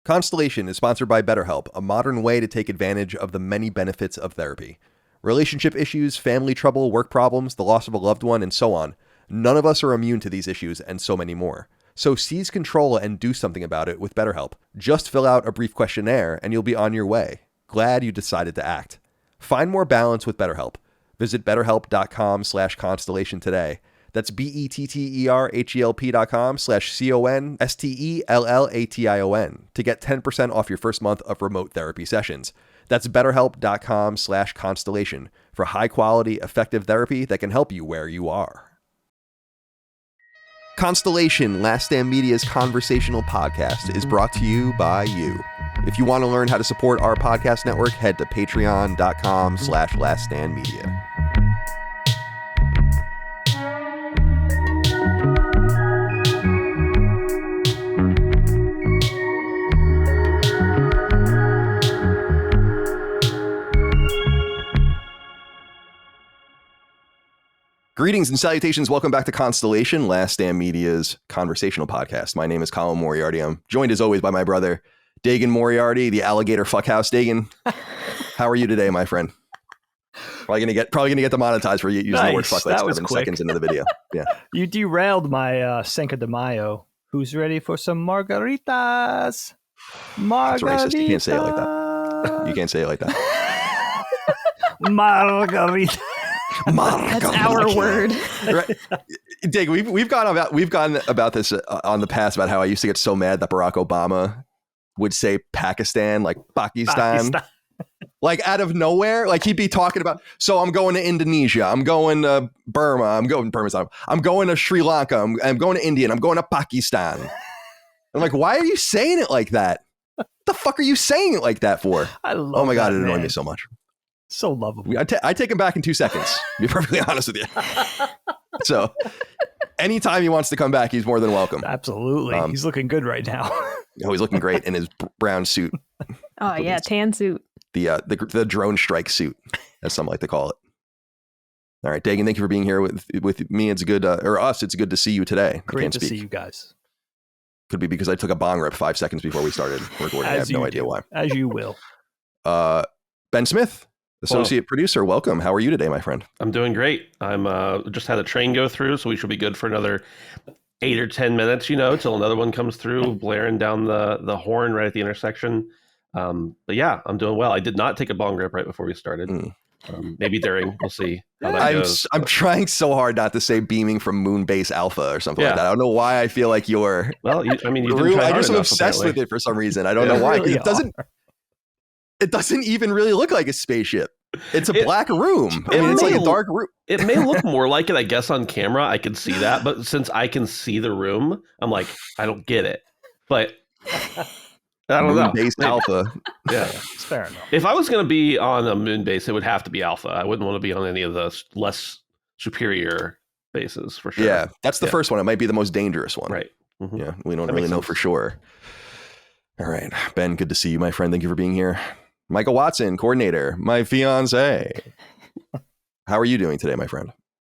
Constellation is sponsored by BetterHelp, a modern way to take advantage of the many benefits of therapy. Relationship issues, family trouble, work problems, the loss of a loved one, and so on. None of us are immune to these issues and so many more. So seize control and do something about it with BetterHelp. Just fill out a brief questionnaire and you'll be on your way. Glad you decided to act. Find more balance with BetterHelp. Visit betterhelp.com/constellation today. That's BetterHelp.com/CONSTELLATION to get 10% off your first month of remote therapy sessions. That's betterhelp.com/constellation for high quality, effective therapy that can help you where you are. Constellation, Last Stand Media's conversational podcast, is brought to you by you. If you want to learn how to support our podcast network, head to patreon.com/laststandmedia. Greetings and salutations. Welcome back to Constellation, Last Stand Media's conversational podcast. My name is Colin Moriarty. I'm joined as always by my brother, Dagan Moriarty, the alligator fuckhouse. Dagan, how are you today, my friend? Probably gonna get demonetized for using the word fuck like 7 seconds into the video. Yeah. You derailed my Cinco de Mayo. Who's ready for some margaritas? That's racist. You can't say it like that. You can't say it like that. Margarita. That's our word. Right. Dig, we've gone about this on the past about how I used to get so mad that Barack Obama would say Pakistan, like Pakistan. Like out of nowhere. Like he'd be talking about, so I'm going to Indonesia, I'm going to Burma, I'm going to Sri Lanka, I'm going to India, and I'm going to Pakistan. I'm like, why are you saying it like that? What the fuck are you saying it like that for? Oh my God, it annoyed me so much. So lovable. I take him back in 2 seconds, to be perfectly honest with you. So anytime he wants to come back, he's more than welcome. Absolutely. He's looking good right now. Oh, he's looking great in his brown suit. Oh, yeah, tan suit. The drone strike suit, as some like to call it. All right, Dagan, thank you for being here with me. It's good, or us, it's good to see you today. Great to see you guys. Could be because I took a bong rip 5 seconds before we started recording. I have no idea why. As you will. Ben Smith, associate producer, welcome. How are you today, my friend? I'm doing great. I'm just had a train go through, so we should be good for another 8 or 10 minutes, till another one comes through, blaring down the horn right at the intersection. But yeah, I'm doing well. I did not take a bong rip right before we started. Maybe during. We'll see how that goes. I'm trying so hard not to say beaming from Moonbase Alpha or something like that. I don't know why I feel like you're. Well, you didn't try I hard just am enough, obsessed apparently. with it for some reason. I don't know why. Really It doesn't even really look like a spaceship. It's a black room. I mean, it's like a dark room. It may look more like it, I guess, on camera. I can see that. But since I can see the room, I'm like, I don't get it. But I don't know. Moonbase Alpha. Yeah. It's fair enough. If I was going to be on a moon base, it would have to be Alpha. I wouldn't want to be on any of the less superior bases, for sure. Yeah, that's the first one. It might be the most dangerous one. Right. Mm-hmm. Yeah, we don't really know for sure. All right. Ben, good to see you, my friend. Thank you for being here. Michael Watson, coordinator, my fiance. How are you doing today, my friend?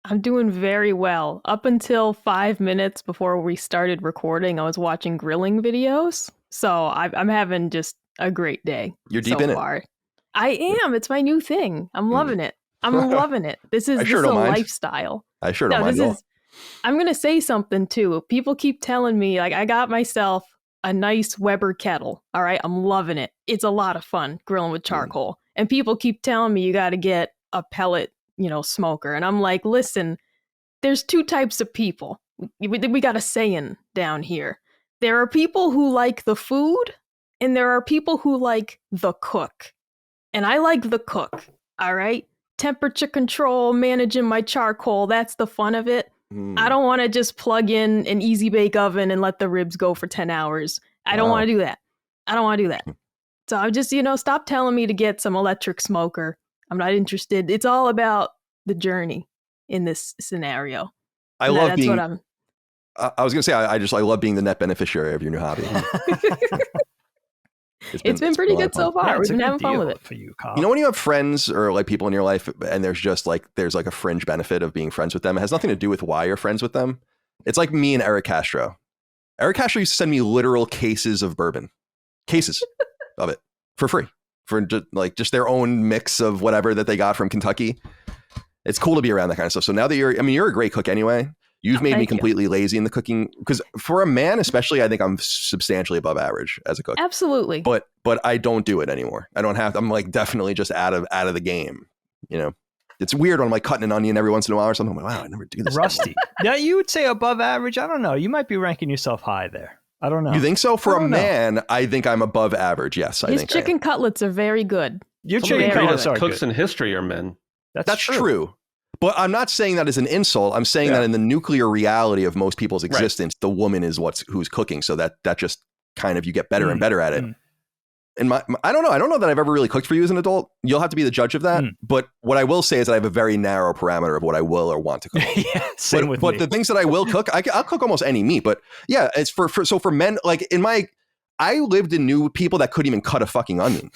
I'm doing very well. Up until 5 minutes before we started recording, I was watching grilling videos. So I'm having just a great day. You're deep in it. I am. It's my new thing. I'm loving it. I'm loving it. This is a lifestyle. I sure don't mind at all. I'm going to say something too. People keep telling me, like, I got myself a nice Weber kettle. All right. I'm loving it. It's a lot of fun grilling with charcoal. And people keep telling me you got to get a pellet, smoker. And I'm like, listen, there's 2 types of people. We got a saying down here. There are people who like the food and there are people who like the cook. And I like the cook. All right. Temperature control, managing my charcoal. That's the fun of it. I don't want to just plug in an easy bake oven and let the ribs go for 10 hours. I don't want to do that. So I'm just, stop telling me to get some electric smoker. I'm not interested. It's all about the journey in this scenario. I was going to say, I love being the net beneficiary of your new hobby. It's been pretty good so far. We've been having fun with it. For you, Kyle. When you have friends or like people in your life and there's a fringe benefit of being friends with them, it has nothing to do with why you're friends with them. It's like me and Eric Castro. Eric Castro used to send me literal cases of bourbon. cases of it for free for just their own mix of whatever that they got from Kentucky. It's cool to be around that kind of stuff. So now that you're a great cook anyway. You've made me completely lazy in the cooking, because for a man, especially, I think I'm substantially above average as a cook. Absolutely. But I don't do it anymore. I don't have to. I'm like definitely just out of the game. You know, it's weird when I'm like cutting an onion every once in a while or something. I'm like, wow, I never do this. Rusty. Yeah, you would say above average. I don't know. You might be ranking yourself high there. I don't know. You think so? For a man, I think I'm above average. Yes, I His think chicken cutlets are very good. Your Some of chicken the cutlets greatest are cooks good. in history are men. That's true. But I'm not saying that as an insult. I'm saying that in the nuclear reality of most people's existence, the woman is who's cooking. So that just kind of, you get better and better at it. And I don't know that I've ever really cooked for you as an adult. You'll have to be the judge of that. But what I will say is that I have a very narrow parameter of what I will or want to cook. Same with me. But the things that I will cook, I'll cook almost any meat. But yeah, it's for men, like I lived and knew people that couldn't even cut a fucking onion.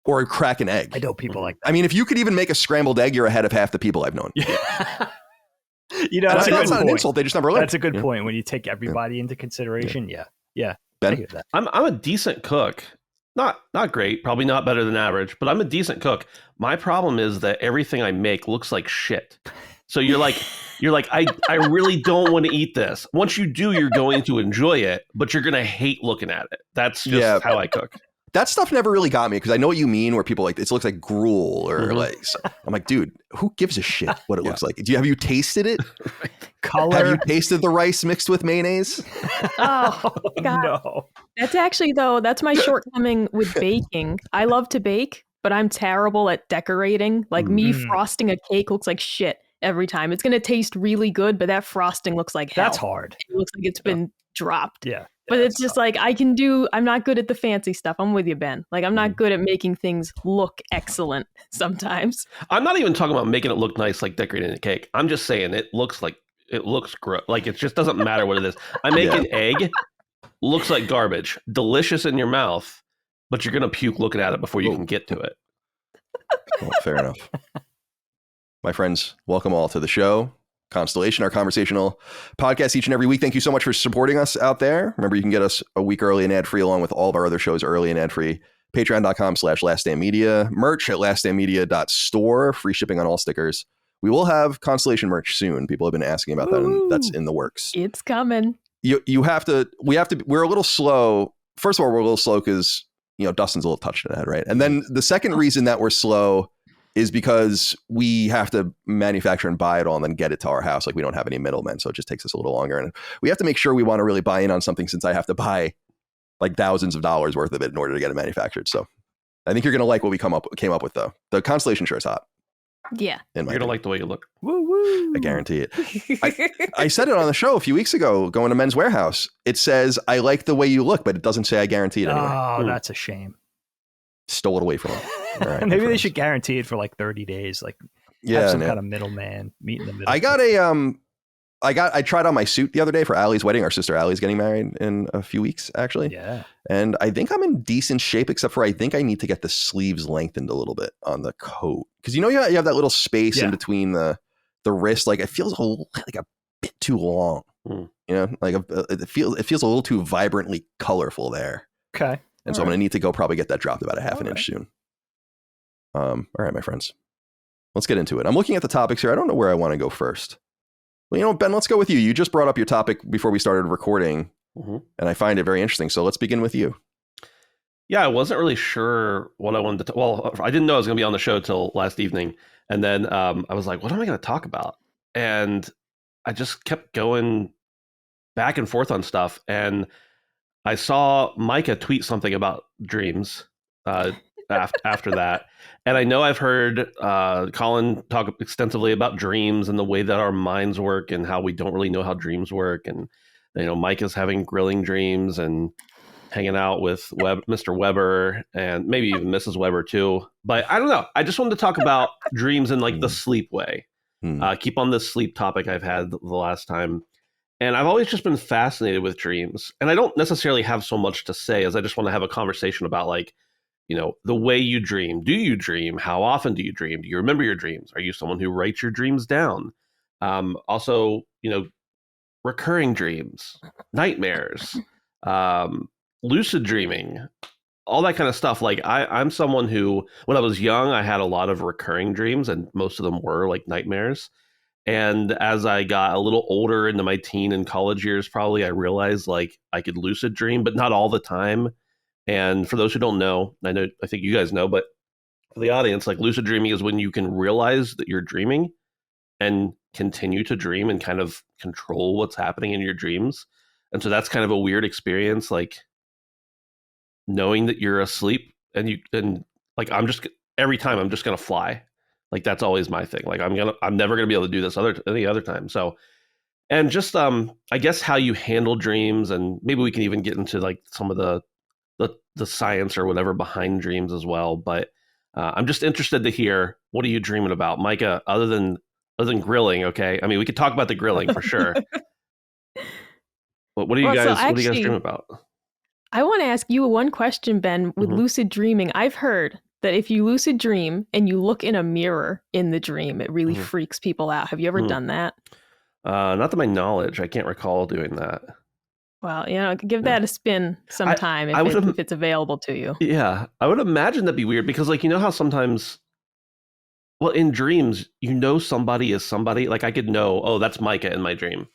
Or crack an egg. I know people like that. I mean, if you could even make a scrambled egg, you're ahead of half the people I've known. You know, that's not an insult. They just never learned. That's a good point. When you take everybody into consideration, yeah. Ben? I hear that. I'm a decent cook. Not great, probably not better than average, but I'm a decent cook. My problem is that everything I make looks like shit. So you're like, I really don't want to eat this. Once you do, you're going to enjoy it, but you're going to hate looking at it. That's just how I cook. That stuff never really got me, because I know what you mean, where people like, it looks like gruel or like, so I'm like, dude, who gives a shit what it looks like? Have you tasted it? Color. Have you tasted the rice mixed with mayonnaise? Oh, God. No. That's actually, though, that's my shortcoming with baking. I love to bake, but I'm terrible at decorating. Like me frosting a cake looks like shit every time. It's going to taste really good, but that frosting looks like hell. That's hard. It looks like it's been dropped. Yeah. But it's just like, I'm not good at the fancy stuff. I'm with you, Ben. Like, I'm not good at making things look excellent sometimes. I'm not even talking about making it look nice, like decorating a cake. I'm just saying it looks gross. Like, it just doesn't matter what it is. I make an egg, looks like garbage, delicious in your mouth, but you're going to puke looking at it before you can get to it. Well, fair enough. My friends, welcome all to the show. Constellation, our conversational podcast each and every week. Thank you so much for supporting us out there. Remember, you can get us a week early and ad-free, along with all of our other shows early and ad-free. Patreon.com/laststandmedia. Merch at laststandmedia.store. Free shipping on all stickers. We will have Constellation merch soon. People have been asking about that, and that's in the works. It's coming. We're a little slow. First of all, we're a little slow because, Dustin's a little touched in the head, right? And then the second reason that we're slow is because we have to manufacture and buy it all and then get it to our house. Like, we don't have any middlemen, so it just takes us a little longer. And we have to make sure we want to really buy in on something, since I have to buy like thousands of dollars worth of it in order to get it manufactured. So I think you're going to like what we came up with, though. The Constellation shirt is hot. Yeah. You're going to like the way you look. Woo woo. I guarantee it. I said it on the show a few weeks ago, going to Men's Warehouse. It says, I like the way you look, but it doesn't say I guarantee it anyway. Oh, that's a shame. Stole it away from them. All right, maybe they should guarantee it for like 30 days. Like, have some kind of middleman meet in the middle. I tried on my suit the other day for Allie's wedding. Our sister Allie's getting married in a few weeks, actually. Yeah. And I think I'm in decent shape, except for I think I need to get the sleeves lengthened a little bit on the coat. Because you have that little space in between the wrist. Like, it feels like a bit too long. Like it feels a little too vibrantly colorful there. Okay. And so I'm going to need to go probably get that dropped about a half an inch soon. All right, my friends, let's get into it. I'm looking at the topics here. I don't know where I want to go first. Well, Ben, let's go with you. You just brought up your topic before we started recording, and I find it very interesting. So let's begin with you. Yeah, I wasn't really sure what I wanted to. Well, I didn't know I was going to be on the show till last evening, and then I was like, "What am I going to talk about?" And I just kept going back and forth on stuff, and I saw Micah tweet something about dreams after that. And I know I've heard Colin talk extensively about dreams and the way that our minds work and how we don't really know how dreams work. And, Micah's having grilling dreams and hanging out with Mr. Weber and maybe even Mrs. Weber too. But I don't know. I just wanted to talk about dreams in like the sleep way. Keep on this sleep topic I've had the last time. And I've always just been fascinated with dreams. And I don't necessarily have so much to say, as I just want to have a conversation about, like, the way you dream. Do you dream? How often do you dream? Do you remember your dreams? Are you someone who writes your dreams down? Also, recurring dreams, nightmares, lucid dreaming, all that kind of stuff. Like I'm someone who, when I was young, I had a lot of recurring dreams, and most of them were like nightmares. And as I got a little older into my teen and college years, probably, I realized like I could lucid dream, but not all the time. And for those who don't know, I think you guys know, but for the audience, like lucid dreaming is when you can realize that you're dreaming and continue to dream and kind of control what's happening in your dreams. And so that's kind of a weird experience, like knowing that you're asleep and like every time I'm just gonna fly. Like that's always my thing. Like I'm never gonna be able to do this any other time. So, and just I guess how you handle dreams, and maybe we can even get into like some of the science or whatever behind dreams as well. But I'm just interested to hear, what are you dreaming about, Micah? Other than grilling, okay? I mean, we could talk about the grilling for sure. But what do you guys dream about? I want to ask you one question, Ben, with lucid dreaming. I've heard that if you lucid dream and you look in a mirror in the dream, it really freaks people out. Have you ever done that? Not to my knowledge. I can't recall doing that. Well, give that a spin sometime if it's available to you. Yeah, I would imagine that'd be weird because, like, you know how sometimes, well, in dreams, somebody is somebody. Like, I could know, oh, that's Micah in my dream,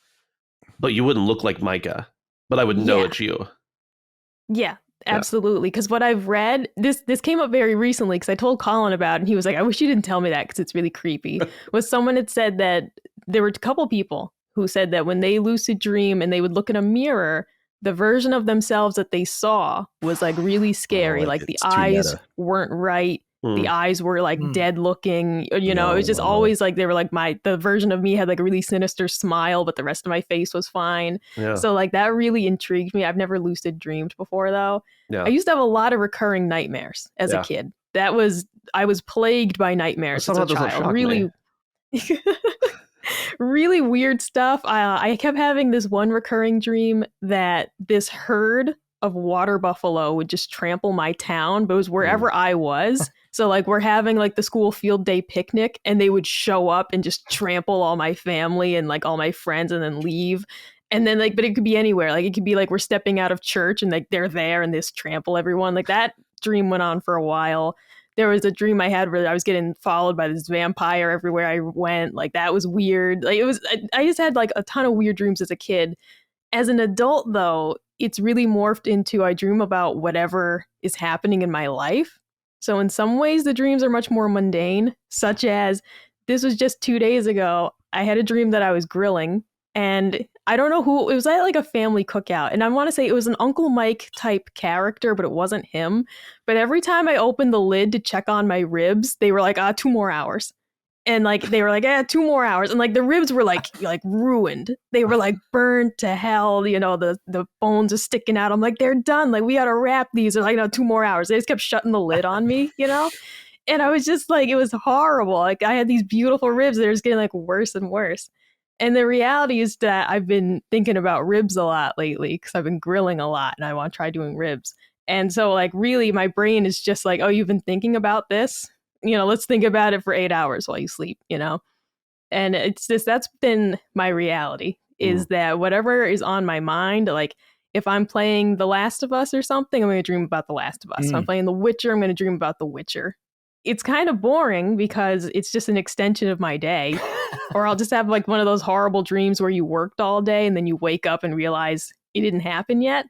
but you wouldn't look like Micah, but I would know it's you. Yeah, absolutely. Because what I've read, this came up very recently because I told Colin about it, and he was like, I wish you didn't tell me that because it's really creepy. Was someone had said that there were a couple people who said that when they lucid dream and they would look in a mirror, the version of themselves that they saw was like really scary. Like the eyes weren't right. The eyes were like dead looking, it was just always like, they were like, the version of me had like a really sinister smile, but the rest of my face was fine. Yeah. So like that really intrigued me. I've never lucid dreamed before though. Yeah. I used to have a lot of recurring nightmares as a kid. I was plagued by nightmares as a child. Really, really weird stuff. I kept having this one recurring dream that this herd of water buffalo would just trample my town, but it was wherever I was. So like we're having like the school field day picnic and they would show up and just trample all my family and like all my friends and then leave. And then like, but it could be anywhere. Like it could be like we're stepping out of church and like they're there and they just trample everyone. Like that dream went on for a while. There was a dream I had where I was getting followed by this vampire everywhere I went. Like that was weird. Like I just had like a ton of weird dreams as a kid. As an adult though, it's really morphed into I dream about whatever is happening in my life. So in some ways, the dreams are much more mundane, such as this was just 2 days ago. I had a dream that I was grilling and I don't know who, it was at like a family cookout. And I want to say it was an Uncle Mike type character, but it wasn't him. But every time I opened the lid to check on my ribs, they were like, 2 more hours. And like, they were like, 2 more hours. And like the ribs were like ruined. They were like burned to hell. The bones are sticking out. I'm like, they're done. Like we got to wrap these. They're like, 2 more hours. They just kept shutting the lid on me, And I was just like, it was horrible. Like I had these beautiful ribs. They're just getting like worse and worse. And the reality is that I've been thinking about ribs a lot lately because I've been grilling a lot and I want to try doing ribs. And so like really my brain is just like, oh, you've been thinking about this? Let's think about it for 8 hours while you sleep, And it's just, that's been my reality is that whatever is on my mind, like if I'm playing The Last of Us or something, I'm going to dream about The Last of Us. If I'm playing The Witcher, I'm going to dream about The Witcher. It's kind of boring because it's just an extension of my day. Or I'll just have like one of those horrible dreams where you worked all day and then you wake up and realize it didn't happen yet.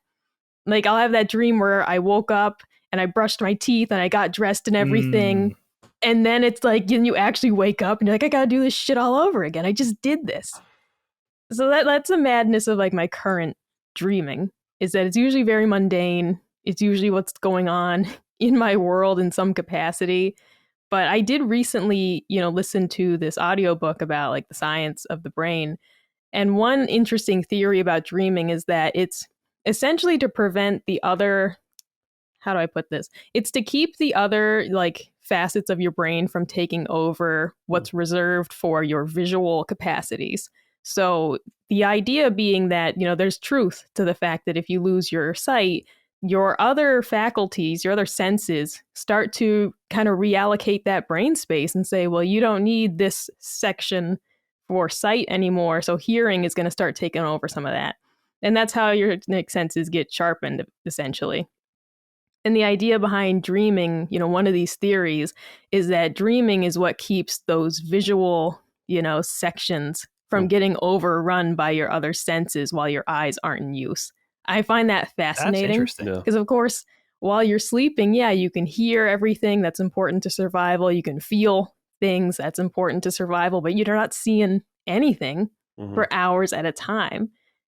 Like I'll have that dream where I woke up and I brushed my teeth and I got dressed and everything. And then it's like, you actually wake up and you're like, I got to do this shit all over again. I just did this. So that's the madness of like my current dreaming is that it's usually very mundane. It's usually what's going on in my world in some capacity. But I did recently, listen to this audiobook about like the science of the brain. And one interesting theory about dreaming is that it's essentially to prevent the other, how do I put this? It's to keep the other like facets of your brain from taking over what's reserved for your visual capacities. So the idea being that, there's truth to the fact that if you lose your sight, your other faculties, your other senses start to kind of reallocate that brain space and say, well, you don't need this section for sight anymore. So hearing is going to start taking over some of that. And that's how your senses get sharpened, essentially. And the idea behind dreaming, one of these theories is that dreaming is what keeps those visual, sections from getting overrun by your other senses while your eyes aren't in use. I find that fascinating. That's interesting. Because, of course, while you're sleeping, you can hear everything that's important to survival. You can feel things that's important to survival, but you're not seeing anything for hours at a time.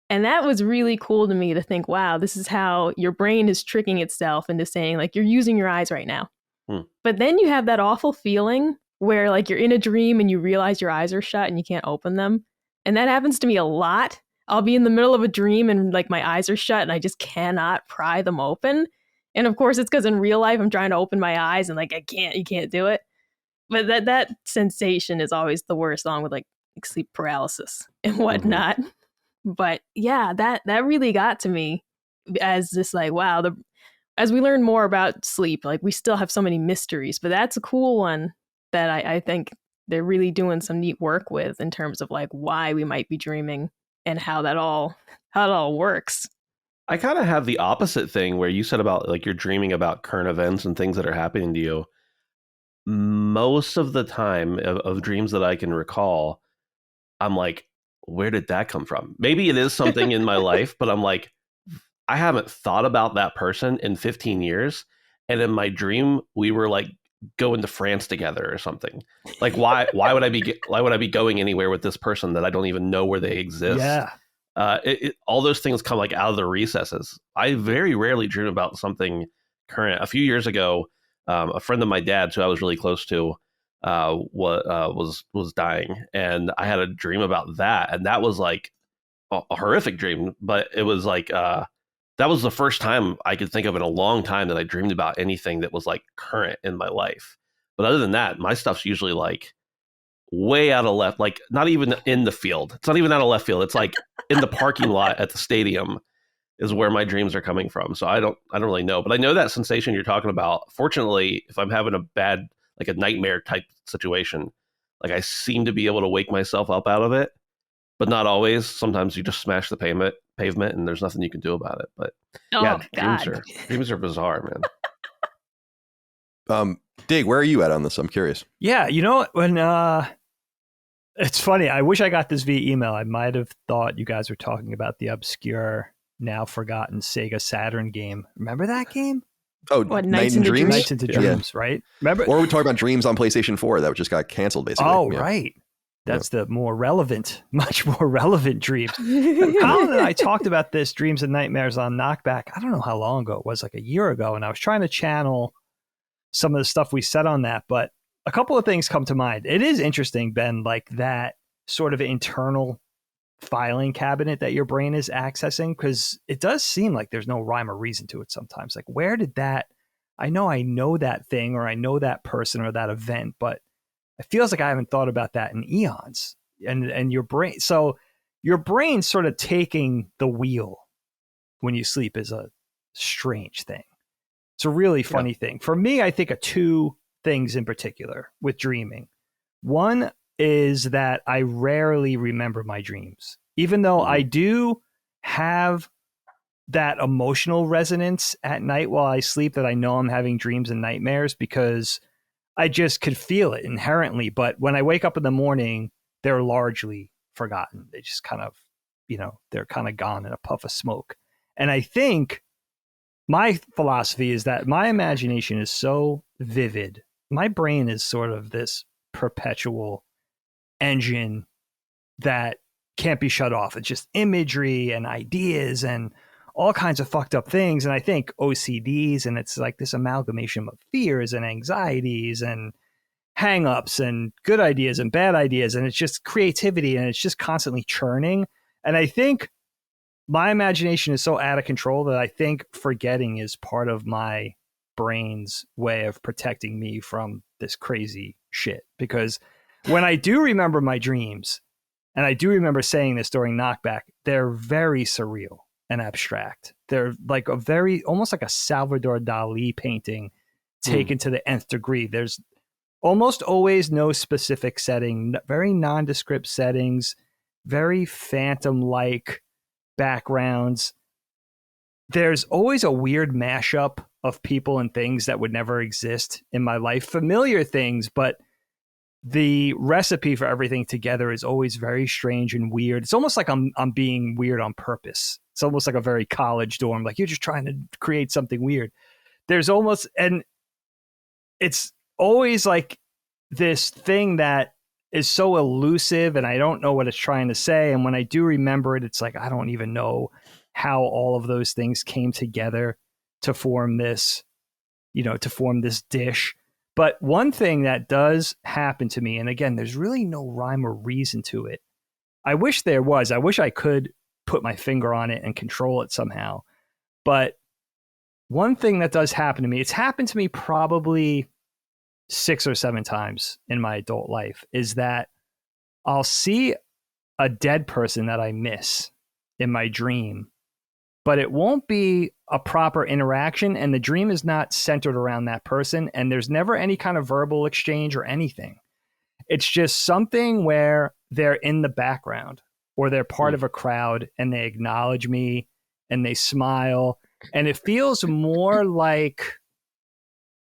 And that was really cool to me to think, wow, this is how your brain is tricking itself into saying, like, you're using your eyes right now. But then you have that awful feeling where, like, you're in a dream and you realize your eyes are shut and you can't open them. And that happens to me a lot. I'll be in the middle of a dream and, like, my eyes are shut and I just cannot pry them open. And of course, it's because in real life, I'm trying to open my eyes and, like, you can't do it. But that sensation is always the worst, along with, like sleep paralysis and whatnot. But yeah, that really got to me as just like, wow, as we learn more about sleep, like, we still have so many mysteries, but that's a cool one that I think they're really doing some neat work with in terms of, like, why we might be dreaming and how it all works. I kind of have the opposite thing where you said about, like, you're dreaming about current events and things that are happening to you. Most of the time of dreams that I can recall, I'm like, where did that come from? Maybe it is something in my life, but I'm like, I haven't thought about that person in 15 years. And in my dream, we were like going to France together or something. Like, why would I be going anywhere with this person that I don't even know where they exist? Yeah. All those things come, like, out of the recesses. I very rarely dream about something current. A few years ago, a friend of my dad's who I was really close to was dying, and I had a dream about that, and that was like a horrific dream. But it was like that was the first time I could think of in a long time that I dreamed about anything that was, like, current in my life. But other than that, my stuff's usually, like, way out of left, like, not even in the field. It's not even out of left field. It's like in the parking lot at the stadium is where my dreams are coming from. So I don't really know, but I know that sensation you're talking about. Fortunately, if I'm having a bad, like a nightmare type situation, like, I seem to be able to wake myself up out of it, but not always. Sometimes you just smash the pavement and there's nothing you can do about it. But dreams are bizarre, man. Dig, where are you at on this? I'm curious. Yeah, when it's funny, I wish I got this via email. I might have thought you guys were talking about the obscure, now forgotten Sega Saturn game. Remember that game? Oh, what, Nights into Dreams? Nights into Dreams, right? Remember? Or we're talking about Dreams on PlayStation 4 that just got canceled, basically. Oh, right. That's the more relevant, much more relevant Dreams. Colin and I talked about this Dreams and Nightmares on Knockback. I don't know how long ago it was, like a year ago, and I was trying to channel some of the stuff we said on that, but a couple of things come to mind. It is interesting, Ben, like that sort of internal filing cabinet that your brain is accessing, because it does seem like there's no rhyme or reason to it sometimes. Like, where did that, I know that thing, or I know that person or that event, but it feels like I haven't thought about that in eons. And your brain, so your brain sort of taking the wheel when you sleep is a strange thing. It's a really funny thing. For me, I think of two things in particular with dreaming. One is that I rarely remember my dreams, even though I do have that emotional resonance at night while I sleep, that I know I'm having dreams and nightmares, because I just could feel it inherently. But when I wake up in the morning, they're largely forgotten. They just kind of, they're kind of gone in a puff of smoke. And I think my philosophy is that my imagination is so vivid. My brain is sort of this perpetual engine that can't be shut off. It's just imagery and ideas and all kinds of fucked up things. And I think OCDs, and it's like this amalgamation of fears and anxieties and hang-ups and good ideas and bad ideas. And it's just creativity, and it's just constantly churning. And I think my imagination is so out of control that I think forgetting is part of my brain's way of protecting me from this crazy shit. Because when I do remember my dreams, and I do remember saying this during Knockback, they're very surreal and abstract. They're like almost like a Salvador Dali painting taken to the nth degree. There's almost always no specific setting, very nondescript settings, very phantom-like backgrounds. There's always a weird mashup of people and things that would never exist in my life. Familiar things, but the recipe for everything together is always very strange and weird. It's almost like I'm being weird on purpose. It's almost like a very college dorm. Like, you're just trying to create something weird. There's almost, and it's always like this thing that is so elusive, and I don't know what it's trying to say. And when I do remember it, it's like, I don't even know how all of those things came together to form this, to form this dish. But one thing that does happen to me, and again, there's really no rhyme or reason to it. I wish there was. I wish I could put my finger on it and control it somehow. But one thing that does happen to me, it's happened to me probably 6 or 7 times in my adult life, is that I'll see a dead person that I miss in my dream, but it won't be a proper interaction, and the dream is not centered around that person, and there's never any kind of verbal exchange or anything. It's just something where they're in the background, or they're part of a crowd, and they acknowledge me and they smile, and it feels more like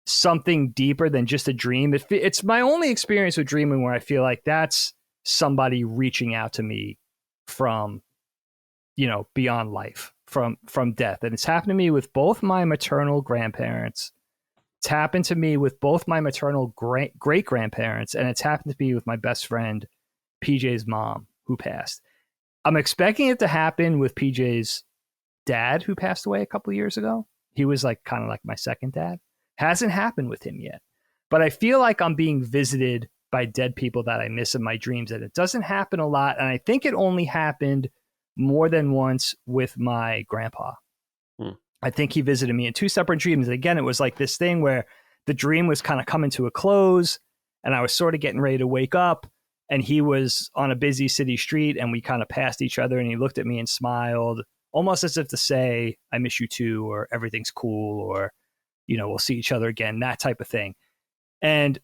something deeper than just a dream. It's my only experience with dreaming where I feel like that's somebody reaching out to me from, beyond life, from death. And it's happened to me with both my maternal grandparents. It's happened to me with both my maternal great grandparents, and it's happened to me with my best friend PJ's mom, who passed. I'm expecting it to happen with PJ's dad, who passed away a couple of years ago. He was kind of like my second dad. Hasn't happened with him yet, but I feel like I'm being visited by dead people that I miss in my dreams, and it doesn't happen a lot. And I think it only happened more than once with my grandpa. I think he visited me in 2 separate dreams. And again, it was like this thing where the dream was kind of coming to a close, and I was sort of getting ready to wake up, and he was on a busy city street, and we kind of passed each other, and he looked at me and smiled, almost as if to say, I miss you too, or everything's cool, or, we'll see each other again, that type of thing. And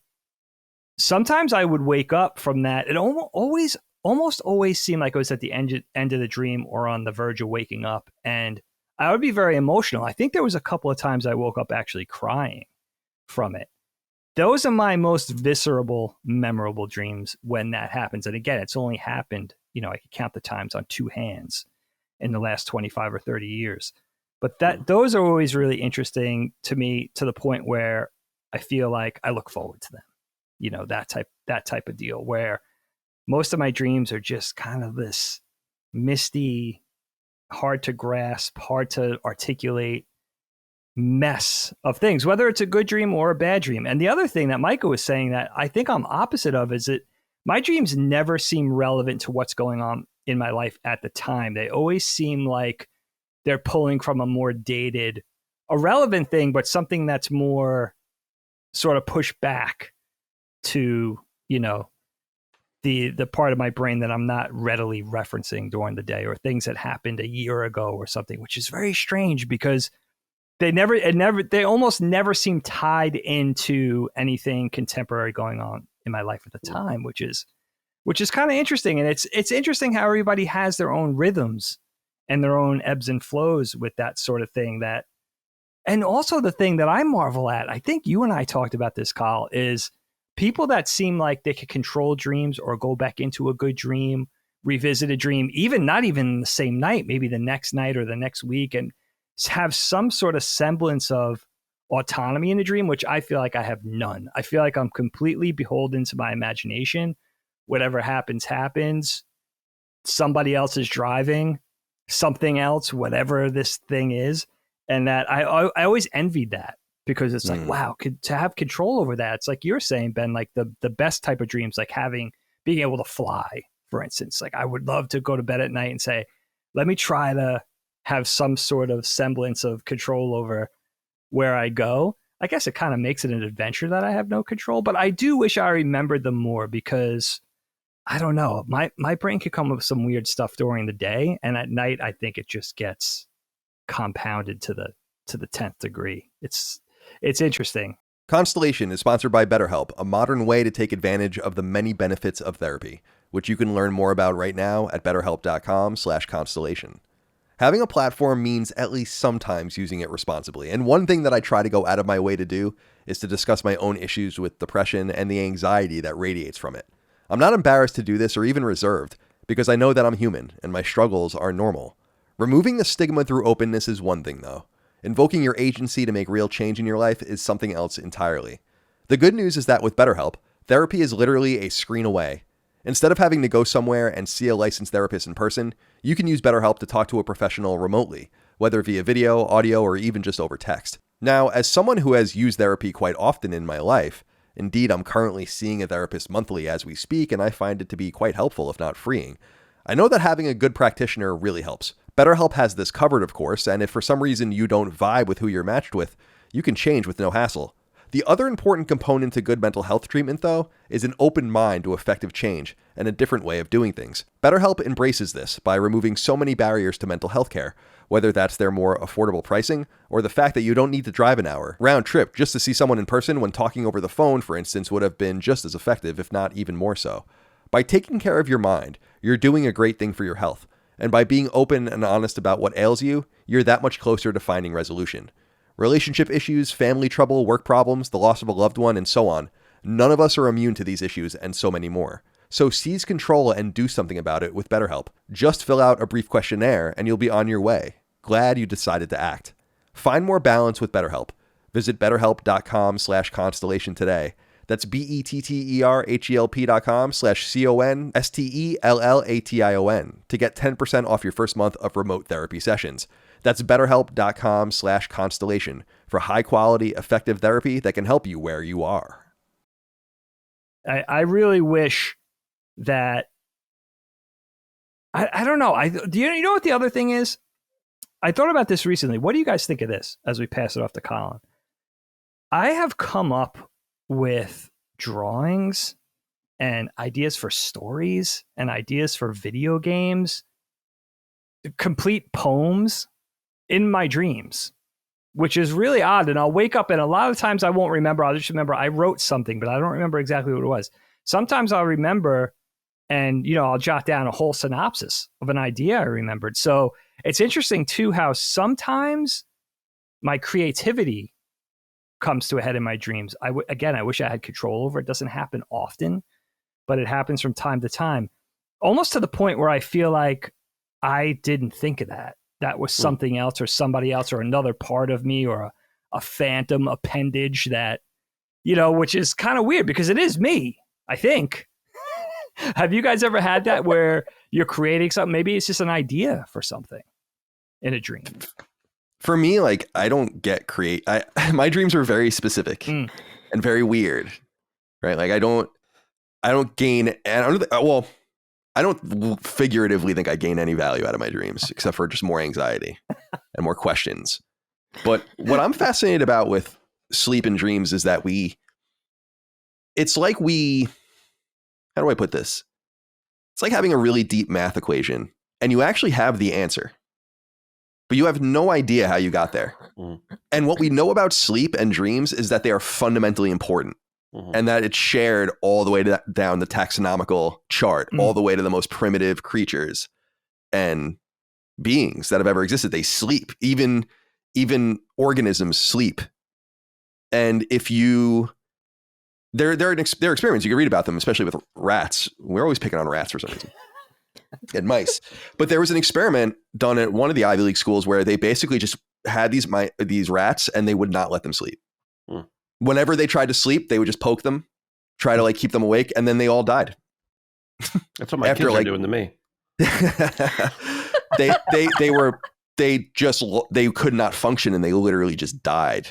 sometimes I would wake up from that. It almost always seemed like I was at the end of the dream or on the verge of waking up, and I would be very emotional. I think there was a couple of times I woke up actually crying from it. Those are my most visceral, memorable dreams when that happens. And again, it's only happened, I could count the times on 2 hands in the last 25 or 30 years. But those are always really interesting to me, to the point where I feel like I look forward to them. That type of deal, where most of my dreams are just kind of this misty, hard to grasp, hard to articulate mess of things, whether it's a good dream or a bad dream. And the other thing that Micah was saying that I think I'm opposite of is that my dreams never seem relevant to what's going on in my life at the time. They always seem like they're pulling from a more dated, irrelevant thing, but something that's more sort of pushed back to, the part of my brain that I'm not readily referencing during the day, or things that happened a year ago or something, which is very strange because they almost never seem tied into anything contemporary going on in my life at the time, which is kind of interesting. And it's interesting how everybody has their own rhythms and their own ebbs and flows with that sort of thing. And also the thing that I marvel at, I think you and I talked about this, Kyle, is people that seem like they could control dreams or go back into a good dream, revisit a dream, not even the same night, maybe the next night or the next week, and have some sort of semblance of autonomy in a dream, which I feel like I have none. I feel like I'm completely beholden to my imagination. Whatever happens, happens. Somebody else is driving, something else, whatever this thing is. And that I always envied that, because it's like, wow, to have control over that. It's like you're saying, Ben, like the best type of dreams, like being able to fly, for instance. Like I would love to go to bed at night and say, let me try to have some sort of semblance of control over where I go. I guess it kind of makes it an adventure that I have no control, but I do wish I remembered them more, because I don't know, my brain could come up with some weird stuff during the day, and at night I think it just gets compounded to the 10th degree. It's interesting. Constellation is sponsored by BetterHelp, a modern way to take advantage of the many benefits of therapy, which you can learn more about right now at betterhelp.com/constellation. Having a platform means at least sometimes using it responsibly. And one thing that I try to go out of my way to do is to discuss my own issues with depression and the anxiety that radiates from it. I'm not embarrassed to do this or even reserved, because I know that I'm human and my struggles are normal. Removing the stigma through openness is one thing, though. Invoking your agency to make real change in your life is something else entirely. The good news is that with BetterHelp, therapy is literally a screen away. Instead of having to go somewhere and see a licensed therapist in person, you can use BetterHelp to talk to a professional remotely, whether via video, audio, or even just over text. Now, as someone who has used therapy quite often in my life, indeed, I'm currently seeing a therapist monthly as we speak, and I find it to be quite helpful, if not freeing. I know that having a good practitioner really helps. BetterHelp has this covered, of course, and if for some reason you don't vibe with who you're matched with, you can change with no hassle. The other important component to good mental health treatment, though, is an open mind to effective change and a different way of doing things. BetterHelp embraces this by removing so many barriers to mental health care, whether that's their more affordable pricing or the fact that you don't need to drive an hour round trip just to see someone in person when talking over the phone, for instance, would have been just as effective, if not even more so. By taking care of your mind, you're doing a great thing for your health. And by being open and honest about what ails you, you're that much closer to finding resolution. Relationship issues, family trouble, work problems, the loss of a loved one, and so on. None of us are immune to these issues and so many more. So seize control and do something about it with BetterHelp. Just fill out a brief questionnaire and you'll be on your way. Glad you decided to act. Find more balance with BetterHelp. Visit betterhelp.com/constellation today. That's BetterHelp.com/CONSTELLATION to get 10% off your first month of remote therapy sessions. That's betterhelp.com/constellation for high quality, effective therapy that can help you where you are. I really wish that I don't know. Do you know what the other thing is? I thought about this recently. What do you guys think of this as we pass it off to Colin? I have come up with drawings and ideas for stories and ideas for video games, complete poems in my dreams, which is really odd. And I'll wake up and a lot of times I won't remember. I'll just remember I wrote something, but I don't remember exactly what it was. Sometimes I'll remember and, I'll jot down a whole synopsis of an idea I remembered. So it's interesting too, how sometimes my creativity comes to a head in my dreams. I wish I had control over it. It doesn't happen often, but it happens from time to time, almost to the point where I feel like I didn't think of that. That was something else or somebody else or another part of me or a phantom appendage that, which is kind of weird because it is me, I think. Have you guys ever had that where you're creating something? Maybe it's just an idea for something in a dream. For me, I don't get my dreams are very specific and very weird, right? I don't gain, and I don't figuratively think I gain any value out of my dreams, except for just more anxiety and more questions. But what I'm fascinated about with sleep and dreams is that how do I put this? It's like having a really deep math equation and you actually have the answer, but you have no idea how you got there. And what we know about sleep and dreams is that they are fundamentally important. And that it's shared all the way down the taxonomical chart, all the way to the most primitive creatures and beings that have ever existed. They sleep. Even organisms sleep. And if they're experiments, you can read about them, especially with rats. We're always picking on rats for some reason. And mice. But there was an experiment done at one of the Ivy League schools where they basically just had these rats and they would not let them sleep. Whenever they tried to sleep, they would just poke them, try to keep them awake, and then they all died. That's what my kids are doing to me. They could not function and they literally just died.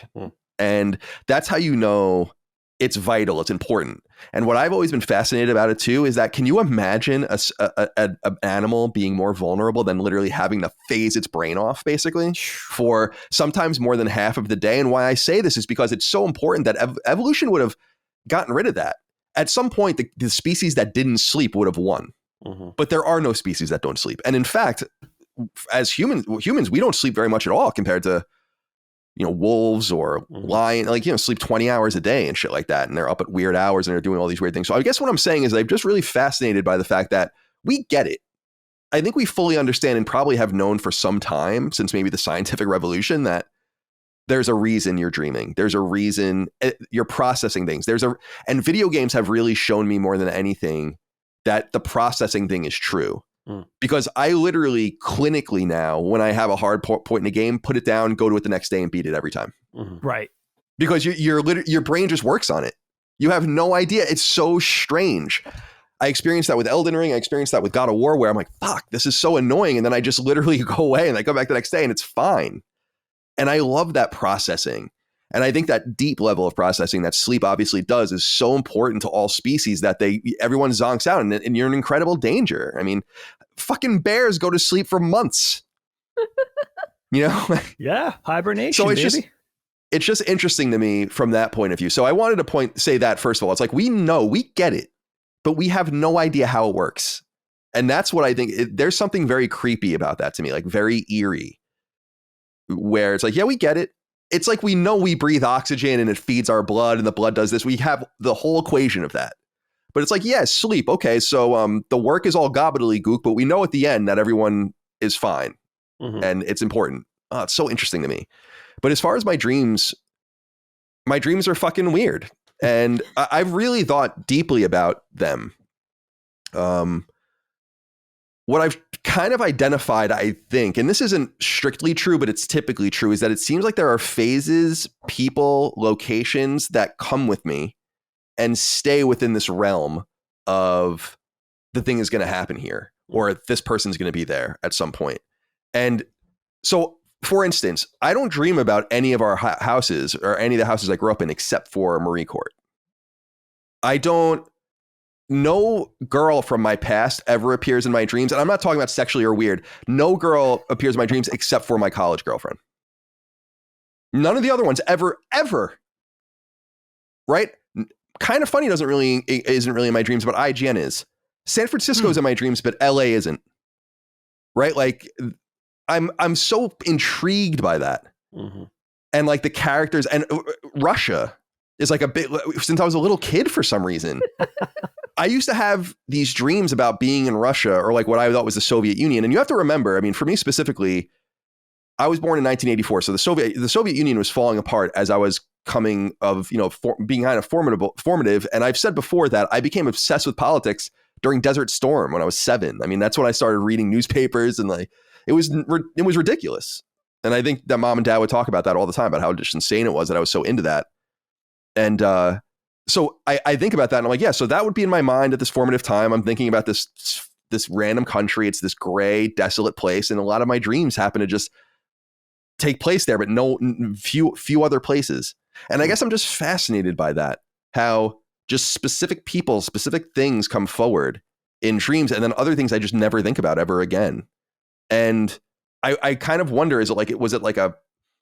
And that's how you know it's vital, it's important. And what I've always been fascinated about it too is that, can you imagine an animal being more vulnerable than literally having to phase its brain off basically for sometimes more than half of the day? And why I say this is because it's so important that evolution would have gotten rid of that. At some point, the species that didn't sleep would have won. But there are no species that don't sleep. And in fact, as humans, we don't sleep very much at all compared to wolves or lion, sleep 20 hours a day and shit like that. And they're up at weird hours and they're doing all these weird things. So I guess what I'm saying is I'm just really fascinated by the fact that we get it. I think we fully understand and probably have known for some time since maybe the scientific revolution that there's a reason you're dreaming. There's a reason you're processing things. And video games have really shown me more than anything that the processing thing is true. Because I literally clinically now, when I have a hard point in a game, put it down, go to it the next day and beat it every time. Right. Because your brain just works on it. You have no idea. It's so strange. I experienced that with Elden Ring. I experienced that with God of War, where I'm like, fuck, this is so annoying. And then I just literally go away and I go back the next day and it's fine. And I love that processing. And I think that deep level of processing that sleep obviously does is so important to all species that everyone zonks out and you're in incredible danger. I mean, fucking bears go to sleep for months. You know? Yeah, hibernation, so baby. It's just interesting to me from that point of view. So I wanted to say that first of all, it's like, we get it, but we have no idea how it works. And that's what I think. There's something very creepy about that to me, like very eerie, where it's like, yeah, we get it. It's like we know we breathe oxygen and it feeds our blood and the blood does this. We have the whole equation of that. But it's like, yeah, sleep. Okay, so the work is all gobbledygook, but we know at the end that everyone is fine and it's important. Oh, it's so interesting to me. But as far as my dreams are fucking weird. And I've really thought deeply about them. What I've kind of identified, I think, and this isn't strictly true, but it's typically true, is that it seems like there are phases, people, locations that come with me and stay within this realm of the thing is going to happen here, or this person's going to be there at some point. And so, for instance, I don't dream about any of our houses or any of the houses I grew up in except for Marie Court. No girl from my past ever appears in my dreams. And I'm not talking about sexually or weird. No girl appears in my dreams except for my college girlfriend. None of the other ones ever. Right? Kind of Funny isn't really in my dreams, but IGN is. San Francisco's in my dreams, but LA isn't. Right? Like I'm so intrigued by that. And like the characters, and Russia is like a bit, since I was a little kid for some reason. I used to have these dreams about being in Russia, or like what I thought was the Soviet Union. And you have to remember, I mean, for me specifically, I was born in 1984. So the Soviet Union was falling apart as I was coming of, being kind of formative. And I've said before that I became obsessed with politics during Desert Storm when I was 7. I mean, that's when I started reading newspapers, and like, it was ridiculous. And I think that mom and dad would talk about that all the time, about how just insane it was that I was so into that. And, so I think about that and I'm like, yeah, so that would be in my mind at this formative time. I'm thinking about this random country. It's this gray, desolate place. And a lot of my dreams happen to just take place there, but few other places. And I guess I'm just fascinated by that, how just specific people, specific things come forward in dreams, and then other things I just never think about ever again. And I kind of wonder,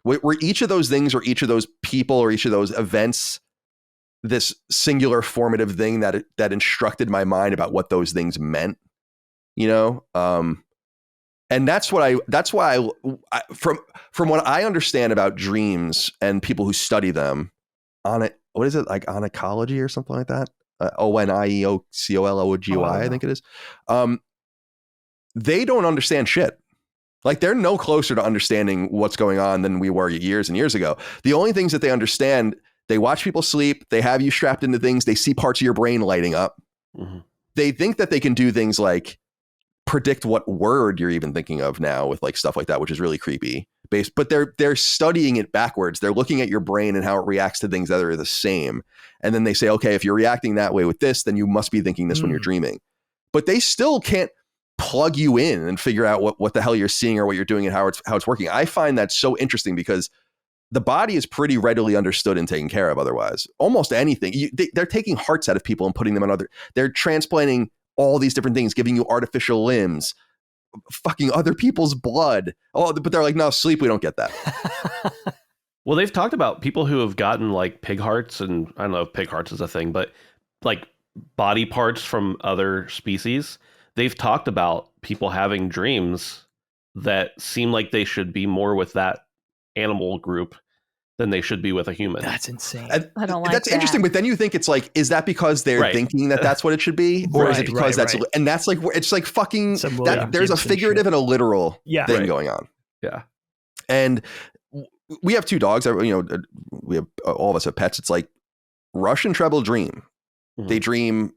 were each of those things or each of those people or each of those events this singular formative thing that instructed my mind about what those things meant, and that's why from what I understand about dreams and people who study them on it, what is it, like onycology or something like that? ONIEOCOLOGY, I think it is. They don't understand shit. Like, they're no closer to understanding what's going on than we were years and years ago. The only things that they understand, they watch people sleep, they have you strapped into things, they see parts of your brain lighting up. They think that they can do things like predict what word you're even thinking of now with like stuff like that, which is really creepy. But they're studying it backwards. They're looking at your brain and how it reacts to things that are the same. And then they say, okay, if you're reacting that way with this, then you must be thinking this when you're dreaming. But they still can't plug you in and figure out what the hell you're seeing or what you're doing and how it's working. I find that so interesting because the body is pretty readily understood and taken care of otherwise. Almost anything. They're taking hearts out of people and putting them on they're transplanting all these different things, giving you artificial limbs, fucking other people's blood. Oh, but they're like, no, sleep, we don't get that. Well, they've talked about people who have gotten like pig hearts, and I don't know if pig hearts is a thing, but like body parts from other species. They've talked about people having dreams that seem like they should be more with that animal group than they should be with a human. That's insane. I don't like that's that. interesting, but then you think it's like, is that because they're thinking that that's what it should be, or is it because and that's like it's like fucking there's a figurative and a literal thing going on. Yeah, and we have 2 dogs. We have all of us have pets. It's like Rush and Treble dream. Mm-hmm. They dream.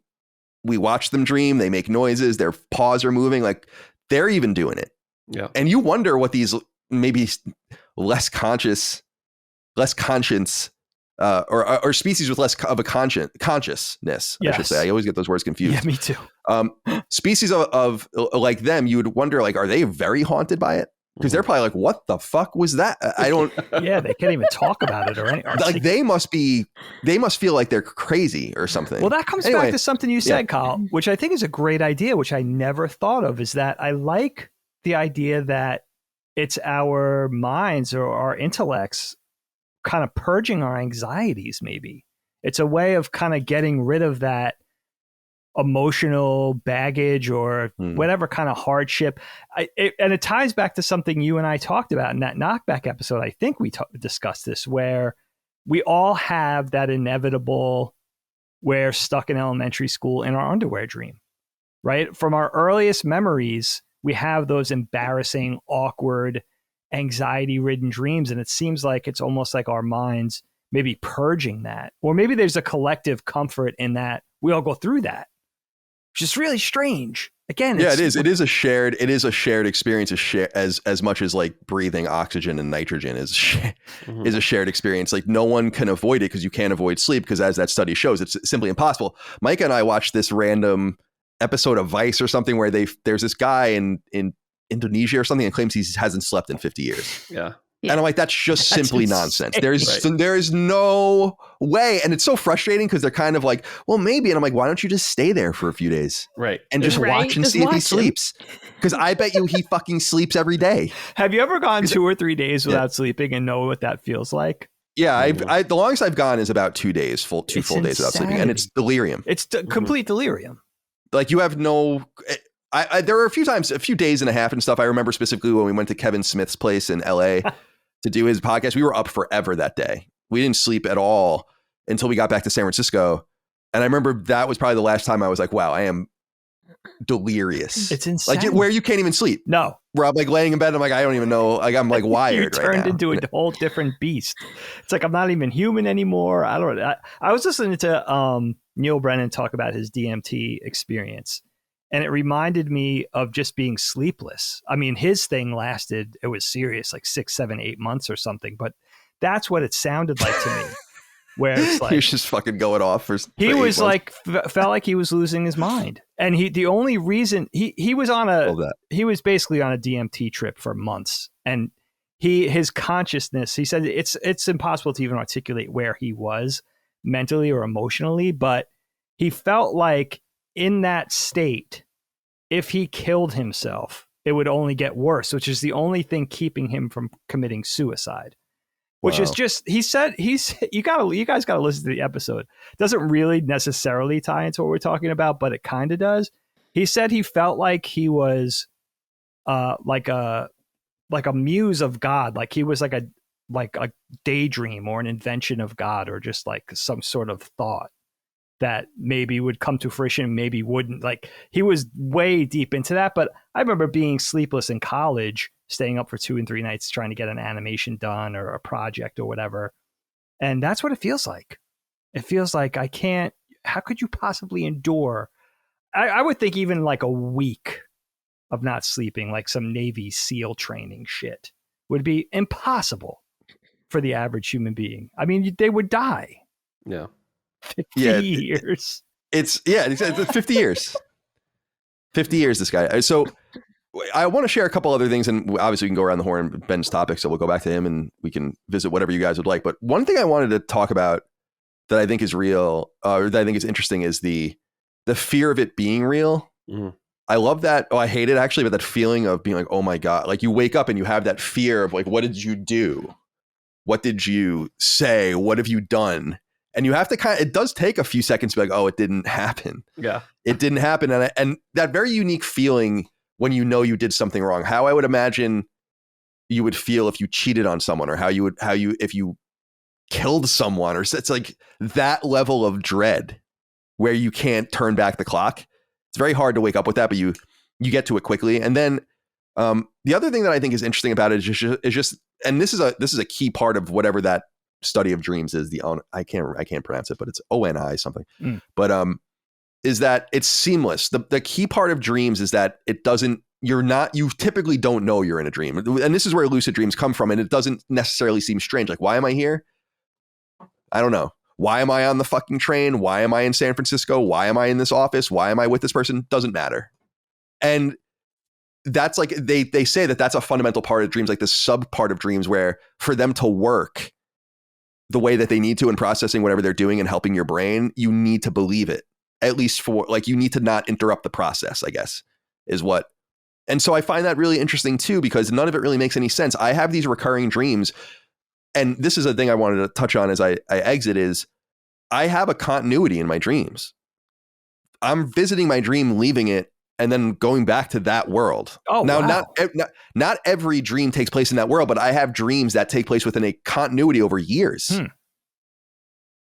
We watch them dream. They make noises. Their paws are moving. Like they're even doing it. Yeah, and you wonder what these maybe less conscience, or species with less of a consciousness, I should say. I always get those words confused. Yeah, me too. Species of like them, you would wonder, like, are they very haunted by it? Because they're probably like, what the fuck was that? I don't. Yeah, they can't even talk about it or anything. Like they must feel like they're crazy or something. Well, that comes back to something you said, Kyle, which I think is a great idea, which I never thought of, is that I like the idea that it's our minds or our intellects kind of purging our anxieties. Maybe it's a way of kind of getting rid of that emotional baggage or whatever kind of hardship. And it ties back to something you and I talked about in that knockback episode. I think we discussed this, where we all have that inevitable we're stuck in elementary school in our underwear dream, right? From our earliest memories, we have those embarrassing, awkward, anxiety-ridden dreams. And it seems like it's almost like our minds maybe purging that. Or maybe there's a collective comfort in that we all go through that, which is really strange. Again, it is. It is a shared experience, as much as like breathing oxygen and nitrogen is a shared experience. Like no one can avoid it because you can't avoid sleep, because as that study shows, it's simply impossible. Micah and I watched this random episode of Vice or something where there's this guy in Indonesia or something and claims he hasn't slept in 50 years. Yeah. And I'm like, that's simply nonsense. There is no way. And it's so frustrating because they're kind of like, well, maybe. And I'm like, why don't you just stay there for a few days? Right. And just watch and see if he sleeps. Because I bet you he fucking sleeps every day. Have you ever gone 2 or 3 days without sleeping and know what that feels like? Yeah. The longest I've gone is about 2 days, two full days without sleeping. And it's delirium. It's complete delirium. Like you have no... there were a few days and a half and stuff. I remember specifically when we went to Kevin Smith's place in LA to do his podcast. We were up forever that day. We didn't sleep at all until we got back to San Francisco. And I remember that was probably the last time I was like, wow, I am delirious. It's insane. Like where you can't even sleep. No. Where I'm like laying in bed. I'm like, I don't even know. Like I'm like wired right now. Turned into a whole different beast. It's like, I'm not even human anymore. I don't know. I was listening to Neil Brennan talk about his DMT experience. And it reminded me of just being sleepless. I mean, his thing lasted, it was serious, like 6, 7, 8 months or something. But that's what it sounded like to me. Where it's like... he was just fucking going off for he was like, felt like he was losing his mind. And the only reason, he was basically on a DMT trip for months. And his consciousness, he said it's impossible to even articulate where he was mentally or emotionally. But he felt like in that state, if he killed himself, it would only get worse, which is the only thing keeping him from committing suicide. Which is just, he said, you guys got to listen to the episode. It doesn't really necessarily tie into what we're talking about, but it kind of does. He said he felt like he was like a muse of God. Like he was like a daydream or an invention of God, or just like some sort of thought that maybe would come to fruition, maybe wouldn't. Like he was way deep into that. But I remember being sleepless in college, staying up for 2 and 3 nights trying to get an animation done or a project or whatever. And that's what it feels like. It feels like how could you possibly endure? I would think even like a week of not sleeping, like some Navy SEAL training shit, would be impossible for the average human being. I mean, they would die. Yeah. 50 years. It's 50 years. 50 years, this guy. So I want to share a couple other things, and obviously we can go around the horn, Ben's topic, so we'll go back to him and we can visit whatever you guys would like. But one thing I wanted to talk about that I think is real, or that I think is interesting, is the fear of it being real. Mm. I love that. Oh, I hate it actually, but that feeling of being like, oh my God, like you wake up and you have that fear of like, what did you do? What did you say? What have you done? And you have to it does take a few seconds to be like, oh, it didn't happen. Yeah. It didn't happen. And that very unique feeling when you know you did something wrong, how I would imagine you would feel if you cheated on someone, or if you killed someone, or it's like that level of dread where you can't turn back the clock. It's very hard to wake up with that, but you get to it quickly. And then the other thing that I think is interesting about it is just, and this is a key part of whatever that study of dreams is. I can't pronounce it, but it's ONI something. But is that it's seamless. The key part of dreams is that you typically don't know you're in a dream. And this is where lucid dreams come from. And it doesn't necessarily seem strange. Like, why am I here? I don't know. Why am I on the fucking train? Why am I in San Francisco? Why am I in this office? Why am I with this person? Doesn't matter. And that's like, they say that that's a fundamental part of dreams, like this sub part of dreams where for them to work the way that they need to in processing whatever they're doing and helping your brain, you need to believe it. At least for like, you need to not interrupt the process, I guess, is what. And so I find that really interesting too, because none of it really makes any sense. I have these recurring dreams. And this is a thing I wanted to touch on as I exit is I have a continuity in my dreams. I'm visiting my dream, leaving it, and then going back to that world. Oh, now, wow. not every dream takes place in that world, but I have dreams that take place within a continuity over years.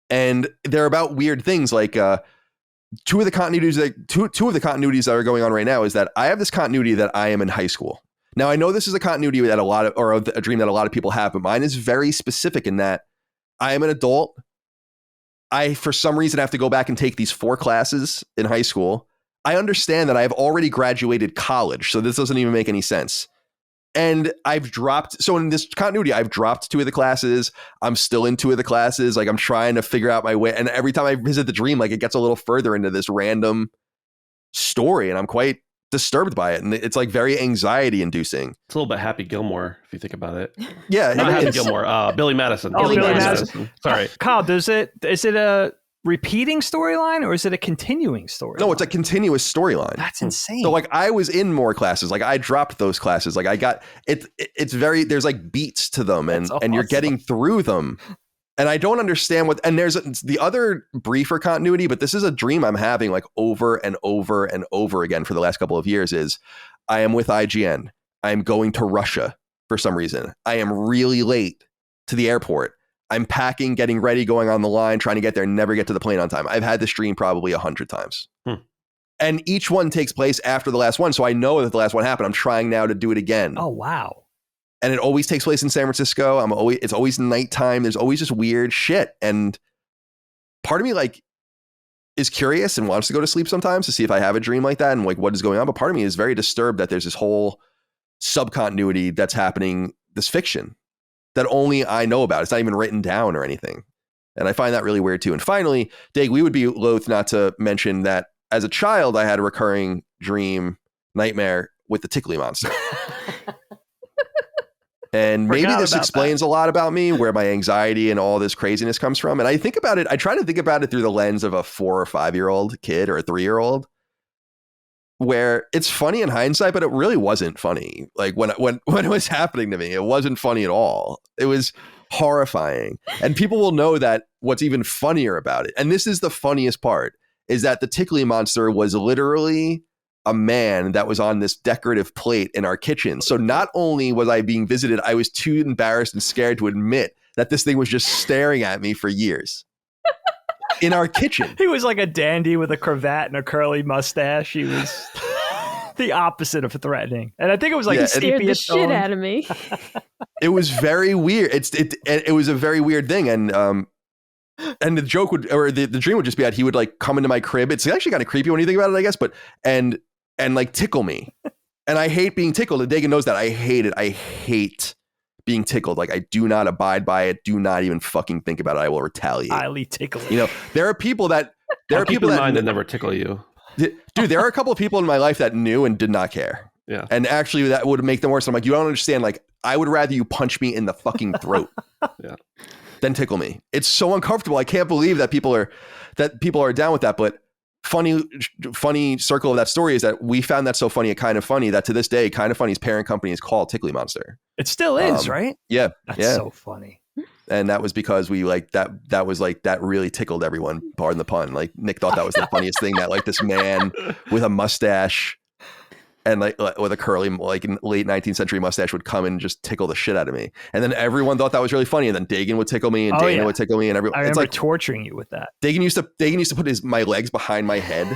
And they're about weird things like two of the continuities that are going on right now is that I have this continuity that I am in high school. Now, I know this is a continuity that a dream that a lot of people have, but mine is very specific in that I am an adult. I, for some reason, have to go back and take these 4 classes in high school. I understand that I've already graduated college, so this doesn't even make any sense. And so in this continuity, I've dropped 2 of the classes. I'm still in 2 of the classes. Like, I'm trying to figure out my way. And every time I visit the dream, like, it gets a little further into this random story, and I'm quite disturbed by it. And it's like very anxiety inducing. It's a little bit Happy Gilmore if you think about it. Yeah. Not Happy Gilmore, Billy Madison. Oh, Billy Madison. Sorry. Kyle, is it a repeating storyline or is it a continuing story? No, it's a continuous storyline. That's insane. So like I was in more classes, like I dropped those classes. Like I got it's very, there's like beats to them and you're getting through them. And I don't understand and there's the other briefer continuity, but this is a dream I'm having like over and over and over again for the last couple of years is I am with IGN. I'm going to Russia for some reason. I am really late to the airport. I'm packing, getting ready, going on the line, trying to get there, never get to the plane on time. I've had this dream probably 100 times. And each one takes place after the last one. So I know that the last one happened. I'm trying now to do it again. Oh, wow. And it always takes place in San Francisco. It's always nighttime. There's always just weird shit. And part of me like is curious and wants to go to sleep sometimes to see if I have a dream like that and like what is going on. But part of me is very disturbed that there's this whole subcontinuity that's happening, this fiction that only I know about. It's not even written down or anything. And I find that really weird too. And finally, Dag, we would be loath not to mention that as a child, I had a recurring dream nightmare with the tickly monster. And maybe this explains a lot about me, where my anxiety and all this craziness comes from. And I think about it, I try to think about it through the lens of a 4 or 5-year-old kid or a 3-year-old, where it's funny in hindsight, but it really wasn't funny. Like when it was happening to me, it wasn't funny at all. It was horrifying. And people will know that what's even funnier about it, and this is the funniest part, is that the tickly monster was literally a man that was on this decorative plate in our kitchen. So not only was I being visited, I was too embarrassed and scared to admit that this thing was just staring at me for years in our kitchen. He was like a dandy with a cravat and a curly mustache. He was the opposite of threatening. And I think it was like he scared the shit out of me. It was very weird. It was a very weird thing. And the joke the dream would just be that he would like come into my crib. It's actually kind of creepy when you think about it, I guess, but and like tickle me. And I hate being tickled. And Dagan knows that. I hate it. I hate being tickled. Like I do not abide by it. Do not even fucking think about it. I will retaliate. Highly tickle. You know, there are people that never tickle you. Dude, there are a couple of people in my life that knew and did not care. Yeah. And actually that would make them worse. I'm like, you don't understand. Like I would rather you punch me in the fucking throat. Yeah. Than tickle me. It's so uncomfortable. I can't believe that people are down with that. But funny circle of that story is that we found that so funny at Kind of Funny that to this day, Kind of Funny's parent company is called Tickly Monster. It still is, right? Yeah. That's so funny. And that was because we like that was like that really tickled everyone, pardon the pun. Like Nick thought that was the funniest thing, that like this man with a mustache and like with a curly, like late 19th century mustache would come and just tickle the shit out of me. And then everyone thought that was really funny. And then Dagan would tickle me and Dana would tickle me and everyone. I remember it's like torturing you with that. Dagan used to put my legs behind my head.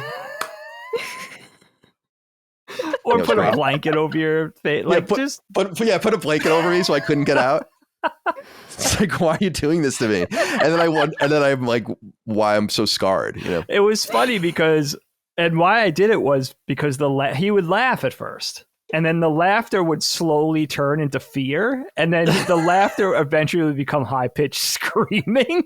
Or put a blanket over your face. Like put a blanket over me so I couldn't get out. It's like, why are you doing this to me? And then I'm like, why I'm so scarred. You know, it was funny because, and why I did it was because he would laugh at first, and then the laughter would slowly turn into fear, and then the laughter eventually would become high pitched screaming.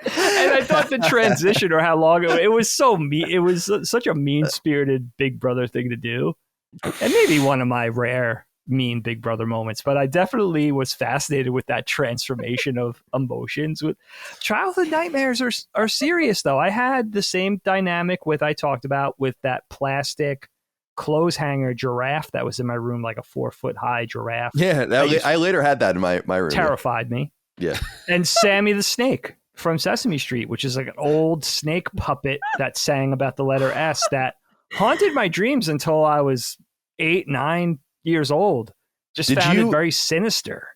And I thought the transition, or how long it was so mean. It was such a mean spirited Big Brother thing to do, and maybe one of my rare mean Big Brother moments, but I definitely was fascinated with that transformation of emotions. With childhood nightmares are serious though. I had the same dynamic I talked about with that plastic clothes hanger giraffe that was in my room, like a 4-foot high giraffe. Yeah, I later had that in my room. Terrified me. Yeah. And Sammy the Snake from Sesame Street, which is like an old snake puppet that sang about the letter S, that haunted my dreams until I was 8, 9 years old. Just found it very sinister.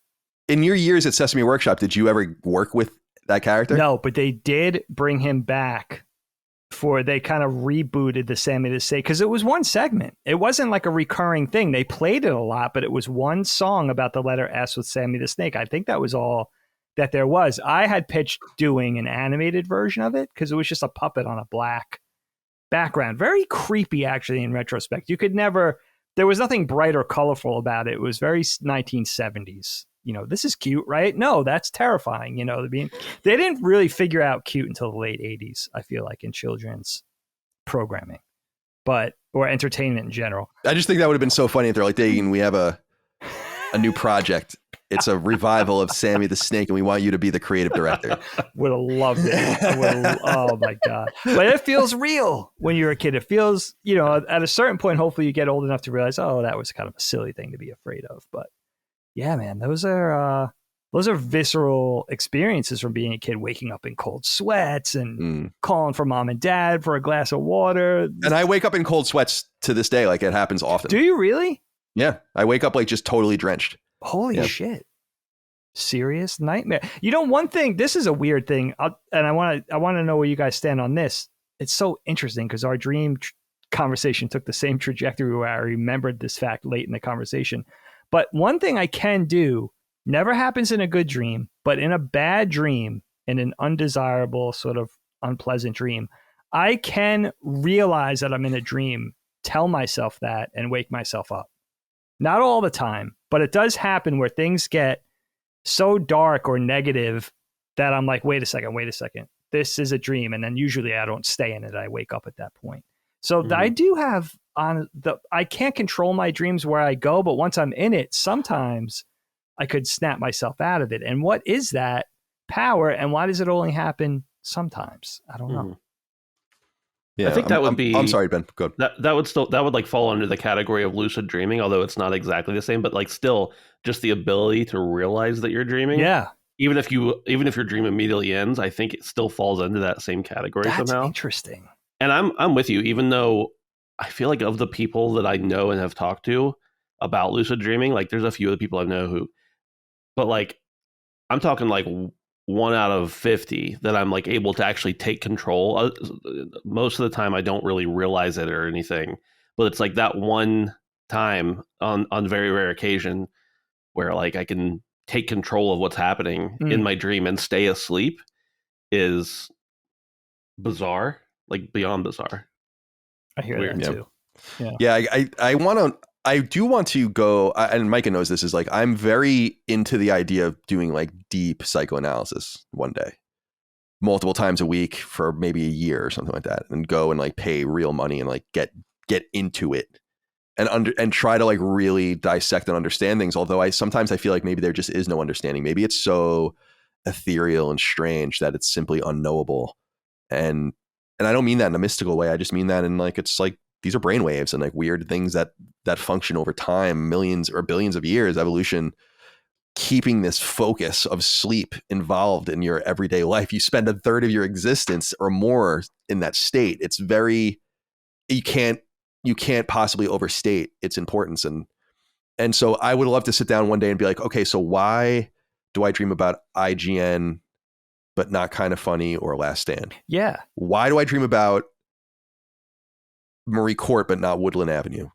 In your years at Sesame Workshop, did you ever work with that character? No, but they did bring him back they kind of rebooted the Sammy the Snake, because it was one segment. It wasn't like a recurring thing. They played it a lot, but it was one song about the letter S with Sammy the Snake. I think that was all that there was. I had pitched doing an animated version of it because it was just a puppet on a black background. Very creepy, actually, in retrospect. There was nothing bright or colorful about it. It was very 1970s. You know, this is cute, right? No, that's terrifying. You know, they didn't really figure out cute until the late 80s, I feel like, in children's programming, or entertainment in general. I just think that would have been so funny if they're like, Dagan, we have a new project. It's a revival of Sammy the Snake, and we want you to be the creative director. Would have loved it. Oh my God. But it feels real when you're a kid. It feels, you know, at a certain point, hopefully you get old enough to realize, oh, that was kind of a silly thing to be afraid of. But yeah, man, those are visceral experiences from being a kid, waking up in cold sweats and calling for mom and dad for a glass of water. And I wake up in cold sweats to this day. Like, it happens often. Do you really? Yeah. I wake up like just totally drenched. Holy shit. Serious nightmare. You know, one thing, this is a weird thing, and I want to know where you guys stand on this. It's so interesting because our dream conversation took the same trajectory where I remembered this fact late in the conversation. But one thing I can do, never happens in a good dream, but in a bad dream, in an undesirable, sort of unpleasant dream, I can realize that I'm in a dream, tell myself that, and wake myself up. Not all the time, but it does happen where things get so dark or negative that I'm like, wait a second. This is a dream. And then usually I don't stay in it. I wake up at that point. So I do have I can't control my dreams where I go, but once I'm in it, sometimes I could snap myself out of it. And what is that power? And why does it only happen sometimes? I don't know. Yeah, I think that would be. I'm sorry, Ben. Go. That would like fall under the category of lucid dreaming, although it's not exactly the same. But like, still, just the ability to realize that you're dreaming. Yeah. Even if your dream immediately ends, I think it still falls into that same category somehow. That's interesting. And I'm with you, even though I feel like of the people that I know and have talked to about lucid dreaming, like there's a few of the people I know who, but like I'm talking like 1 out of 50 that I'm like able to actually take control. Most of the time I don't really realize it or anything, but it's like that one time on very rare occasion where like I can take control of what's happening in my dream and stay asleep is bizarre, like beyond bizarre. I hear that too. Yeah. I do want to go, and Micah knows this, is like, I'm very into the idea of doing like deep psychoanalysis one day, multiple times a week for maybe a year or something like that, and go and like pay real money and like get into it and try to like really dissect and understand things. Although sometimes I feel like maybe there just is no understanding. Maybe it's so ethereal and strange that it's simply unknowable. And I don't mean that in a mystical way. I just mean that in like, it's like, these are brainwaves and like weird things that function over time, millions or billions of years, evolution, keeping this focus of sleep involved in your everyday life. You spend a third of your existence or more in that state. It's very, you can't you can't possibly overstate its importance. And so I would love to sit down one day and be like, okay, so why do I dream about IGN, but not Kind of Funny or Last Stand? Yeah. Why do I dream about Marie Court, but not Woodland Avenue?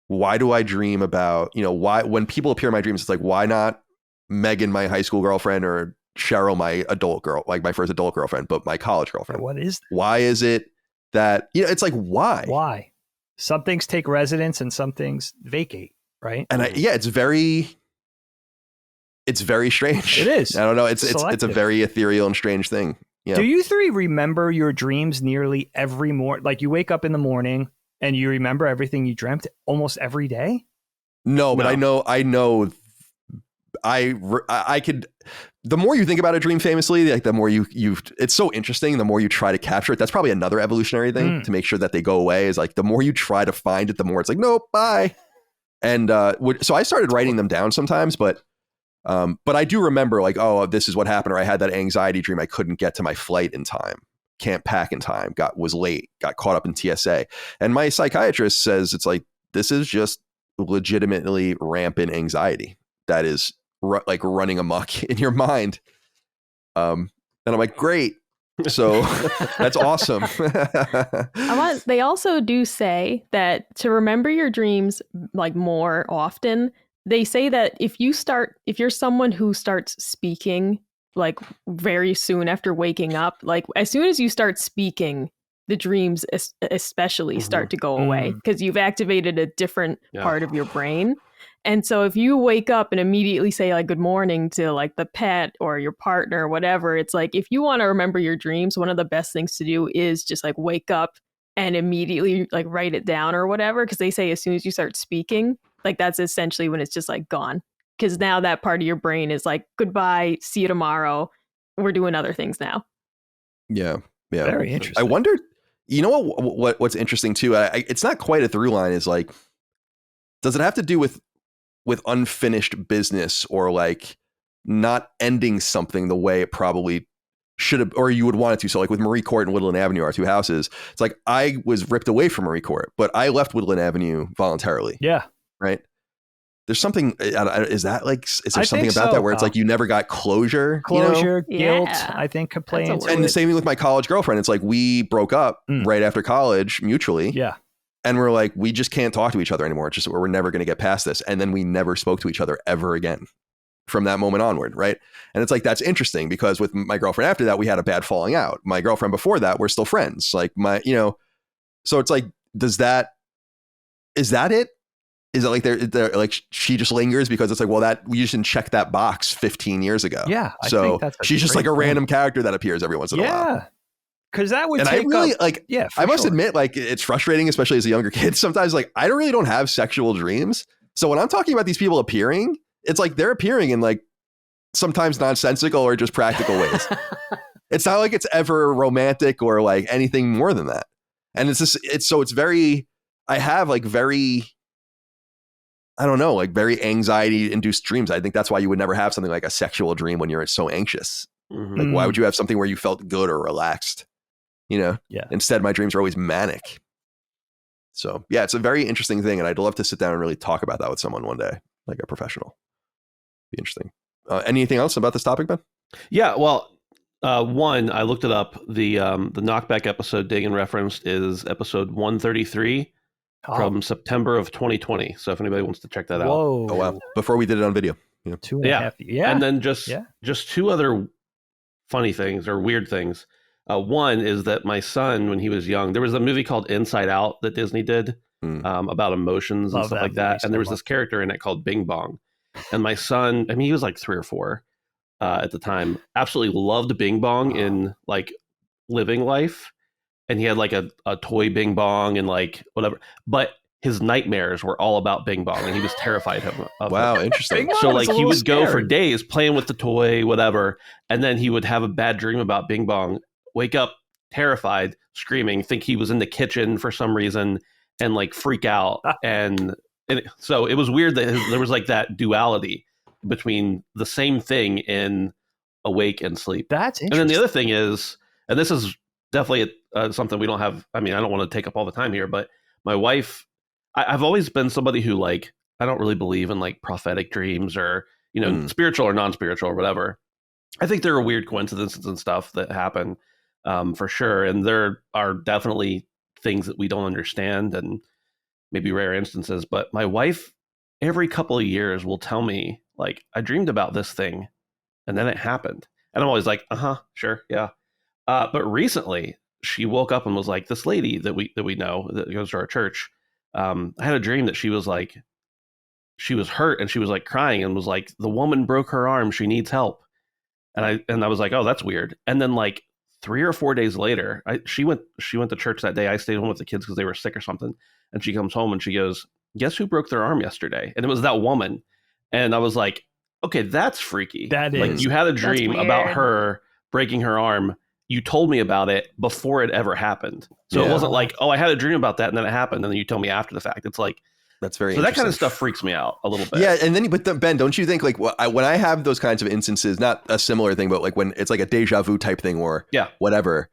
Why do I dream about, why, when people appear in my dreams, it's like, why not Megan, my high school girlfriend, or Cheryl, my adult girl, like my first adult girlfriend, but my college girlfriend? What is that? Why is it that, it's like, why? Why? Some things take residence and some things vacate, right? And it's very strange. It is. I don't know. It's a Selective. very ethereal and strange thing. Yeah. Do you three remember your dreams nearly every morning? Like you wake up in the morning and you remember everything you dreamt almost every day? No, but I know I could, the more you think about a dream famously, like the more you it's so interesting, the more you try to capture it. That's probably another evolutionary thing to make sure that they go away, is like the more you try to find it, the more it's like, nope, bye. And so I started writing them down sometimes, but I do remember like, oh, this is what happened, or I had that anxiety dream. I couldn't get to my flight in time, can't pack in time, was late, got caught up in TSA. And my psychiatrist says it's like, this is just legitimately rampant anxiety that is like running amok in your mind. And I'm like, great. So that's awesome. They also do say that to remember your dreams like more often, they say that if you're someone who starts speaking like very soon after waking up, like as soon as you start speaking, the dreams especially start to go away because you've activated a different part of your brain. And so if you wake up and immediately say like good morning to like the pet or your partner or whatever, it's like if you want to remember your dreams, one of the best things to do is just like wake up and immediately like write it down or whatever, because they say as soon as you start speaking, like that's essentially when it's just like gone, because now that part of your brain is like goodbye, see you tomorrow, we're doing other things now. Yeah Very interesting. I wondered, what's interesting too, it's not quite a through line, is like, does it have to do with unfinished business, or like not ending something the way it probably should have, or you would want it to? So like with Marie Court and Woodland Avenue, our two houses, it's like I was ripped away from Marie Court, but I left Woodland Avenue voluntarily. Yeah. Right. There's something, is there something about so, that where it's like you never got closure? Guilt, Yeah. I think complaints. And the same thing with my college girlfriend. It's like we broke up right after college mutually. Yeah. And we're like, we just can't talk to each other anymore. It's just, we're never going to get past this. And then we never spoke to each other ever again from that moment onward. Right. And it's like, that's interesting, because with my girlfriend after that, we had a bad falling out. My girlfriend before that, we're still friends. Like so it's like, is that it? Is it like they're like she just lingers because it's like, well, that we just didn't check that box 15 years ago. Yeah. I So think that's she's just like a random character that appears every once in a while. Yeah. Because that would And take I really up, like, yeah, I must admit, like, it's frustrating, especially as a younger kid. Sometimes, like, I really don't have sexual dreams. So when I'm talking about these people appearing, it's like they're appearing in like sometimes nonsensical or just practical ways. It's not like it's ever romantic or like anything more than that. And it's just, it's very, I have like very, I don't know, like very anxiety induced dreams. I think that's why you would never have something like a sexual dream when you're so anxious. Like, why would you have something where you felt good or relaxed? Yeah. Instead, my dreams are always manic. So yeah, it's a very interesting thing. And I'd love to sit down and really talk about that with someone one day, like a professional. Be interesting. Anything else about this topic, Ben? Yeah. Well, one, I looked it up. The knockback episode Dagan referenced is episode 133 from September of 2020. So if anybody wants to check that out. Whoa. Oh, wow. Before we did it on video. 2.5. Yeah. And then just two other funny things or weird things. One is that my son, when he was young, there was a movie called Inside Out that Disney did about emotions and stuff like that. And there was this character in it called Bing Bong. And my son, I mean, he was like 3 or 4 at the time, absolutely loved Bing Bong in like living life. And he had like a toy Bing Bong and like whatever. But his nightmares were all about Bing Bong, and he was terrified of wow, it. interesting. So like he would go for days playing with the toy, whatever. And then he would have a bad dream about Bing Bong, wake up terrified, screaming, think he was in the kitchen for some reason, and like freak out. And so it was weird that there was like that duality between the same thing in awake and sleep. That's interesting. And then the other thing is, and this is definitely something we don't have, I mean, I don't want to take up all the time here, but my wife, I've always been somebody who like, I don't really believe in like prophetic dreams or, spiritual or non-spiritual or whatever. I think there are weird coincidences and stuff that happen for sure. And there are definitely things that we don't understand and maybe rare instances. But my wife, every couple of years, will tell me, like, I dreamed about this thing and then it happened. And I'm always like, sure, yeah. But recently, she woke up and was like, this lady that we know that goes to our church, I had a dream that she was like, she was hurt and she was like crying and was like, the woman broke her arm. She needs help. And I was like, oh, that's weird. And then like 3 or 4 days later, she went to church that day. I stayed home with the kids because they were sick or something. And she comes home and she goes, guess who broke their arm yesterday? And it was that woman. And I was like, okay, that's freaky. That is. Like, you had a dream about her breaking her arm. You told me about it before it ever happened. So it wasn't like, oh, I had a dream about that and then it happened. And then you told me after the fact. It's like, that's very so that kind of stuff freaks me out a little bit. Yeah, and then but Ben, don't you think like when I have those kinds of instances, not a similar thing, but like when it's like a deja vu type thing or whatever,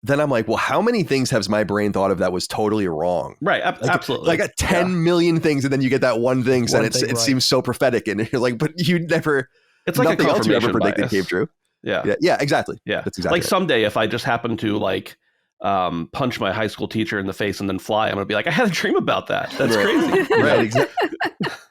then I'm like, well, how many things has my brain thought of that was totally wrong? Right, absolutely. Like a 10 million things, and then you get that one thing, and it seems so prophetic, and you're like, but you never. It's like nothing a else you ever confirmation predicted bias. came true. Yeah, exactly. Yeah, that's exactly like someday if I just happen to like punch my high school teacher in the face and then fly, I'm gonna be like, I had a dream about that. That's crazy. Right,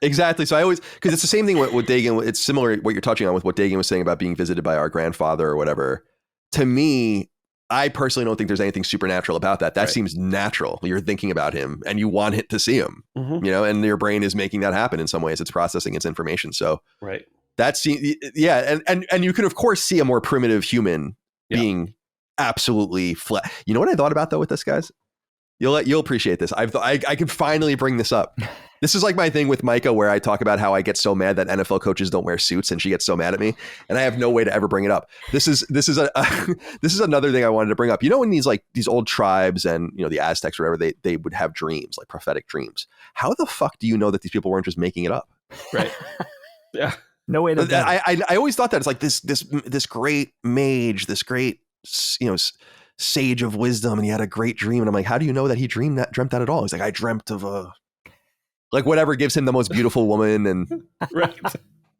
exactly. So I always, because it's the same thing with Dagan. It's similar what you're touching on with what Dagan was saying about being visited by our grandfather or whatever. To me, I personally don't think there's anything supernatural about that. That seems natural. You're thinking about him and you want it to see him, and your brain is making that happen in some ways. It's processing its information. So that's, and you can of course see a more primitive human being absolutely flat. You know what I thought about though with this, guys? You'll appreciate this. I can finally bring this up. This is like my thing with Micah, where I talk about how I get so mad that NFL coaches don't wear suits, and she gets so mad at me, and I have no way to ever bring it up. This is another thing I wanted to bring up. You know, in these old tribes and the Aztecs or whatever, they would have dreams, like prophetic dreams. How the fuck do you know that these people weren't just making it up? Right. Yeah. No way to. I always thought that it's like this great mage, this great sage of wisdom, and he had a great dream, and I'm like, how do you know that he dreamt that at all? He's like, I dreamt of like whatever gives him the most beautiful woman and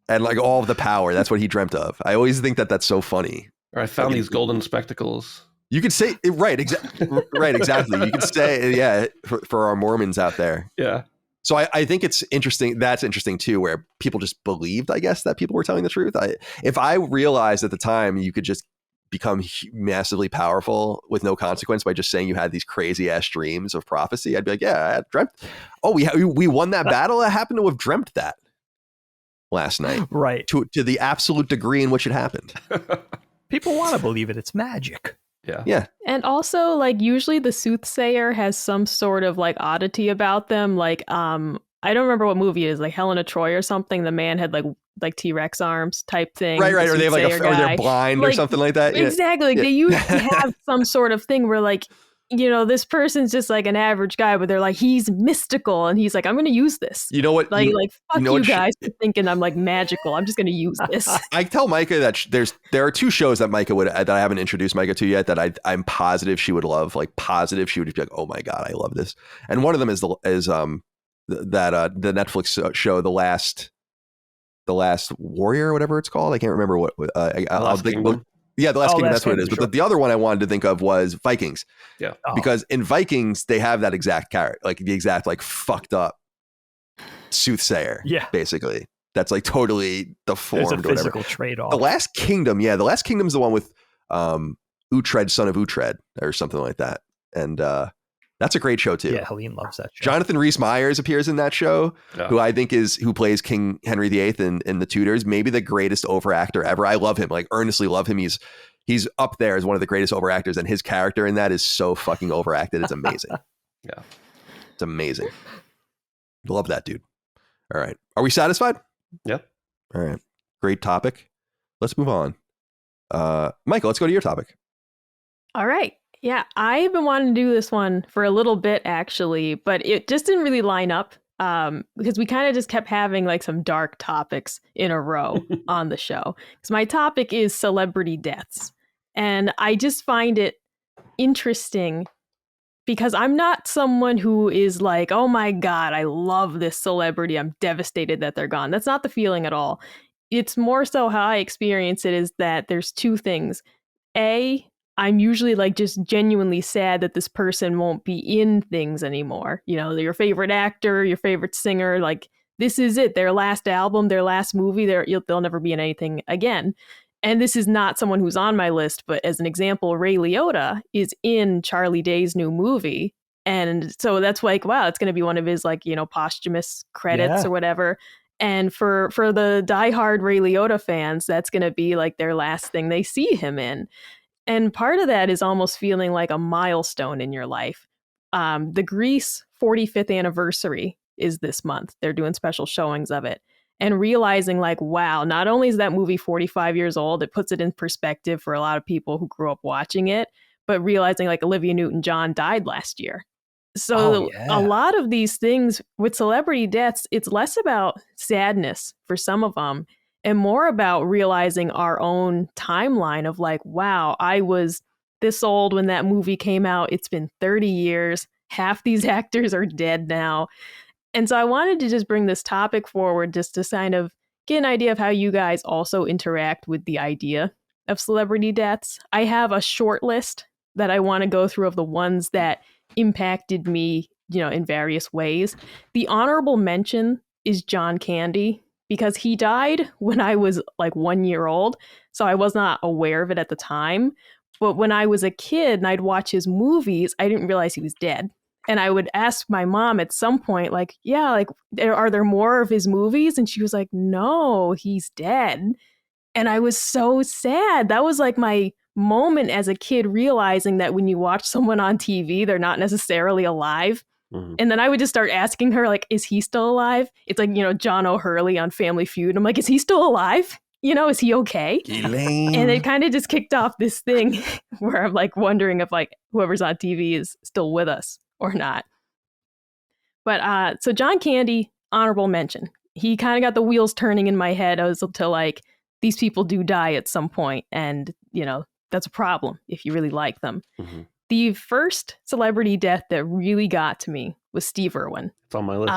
and like all of the power. That's what he dreamt of. I always think that that's so funny. Or I found these golden spectacles. You could say exactly. You could say for our Mormons out there. Yeah. So I think it's interesting. That's interesting too, where people just believed, I guess, that people were telling the truth. If I realized at the time you could just become massively powerful with no consequence by just saying you had these crazy ass dreams of prophecy, I'd be like, yeah, I dreamt. Oh, we won that battle. I happen to have dreamt that last night, right? To the absolute degree in which it happened. People want to believe it. It's magic. Yeah. And also, like, usually the soothsayer has some sort of like oddity about them. Like, I don't remember what movie it is, like Helen of Troy or something. The man had like T-Rex arms type thing. Right. Or they have like or they're blind or something like that. Exactly. Like, they usually have some sort of thing where like, this person's just like an average guy, but they're like, he's mystical. And he's like, I'm going to use this. You know what? Like, fuck you guys for thinking I'm like magical. I'm just going to use this. I tell Micah that there are 2 shows that that I haven't introduced Micah to yet that I'm positive she would love. Like positive she would be like, oh my God, I love this. And one of them is the Netflix show, The Last Warrior or whatever it's called. I can't remember what. I'll think. Yeah, The Last Kingdom. That's what it is. But the other one I wanted to think of was Vikings. Yeah, because in Vikings they have that exact character, like the exact like fucked up soothsayer. Yeah, basically that's like totally deformed. There's a physical trade-off. The Last Kingdom. Yeah, The Last Kingdom is the one with Uhtred, son of Uhtred, or something like that, and that's a great show too. Yeah, Helene loves that show. Jonathan Rhys-Meyers appears in that show, who I think who plays King Henry VIII in The Tudors, maybe the greatest overactor ever. I love him, like earnestly love him. He's up there as one of the greatest overactors, and his character in that is so fucking overacted. It's amazing. Yeah, it's amazing. Love that dude. All right, are we satisfied? Yeah. All right, great topic. Let's move on. Michael, let's go to your topic. All right. Yeah, I've been wanting to do this one for a little bit, actually, but it just didn't really line up because we kind of just kept having like some dark topics in a row on the show. Because my topic is celebrity deaths. And I just find it interesting because I'm not someone who is like, oh my God, I love this celebrity. I'm devastated that they're gone. That's not the feeling at all. It's more so how I experience it is that there's two things. A, I'm usually like just genuinely sad that this person won't be in things anymore. You know, your favorite actor, your favorite singer, like this is it. Their last album, their last movie, they'll never be in anything again. And this is not someone who's on my list, but as an example, Ray Liotta is in Charlie Day's new movie. And so that's like, wow, it's going to be one of his like, you know, posthumous credits or whatever. And for the diehard Ray Liotta fans, that's going to be like their last thing they see him in. And part of that is almost feeling like a milestone in your life. The Grease 45th anniversary is this month. They're doing special showings of it. And realizing like, wow, not only is that movie 45 years old, it puts it in perspective for a lot of people who grew up watching it, but realizing like Olivia Newton-John died last year. So a lot of these things with celebrity deaths, it's less about sadness for some of them and more about realizing our own timeline of like, wow, I was this old when that movie came out. It's been 30 years. Half these actors are dead now. And so I wanted to just bring this topic forward just to kind of get an idea of how you guys also interact with the idea of celebrity deaths. I have a short list that I want to go through of the ones that impacted me, you know, in various ways. The honorable mention is John Candy, because he died when I was like 1 year old. So I was not aware of it at the time. But when I was a kid and I'd watch his movies, I didn't realize he was dead. And I would ask my mom at some point, like, yeah, like, are there more of his movies? And she was like, no, he's dead. And I was so sad. That was like my moment as a kid, realizing that when you watch someone on TV, they're not necessarily alive. Mm-hmm. And then I would just start asking her, like, is he still alive? It's like, you know, John O'Hurley on Family Feud. I'm like, is he still alive? You know, is he okay? Elaine. And it kind of just kicked off this thing where I'm like wondering if like whoever's on TV is still with us or not. But so John Candy, honorable mention. He kind of got the wheels turning in my head as to like, these people do die at some point, and you know that's a problem if you really like them. Mm-hmm. The first celebrity death that really got to me was Steve Irwin. It's on my list.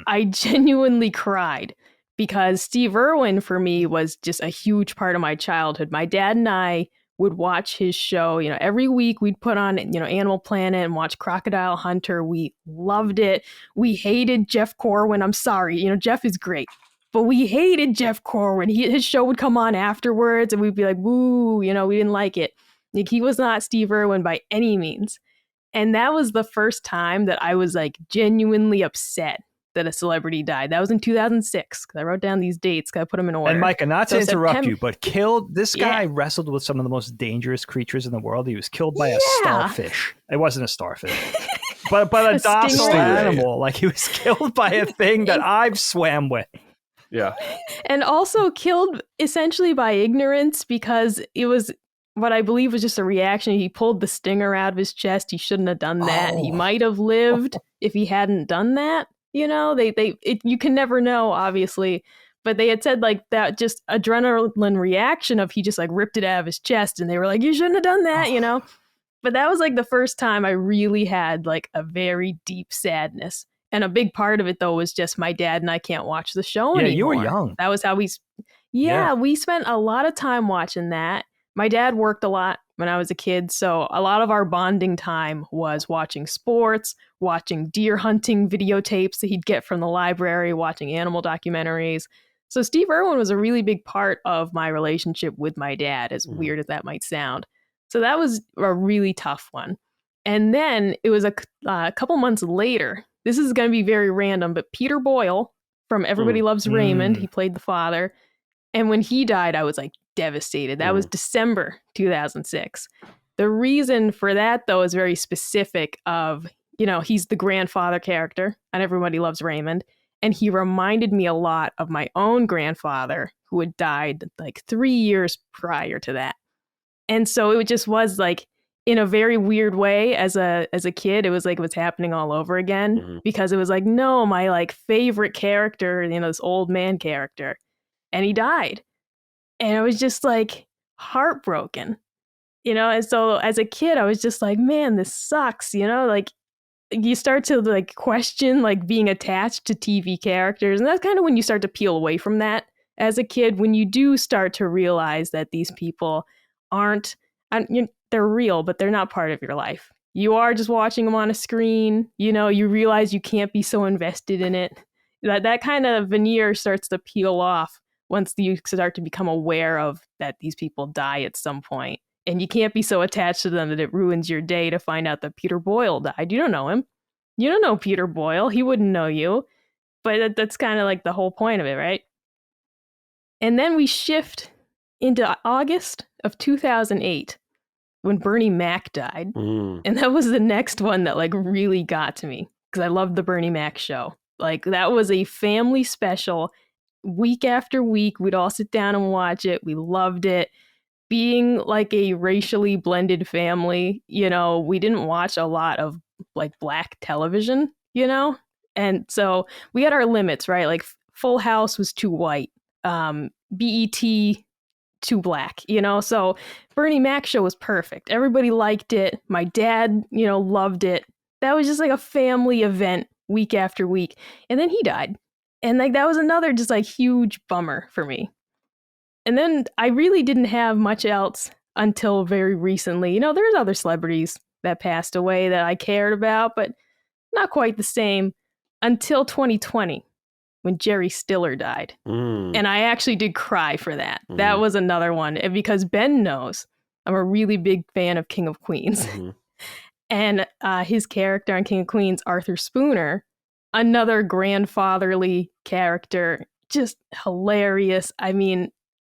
I genuinely cried because Steve Irwin for me was just a huge part of my childhood. My dad and I would watch his show, you know, every week. We'd put on, you know, Animal Planet and watch Crocodile Hunter. We loved it. We hated Jeff Corwin. I'm sorry, you know, Jeff is great. But we hated Jeff Corwin. His show would come on afterwards and we'd be like, woo, you know, we didn't like it. Like, he was not Steve Irwin by any means. And that was the first time that I was like genuinely upset that a celebrity died. That was in 2006. Because I wrote down these dates because I put them in order. And Micah, not to interrupt you, but this guy wrestled with some of the most dangerous creatures in the world. He was killed by a starfish. It wasn't a starfish. but a docile animal. Like, he was killed by a thing that I've swam with. Yeah. And also killed essentially by ignorance, because it was what I believe was just a reaction. He pulled the stinger out of his chest. He shouldn't have done that. He might have lived if he hadn't done that. You know, you can never know, obviously. But they had said like that just adrenaline reaction of he just like ripped it out of his chest. And they were like, you shouldn't have done that, you know. But that was like the first time I really had like a very deep sadness. And a big part of it, though, was just my dad and I can't watch the show anymore. Yeah, you were young. That was how we spent a lot of time watching that. My dad worked a lot when I was a kid, so a lot of our bonding time was watching sports, watching deer hunting videotapes that he'd get from the library, watching animal documentaries. So Steve Irwin was a really big part of my relationship with my dad, as weird as that might sound. So that was a really tough one. And then it was a couple months later. This is going to be very random, but Peter Boyle from Everybody Loves Raymond, he played the father. And when he died, I was like devastated. That was December 2006. The reason for that, though, is very specific of, you know, he's the grandfather character on Everybody Loves Raymond. And he reminded me a lot of my own grandfather, who had died like 3 years prior to that. And so it just was like, in a very weird way, as a kid, it was like it was happening all over again, because it was like, no, my like favorite character, you know, this old man character, and he died. And I was just like heartbroken. And so as a kid, I was just like, man, this sucks, like you start to like question like being attached to TV characters. And that's kind of when you start to peel away from that as a kid, when you do start to realize that these people aren't, they're real, but they're not part of your life. You are just watching them on a screen. You realize you can't be so invested in it. That kind of veneer starts to peel off once you start to become aware of that these people die at some point. And you can't be so attached to them that it ruins your day to find out that Peter Boyle died. You don't know him. You don't know Peter Boyle. He wouldn't know you. But that's kind of like the whole point of it, right? And then we shift into August of 2008 when Bernie Mac died. And that was the next one that like really got to me because I loved the Bernie Mac show. Like that was a family special. Week after week, we'd all sit down and watch it. We loved it. Being like a racially blended family, we didn't watch a lot of like black television, and so we had our limits, right? Like Full House was too white, BET too black, so Bernie Mac show was perfect. Everybody liked it. My dad, loved it. That was just like a family event week after week. And then he died. And like that was another just like huge bummer for me. And then I really didn't have much else until very recently. There's other celebrities that passed away that I cared about, but not quite the same until 2020 when Jerry Stiller died. And I actually did cry for that. That was another one. And because Ben knows I'm a really big fan of King of Queens. And his character on King of Queens, Arthur Spooner, another grandfatherly character, just hilarious. I mean,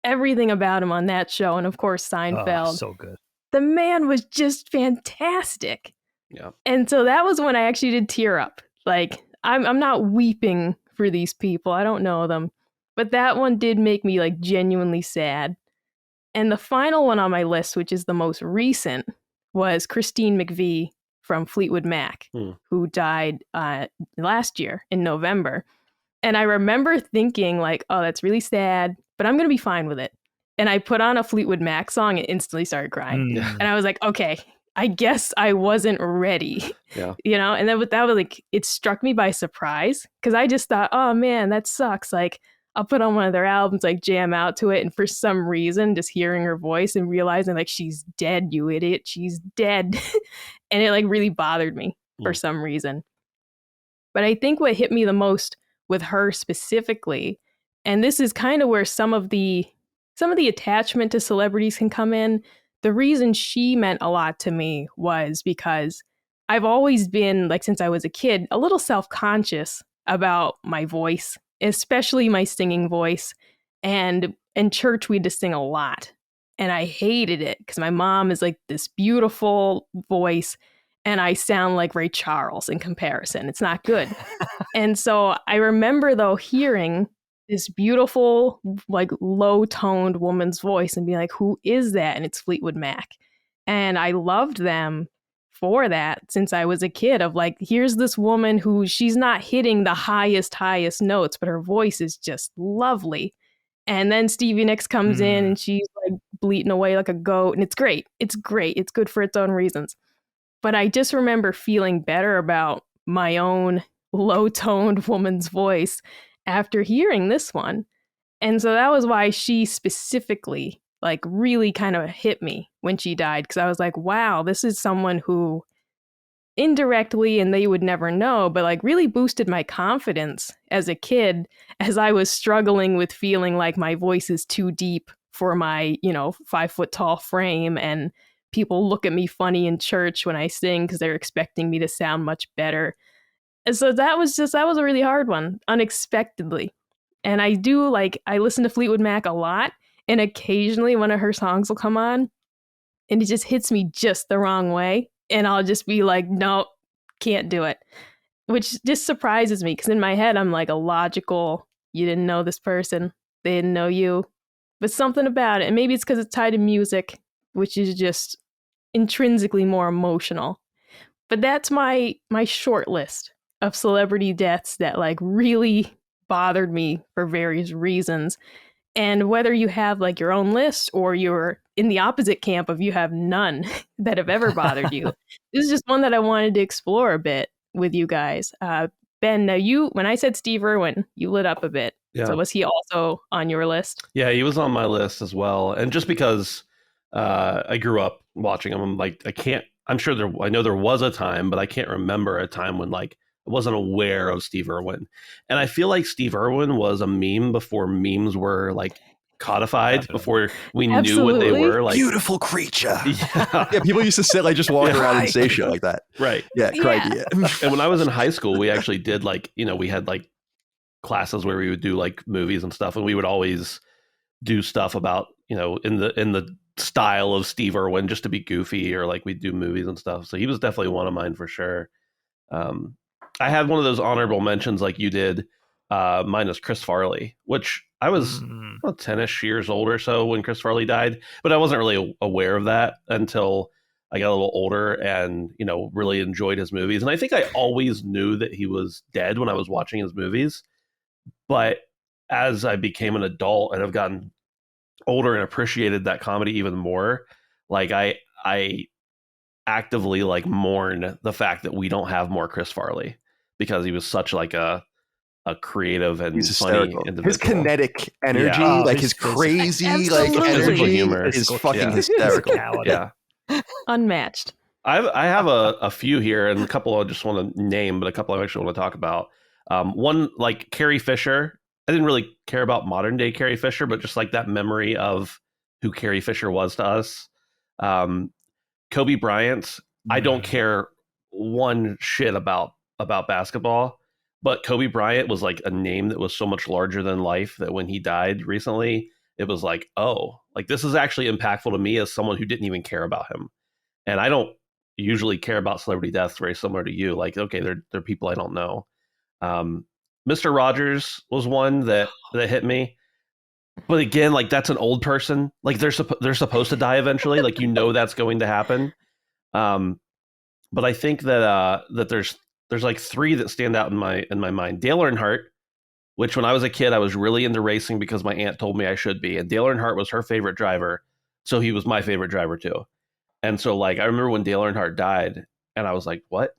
everything about him on that show, and of course Seinfeld. So good. The man was just fantastic. Yeah. And so that was when I actually did tear up. Like I'm not weeping for these people. I don't know them. But that one did make me like genuinely sad. And the final one on my list, which is the most recent, was Christine McVie from Fleetwood Mac, who died last year in November. And I remember thinking like, oh, that's really sad, but I'm going to be fine with it. And I put on a Fleetwood Mac song and instantly started crying. And I was like, okay, I guess I wasn't ready. Yeah. And that was like, it struck me by surprise because I just thought, oh man, that sucks. Like I'll put on one of their albums, like jam out to it. And for some reason, just hearing her voice and realizing like, she's dead, you idiot. She's dead. And it like really bothered me for some reason. But I think what hit me the most with her specifically, and this is kind of where some of the attachment to celebrities can come in. The reason she meant a lot to me was because I've always been, like since I was a kid, a little self-conscious about my voice, especially my singing voice. And in church, we had to sing a lot. And I hated it because my mom is like this beautiful voice and I sound like Ray Charles in comparison. It's not good. And so I remember though hearing this beautiful, like low-toned woman's voice and being like, who is that? And it's Fleetwood Mac. And I loved them for that since I was a kid of like, here's this woman who she's not hitting the highest notes, but her voice is just lovely. And then Stevie Nicks comes in and she's like bleating away like a goat. And it's great. It's great. It's good for its own reasons. But I just remember feeling better about my own low-toned woman's voice after hearing this one. And so that was why she specifically like really kind of hit me when she died. Because I was like, wow, this is someone who indirectly, and they would never know, but like really boosted my confidence as a kid as I was struggling with feeling like my voice is too deep for my, 5-foot tall frame. And people look at me funny in church when I sing because they're expecting me to sound much better. And so that was a really hard one, unexpectedly. And I listen to Fleetwood Mac a lot, and occasionally one of her songs will come on and it just hits me just the wrong way. And I'll just be like, no, can't do it, which just surprises me because in my head, I'm like a logical, you didn't know this person, they didn't know you, but something about it. And maybe it's because it's tied to music, which is just intrinsically more emotional. But that's my short list of celebrity deaths that like really bothered me for various reasons. And whether you have like your own list or you're in the opposite camp of you have none that have ever bothered you. This is just one that I wanted to explore a bit with you guys. Ben, now when I said Steve Irwin, you lit up a bit. Yeah. So was he also on your list? Yeah, he was on my list as well. And just because I grew up watching him, I'm like, I know there was a time, but I can't remember a time when like I wasn't aware of Steve Irwin. And I feel like Steve Irwin was a meme before memes were like codified, before we knew what they were. Like, beautiful creature. Yeah. Yeah, people used to sit like just walk around and say shit like that. Right. Yeah, crikey. Yeah. And when I was in high school, we actually did like, we had like classes where we would do like movies and stuff, and we would always do stuff about, in the style of Steve Irwin, just to be goofy, or like we'd do movies and stuff. So he was definitely one of mine for sure. I had one of those honorable mentions like you did. Mine is Chris Farley, which I was about 10-ish years old or so when Chris Farley died, but I wasn't really aware of that until I got a little older and, really enjoyed his movies. And I think I always knew that he was dead when I was watching his movies. But as I became an adult and have gotten older and appreciated that comedy even more, like I actively like mourn the fact that we don't have more Chris Farley, because he was such like a creative and funny individual. His kinetic energy, his crazy like energy humor is fucking hysterical. Yeah, unmatched. I have a few here, and a couple I just want to name, but a couple I actually want to talk about. One, like Carrie Fisher. I didn't really care about modern day Carrie Fisher, but just like that memory of who Carrie Fisher was to us. Kobe Bryant. I don't care one shit about basketball, but Kobe Bryant was like a name that was so much larger than life that when he died recently, it was like, oh, like this is actually impactful to me as someone who didn't even care about him. And I don't usually care about celebrity deaths, very similar to you. Like, okay, they're people I don't know. Mr. Rogers was one that hit me. But again, like that's an old person. Like they're supposed to die eventually. Like that's going to happen. But I think that there's like three that stand out in my mind. Dale Earnhardt, which when I was a kid, I was really into racing because my aunt told me I should be. And Dale Earnhardt was her favorite driver. So he was my favorite driver too. And so like I remember when Dale Earnhardt died and I was like, what?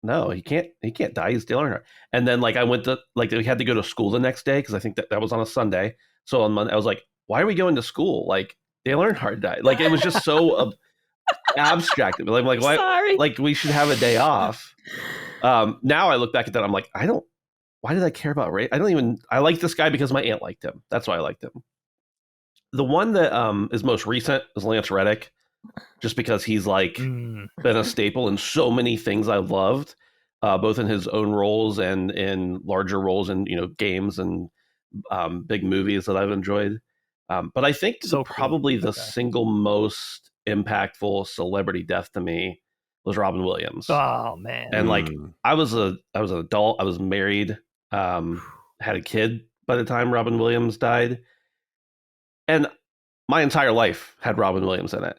No, he can't die. He's Dale Earnhardt. And then like I went to we had to go to school the next day because I think that was on a Sunday. So on Monday I was like, why are we going to school? Like Dale Earnhardt died. Like it was just so abstract. Like why? Sorry. Like we should have a day off. Now I look back at that, I'm like, why did I care about race? I like this guy because my aunt liked him. That's why I liked him. The one that is most recent is Lance Reddick, just because he's like been a staple in so many things I've loved, both in his own roles and in larger roles in games and big movies that I've enjoyed. But I think probably the single most impactful celebrity death to me was Robin Williams. Oh man! And like I was an adult. I was married, had a kid by the time Robin Williams died, and my entire life had Robin Williams in it.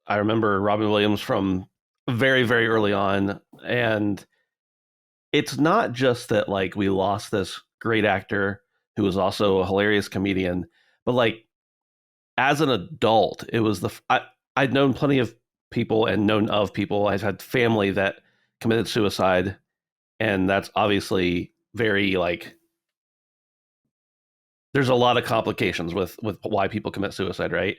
I remember Robin Williams from very, very early on, and it's not just that like we lost this great actor who was also a hilarious comedian, but like as an adult, it was I'd known plenty of people and known of people. I've had family that committed suicide, and that's obviously very like there's a lot of complications with why people commit suicide, right?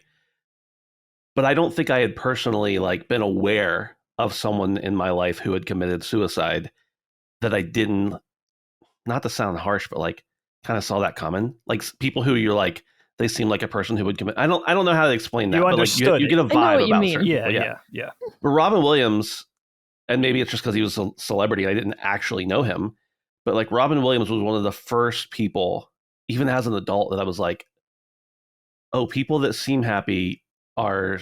But I don't think I had personally like been aware of someone in my life who had committed suicide that I didn't, not to sound harsh, but like kind of saw that coming. Like people who you're like, they seem like a person who would commit. I don't know how to explain that. You but understood like you get a vibe about certain people. Yeah. But Robin Williams, and maybe it's just because he was a celebrity, I didn't actually know him. But like Robin Williams was one of the first people, even as an adult, that I was like, oh, people that seem happy are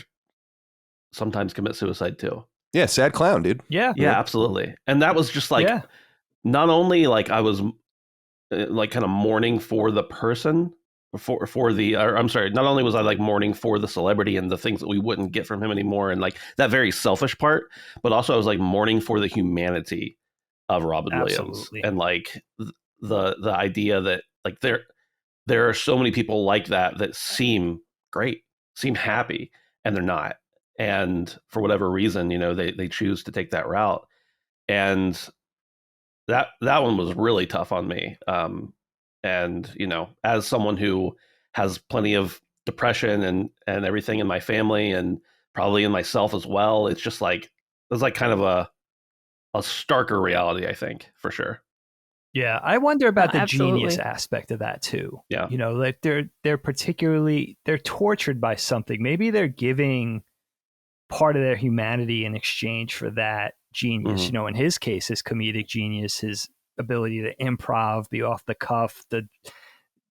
sometimes commit suicide too. Yeah, sad clown, dude. Yeah, absolutely. And that was just like, not only like I was like kind of mourning for the person, not only was I like mourning for the celebrity and the things that we wouldn't get from him anymore, and like that very selfish part, but also I was like mourning for the humanity of Robin Williams, and like the idea that like there are so many people like that seem great. seem happy, and they're not. And for whatever reason, they choose to take that route. And that one was really tough on me. And as someone who has plenty of depression and everything in my family, and probably in myself as well, it's just like it was like kind of a starker reality, I think, for sure. Yeah, I wonder about the absolutely. genius aspect of that too. Yeah. Like they're tortured by something. Maybe they're giving part of their humanity in exchange for that genius. Mm-hmm. In his case, his comedic genius, his ability to improv, be off the cuff, to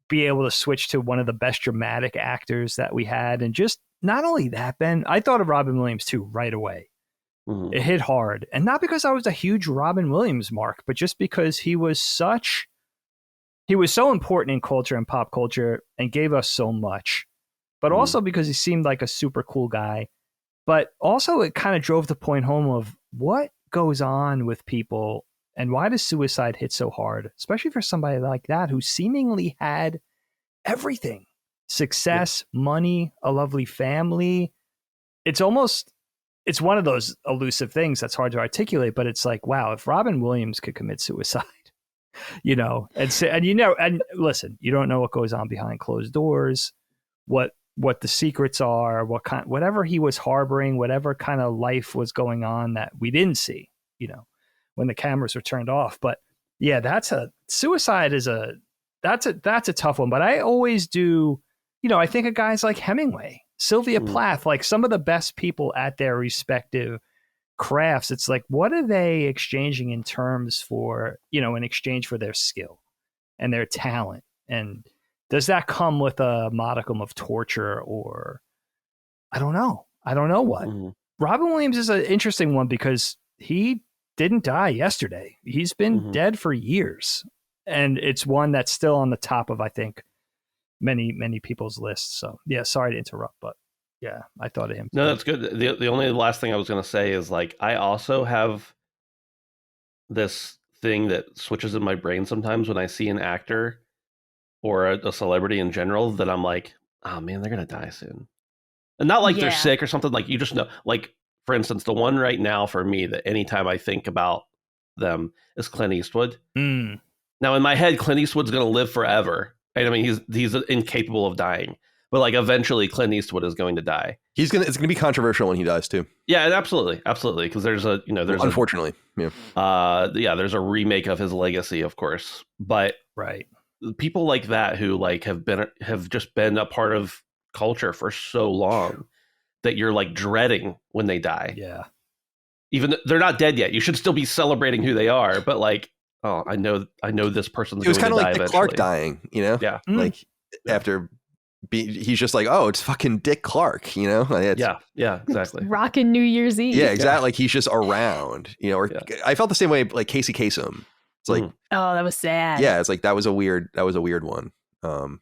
be able to switch to one of the best dramatic actors that we had. And just not only that, Ben, I thought of Robin Williams too right away. Mm-hmm. It hit hard. And not because I was a huge Robin Williams mark, but just because he was so important in culture and pop culture and gave us so much. But also because he seemed like a super cool guy. But also it kind of drove the point home of what goes on with people and why does suicide hit so hard, especially for somebody like that who seemingly had everything: success, money, a lovely family. It's one of those elusive things that's hard to articulate, but it's like, wow, if Robin Williams could commit suicide, and listen, you don't know what goes on behind closed doors, what the secrets are, whatever he was harboring, whatever kind of life was going on that we didn't see, when the cameras were turned off. But yeah, suicide is that's a tough one. But I always do, I think of guys like Hemingway, Sylvia Plath, like some of the best people at their respective crafts. It's like, what are they exchanging in terms for, in exchange for their skill and their talent? And does that come with a modicum of torture, or I don't know what? Mm-hmm. Robin Williams is an interesting one because he didn't die yesterday. He's been dead for years. And it's one that's still on the top of, I think, many people's lists. So yeah, sorry to interrupt, but yeah, I thought of him. No, that's good. The only last thing I was going to say is, like, I also have this thing that switches in my brain sometimes when I see an actor or a celebrity in general that I'm like, oh man, they're going to die soon. And not like they're sick or something, like you just know, like, for instance, the one right now for me that anytime I think about them is Clint Eastwood. Now in my head, Clint Eastwood's going to live forever. And I mean, he's incapable of dying, but like eventually Clint Eastwood is going to die. It's going to be controversial when he dies too. Yeah, and absolutely. Because there's unfortunately, there's a remake of his legacy, of course. But right, people like that who like have just been a part of culture for so long that you're like dreading when they die. Yeah, even they're not dead yet. You should still be celebrating who they are, but like, oh, I know this person's. It was kind of like Dick Clark dying, Yeah, like after. He's just like, oh, it's fucking Dick Clark, yeah, exactly. Rockin' New Year's Eve. Yeah, exactly. Like he's just around, or I felt the same way like Casey Kasem. It's like, oh, that was sad. Yeah, it's like that was a weird one.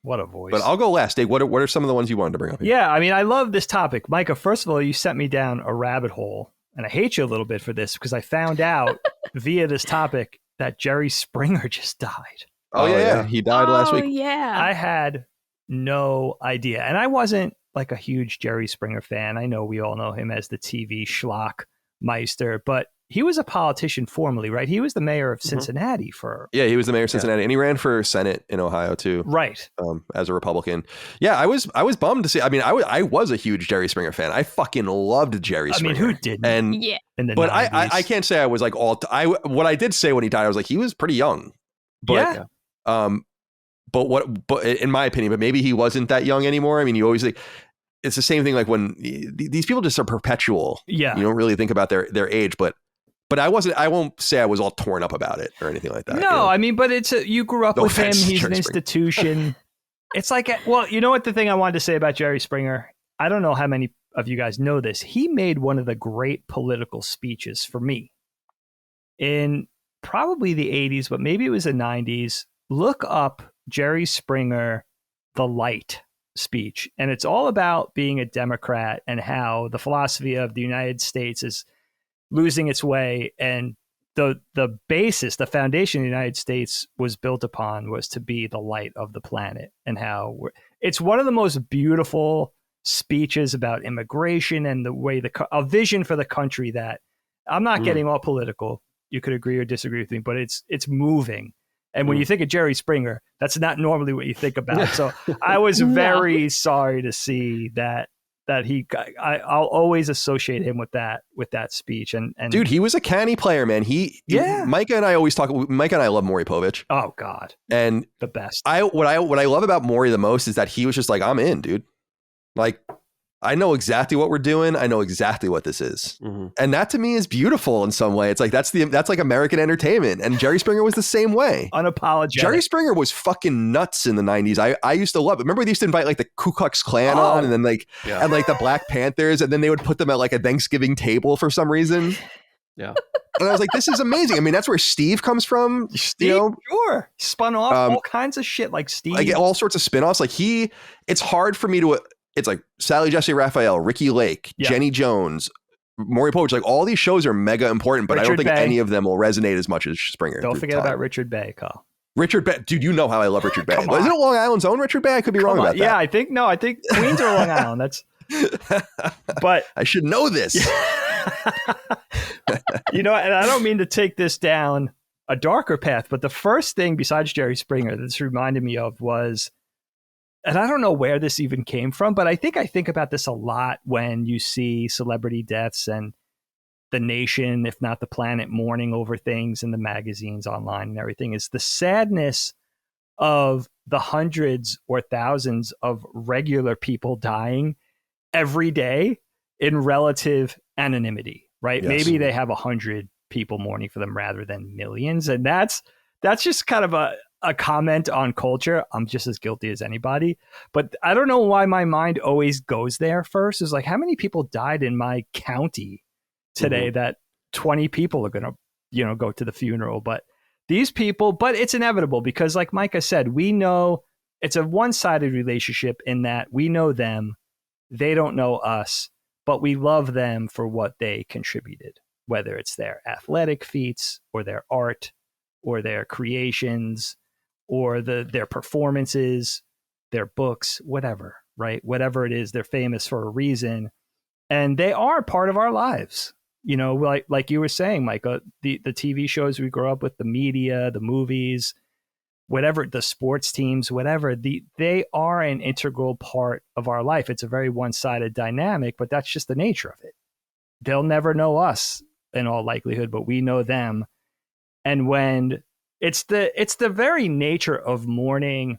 What a voice. But I'll go last. Dave, what are some of the ones you wanted to bring up here? Yeah, I mean, I love this topic. Micah, first of all, you sent me down a rabbit hole, and I hate you a little bit for this because I found out via this topic that Jerry Springer just died. Oh yeah. He died last week. Yeah. I had no idea. And I wasn't like a huge Jerry Springer fan. I know we all know him as the TV schlock meister, but he was a politician formerly, right? He was the mayor of Cincinnati for... Yeah, he was the mayor of Cincinnati, and he ran for Senate in Ohio too. Right. As a Republican. Yeah, I was bummed to see. I mean, I was a huge Jerry Springer fan. I fucking loved Jerry Springer. I mean, who didn't? And yeah. But I can't say I was like what I did say when he died, I was like, he was pretty young. But But in my opinion, but maybe he wasn't that young anymore. I mean, you always think it's the same thing. Like when these people just are perpetual. Yeah, you don't really think about their age. But I won't say I was all torn up about it or anything like that. No, I mean, but you grew up with him. He's an institution. It's like, well, you know what? The thing I wanted to say about Jerry Springer, I don't know how many of you guys know this. He made one of the great political speeches for me in probably the 80s, but maybe it was the 90s. Look up Jerry Springer, The Light speech. And it's all about being a Democrat and how the philosophy of the United States is losing its way. And the basis, the foundation of the United States was built upon was to be the light of the planet, and how it's one of the most beautiful speeches about immigration and the way a vision for the country that I'm not getting all political. You could agree or disagree with me, but it's moving. And when you think of Jerry Springer, that's not normally what you think about. So I was very sorry to see that I'll always associate him with that speech. And dude, he was a canny player, man. Micah and I always talk. Micah and I love Maury Povich. Oh God, and the best. What I love about Maury the most is that he was just like, I'm in, dude. Like, I know exactly what we're doing. I know exactly what this is. And that to me is beautiful in some way. It's like, that's like American entertainment. And Jerry Springer was the same way. Unapologetic. Jerry Springer was fucking nuts in the 90s. I used to love it. Remember they used to invite like the Ku Klux Klan on and then and like the Black Panthers. And then they would put them at like a Thanksgiving table for some reason. Yeah. And I was like, this is amazing. I mean, that's where Steve comes from. Steve, sure. Spun off all kinds of shit like Steve. Like all sorts of spinoffs. Like it's hard for me to... It's like Sally Jesse Raphael, Ricky Lake, Jenny Jones, Maury Povich. Like all these shows are mega important, but I don't think any of them will resonate as much as Springer. Don't forget about Richard Bay, Carl. Richard Bay, dude, you know how I love Richard Bay. Isn't it Long Island's own Richard Bay? I could be wrong about that. Yeah, I think Queens or Long Island. That's. But I should know this. And I don't mean to take this down a darker path, but the first thing besides Jerry Springer that this reminded me of was. And I don't know where this even came from, but I think about this a lot when you see celebrity deaths and the nation, if not the planet, mourning over things in the magazines, online and everything, is the sadness of the hundreds or thousands of regular people dying every day in relative anonymity, right? Yes. Maybe they have 100 people mourning for them rather than millions. And that's just kind of a comment on culture. I'm just as guilty as anybody, but I don't know why my mind always goes there first. Is like, how many people died in my county today that 20 people are going to, go to the funeral, but these people, but it's inevitable because like Micah said, we know it's a one-sided relationship in that we know them, they don't know us, but we love them for what they contributed, whether it's their athletic feats or their art or their creations or their performances, their books, whatever, right? Whatever it is, they're famous for a reason. And they are part of our lives. Like you were saying, Micah, the TV shows we grow up with, the media, the movies, whatever, the sports teams, whatever, they are an integral part of our life. It's a very one-sided dynamic, but that's just the nature of it. They'll never know us in all likelihood, but we know them. And when it's the very nature of mourning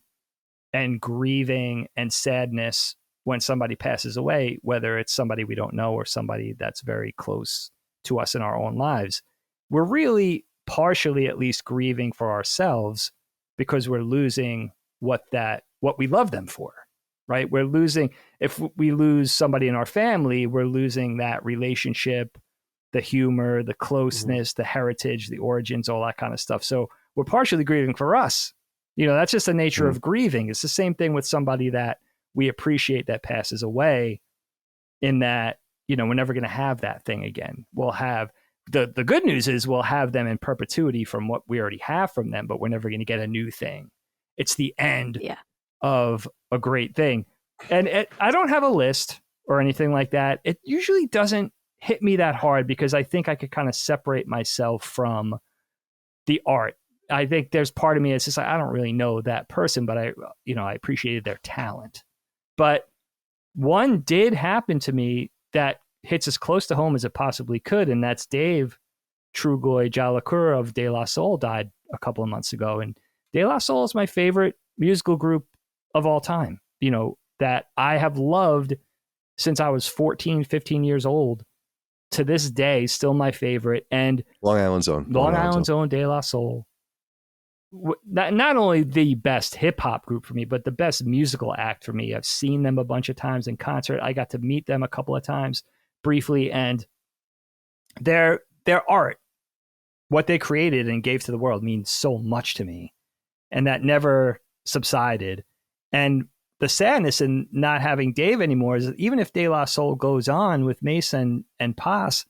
and grieving and sadness when somebody passes away, whether it's somebody we don't know or somebody that's very close to us in our own lives, we're really partially at least grieving for ourselves because we're losing what we love them for, right? We're losing, if we lose somebody in our family, we're losing that relationship, the humor, the closeness, the heritage, the origins, all that kind of stuff. So we're partially grieving for us. That's just the nature of grieving. It's the same thing with somebody that we appreciate that passes away, in that, we're never going to have that thing again. We'll have the good news is we'll have them in perpetuity from what we already have from them, but we're never going to get a new thing. It's the end of a great thing. And I don't have a list or anything like that. It usually doesn't hit me that hard because I think I could kind of separate myself from the art. I think there's part of me that's just like, I don't really know that person, but I appreciated their talent. But one did happen to me that hits as close to home as it possibly could, and that's Dave Trugoy Jalakur of De La Soul died a couple of months ago. And De La Soul is my favorite musical group of all time, that I have loved since I was 14, 15 years old. To this day, still my favorite. And Long Island's own De La Soul. Not only the best hip hop group for me, but the best musical act for me. I've seen them a bunch of times in concert. I got to meet them a couple of times briefly, and their art, what they created and gave to the world, means so much to me, and that never subsided. And the sadness in not having Dave anymore is that even if De La Soul goes on with Mason and Paz,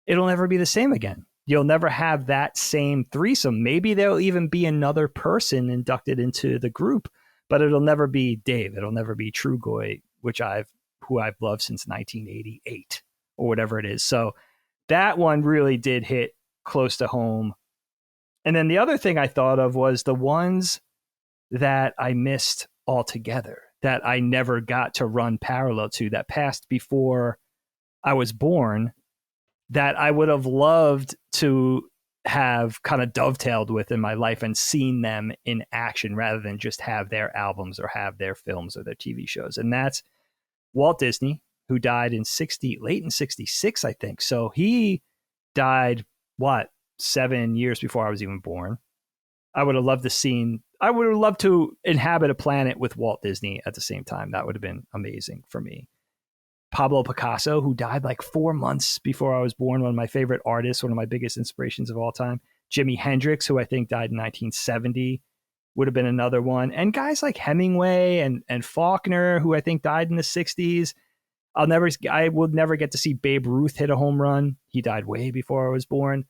it'll never be the same again. You'll never have that same threesome. Maybe there'll even be another person inducted into the group, but it'll never be Dave. It'll never be Trugoy, who I've loved since 1988 or whatever it is. So that one really did hit close to home. And then the other thing I thought of was the ones that I missed altogether, that I never got to run parallel to, that passed before I was born, that I would have loved to have kind of dovetailed with in my life and seen them in action rather than just have their albums or have their films or their TV shows. And that's Walt Disney, who died in late in 66, I think. So he died, 7 years before I was even born. I would have loved to inhabit a planet with Walt Disney at the same time. That would have been amazing for me. Pablo Picasso, who died like 4 months before I was born, one of my favorite artists, one of my biggest inspirations of all time. Jimi Hendrix, who I think died in 1970, would have been another one. And guys like Hemingway and Faulkner, who I think died in the 60s. I will never get to see Babe Ruth hit a home run. He died way before I was born.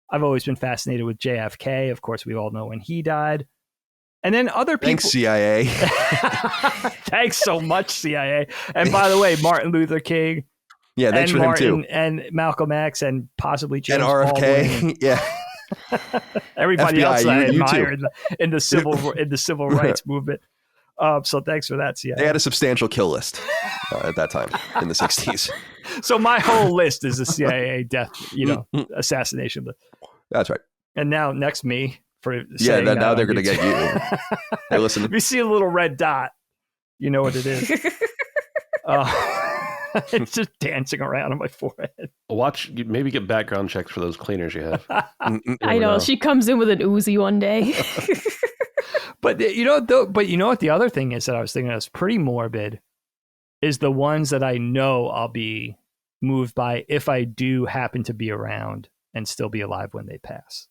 I've always been fascinated with JFK. Of course, we all know when he died. And then other people. Thanks, CIA. Thanks so much, CIA. And by the way, Martin Luther King. Yeah, thanks for him too. And Malcolm X and possibly James and RFK. Baldwin. Yeah. Everybody FBI, else I you admire in the civil rights movement. So thanks for that, CIA. They had a substantial kill list at that time in the 60s. So my whole list is a CIA death, assassination list. That's right. And now next me for saying now they're going to get you. Hey, listen. If you see a little red dot, you know what it is. It's just dancing around on my forehead. Maybe get background checks for those cleaners you have. I know. She comes in with an Uzi one day. But you know what the other thing is that I was thinking is pretty morbid is the ones that I know I'll be moved by if I do happen to be around and still be alive when they pass.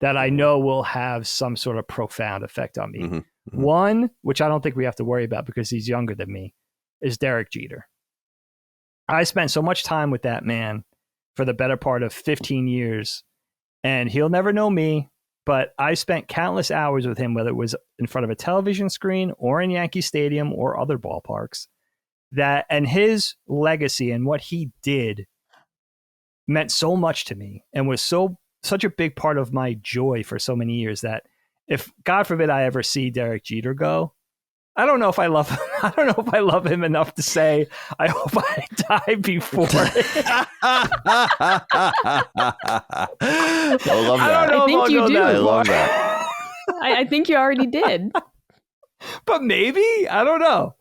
That I know will have some sort of profound effect on me. Mm-hmm. Mm-hmm. One, which I don't think we have to worry about because he's younger than me, is Derek Jeter. I spent so much time with that man for the better part of 15 years, and he'll never know me, but I spent countless hours with him, whether it was in front of a television screen or in Yankee Stadium or other ballparks. And his legacy and what he did meant so much to me and was such a big part of my joy for so many years that if, God forbid, I ever see Derek Jeter go, I don't know if I love him. I don't know if I love him enough to say, I hope I die before. I love that. I think you do. I love that. I think you already did. But maybe, I don't know.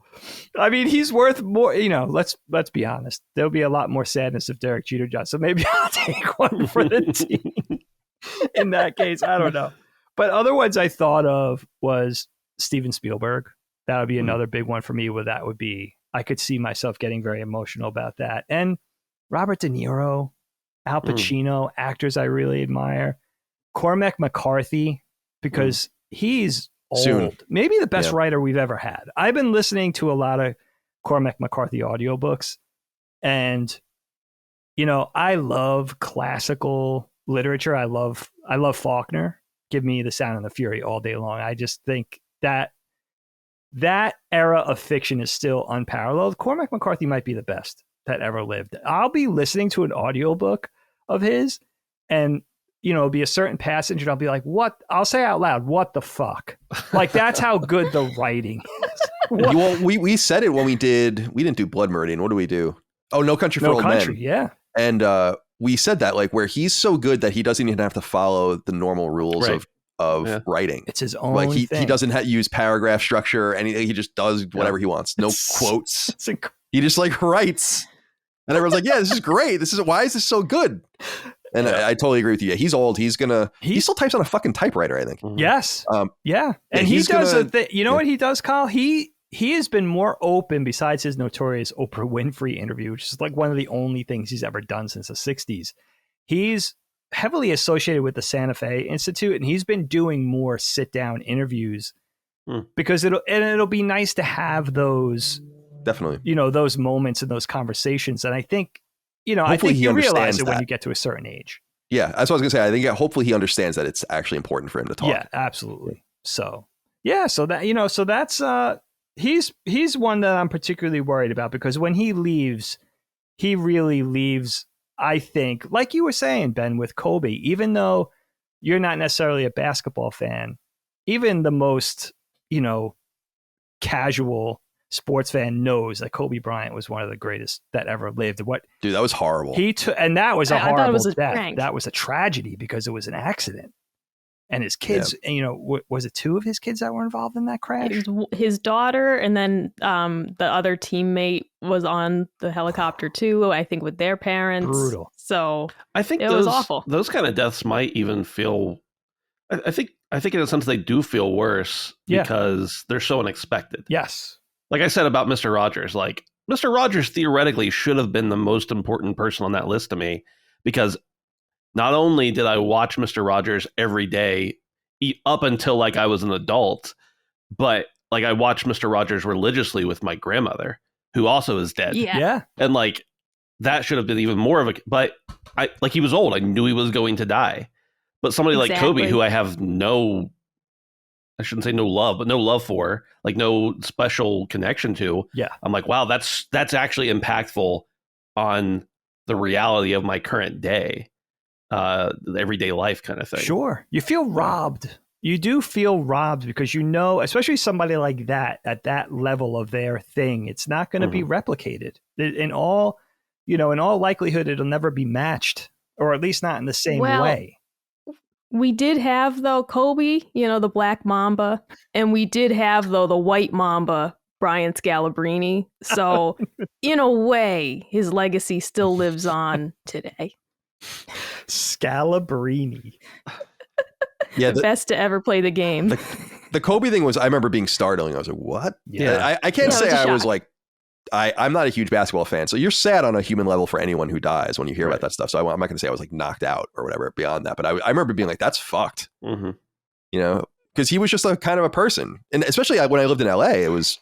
I mean, he's worth more, let's be honest. There'll be a lot more sadness if Derek Jeter dies. So maybe I'll take one for the team in that case. I don't know. But other ones I thought of was Steven Spielberg. That would be another big one for me where that would be, I could see myself getting very emotional about that. And Robert De Niro, Al Pacino, actors I really admire. Cormac McCarthy, because he's old. Soon. Maybe the best writer we've ever had. I've been listening to a lot of Cormac McCarthy audiobooks. And, I love classical literature. I love Faulkner. Give me The Sound and the Fury all day long. I just think that era of fiction is still unparalleled. Cormac McCarthy might be the best that ever lived. I'll be listening to an audiobook of his and, it'll be a certain passage and I'll be like, what? I'll say out loud, what the fuck? Like, that's how good the writing is. We said it when we didn't do Blood Meridian. What do we do? Oh, No Country for Old Men. Yeah. And we said that, like, where he's so good that he doesn't even have to follow the normal rules of writing. It's his own like he thing. doesn't use paragraph structure or anything. He just does whatever he wants. No quotes. He just writes. And everyone's like, yeah, this is great. Why is this so good? And I totally agree with you. Yeah, he's old. He still types on a fucking typewriter, I think. Yes. Yeah. And he does what he does, Kyle? He has been more open besides his notorious Oprah Winfrey interview, which is like one of the only things he's ever done since the 60s. He's heavily associated with the Santa Fe Institute, and he's been doing more sit-down interviews because it'll be nice to have those, definitely, those moments and those conversations. And I think, I think you realize it when you get to a certain age. Yeah, that's what I was gonna say. I think hopefully he understands that it's actually important for him to talk. Yeah, absolutely. So yeah, so that so that's he's one that I'm particularly worried about, because when he leaves, he really leaves, I think, like you were saying, Ben, with Kobe, even though you're not necessarily a basketball fan, even the most, casual sports fan knows that Kobe Bryant was one of the greatest that ever lived. Dude, that was horrible. And that was a horrible thought it was a death. prank. That was a tragedy because it was an accident. And his kids, was it 2 of his kids that were involved in that crash? It was his daughter, and then the other teammate was on the helicopter too, I think, with their parents. Brutal. So I think it was awful. Those kind of deaths might even feel. I think in a sense they do feel worse because they're so unexpected. Yes. Like I said about Mr. Rogers, like Mr. Rogers theoretically should have been the most important person on that list to me, because not only did I watch Mr. Rogers every day up until like I was an adult, but like I watched Mr. Rogers religiously with my grandmother, who also is dead. Yeah. And like that should have been even more of a, but he was old. I knew he was going to die. But somebody like Kobe, who I have I shouldn't say no love, but no love for, like no special connection to. Yeah. I'm like, wow, that's actually impactful on the reality of my current day. The everyday life kind of thing. Sure. You feel robbed. You do feel robbed because especially somebody like that at that level of their thing, it's not going to be replicated. In all likelihood, it'll never be matched, or at least not in the same way. We did have, though, Kobe, the Black Mamba, and we did have, though, the White Mamba, Brian Scalabrine. So in a way, his legacy still lives on today. Scalabrine. Yeah, best to ever play the game. The Kobe thing was, I remember being startling. I was like, what? Yeah. I can't say I was like, I'm not a huge basketball fan. So you're sad on a human level for anyone who dies when you hear about that stuff. So I'm not going to say I was like knocked out or whatever beyond that. But I remember being like, that's fucked. Mm-hmm. Because he was just a kind of a person. And especially when I lived in LA, it was,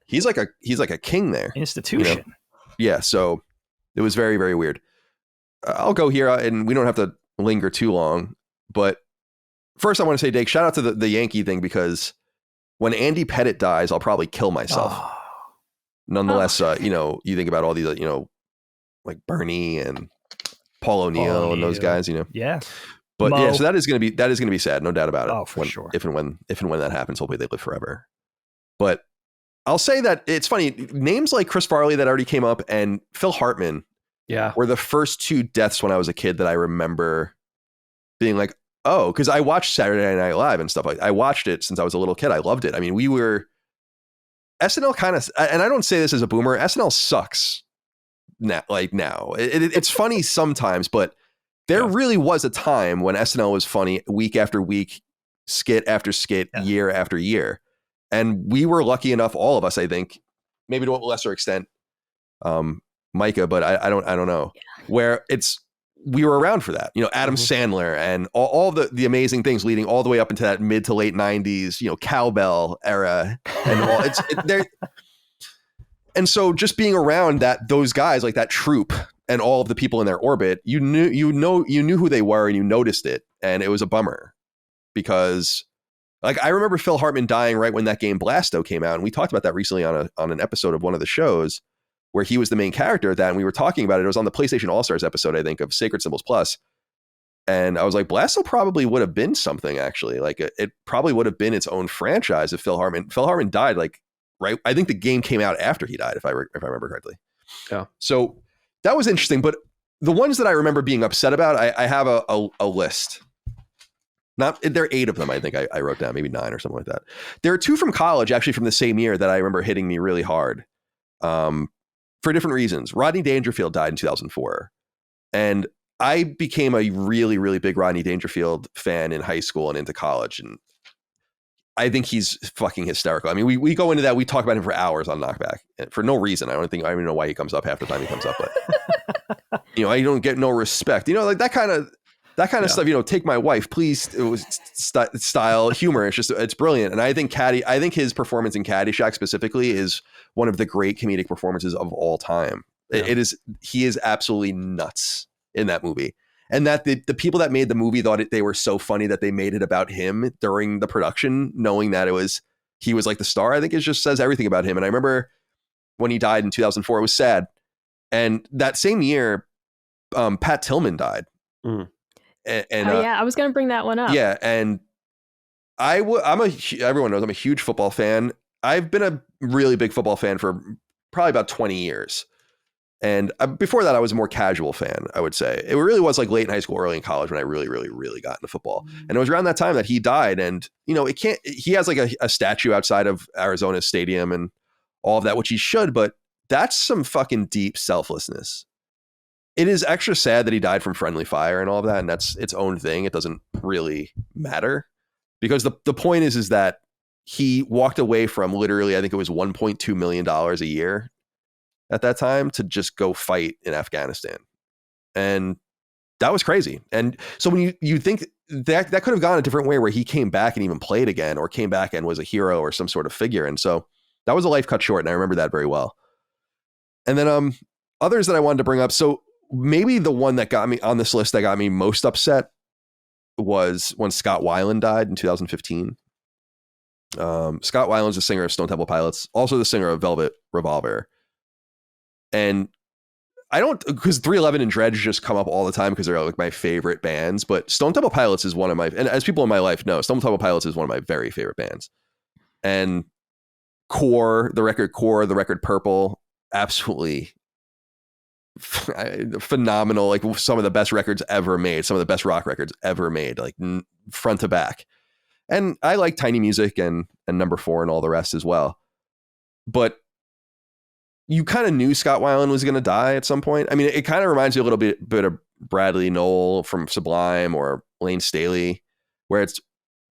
he's like a king there. Institution. Yeah. So it was very, very weird. I'll go here, and we don't have to linger too long. But first, I want to say, Dake, shout out to the Yankee thing, because when Andy Pettitte dies, I'll probably kill myself. Oh. Nonetheless, you think about all these, like Bernie and Paul O'Neill and those guys, Yeah. But yeah, so that is going to be sad, no doubt about it. Oh, for sure. If and when that happens, hopefully they live forever. But I'll say that it's funny, names like Chris Farley that already came up and Phil Hartman. Yeah. Were the first 2 deaths when I was a kid that I remember being like, oh, because I watched Saturday Night Live and stuff like that. I watched it since I was a little kid. I loved it. I mean, SNL kind of, and I don't say this as a boomer, SNL sucks now. It's funny sometimes, but there really was a time when SNL was funny week after week, skit after skit, year after year. And we were lucky enough, all of us, I think, maybe to a lesser extent, Micah, but I don't know, where we were around for that, Adam Sandler and all the amazing things leading all the way up into that mid to late 90s, cowbell era and all there. And so just being around those guys, like that troupe and all of the people in their orbit, you knew who they were and you noticed it. And it was a bummer because like, I remember Phil Hartman dying right when that game Blasto came out. And we talked about that recently on an episode of one of the shows, where he was the main character of that. And we were talking about it. It was on the PlayStation All-Stars episode, I think, of Sacred Symbols Plus. And I was like, Blasto probably would have been something, actually. Like, it probably would have been its own franchise if Phil Hartman died, like, right? I think the game came out after he died, if I remember correctly. Yeah. So that was interesting. But the ones that I remember being upset about, I have a list. There are 8 of them, I think I wrote down, maybe 9 or something like that. There are 2 from college, actually from the same year, that I remember hitting me really hard. For different reasons. Rodney Dangerfield died in 2004. And I became a really, really big Rodney Dangerfield fan in high school and into college. And I think he's fucking hysterical. I mean, we go into that. We talk about him for hours on Knockback for no reason. I don't even know why he comes up half the time he comes up. But, I don't get no respect. Like that kind of stuff, take my wife, please. It was style humor. It's brilliant. And I think his performance in Caddyshack specifically is one of the great comedic performances of all time. Yeah. He is absolutely nuts in that movie. And that the people that made the movie thought they were so funny that they made it about him during the production, knowing that it was he was like the star, I think it just says everything about him. And I remember when he died in 2004, it was sad. And that same year, Pat Tillman died. Mm. And I was going to bring that one up. Yeah, and everyone knows I'm a huge football fan. I've been a really big football fan for probably about 20 years. And before that, I was a more casual fan, I would say. It really was like late in high school, early in college when I really, really, really got into football. And it was around that time that he died. And, he has like a statue outside of Arizona Stadium and all of that, which he should, but that's some fucking deep selflessness. It is extra sad that he died from friendly fire and all of that. And that's its own thing. It doesn't really matter because the point is that he walked away from literally, I think it was $1.2 million a year at that time to just go fight in Afghanistan. And that was crazy. And so when you think that could have gone a different way where he came back and even played again or came back and was a hero or some sort of figure. And so that was a life cut short. And I remember that very well. And then others that I wanted to bring up. So maybe the one that got me on this list that got me most upset was when Scott Weiland died in 2015. Scott Weiland's the singer of Stone Temple Pilots, also the singer of Velvet Revolver. And I don't, because 311 and Dredge just come up all the time because they're like my favorite bands, but Stone Temple Pilots is one of my, and as people in my life know, Stone Temple Pilots is one of my very favorite bands. And the record Purple, absolutely phenomenal, like some of the best records ever made, some of the best rock records ever made, like front to back. And I like Tiny Music and Number 4 and all the rest as well. But you kind of knew Scott Weiland was going to die at some point. I mean, it kind of reminds you a little bit of Bradley Nowell from Sublime or Lane Staley, where it's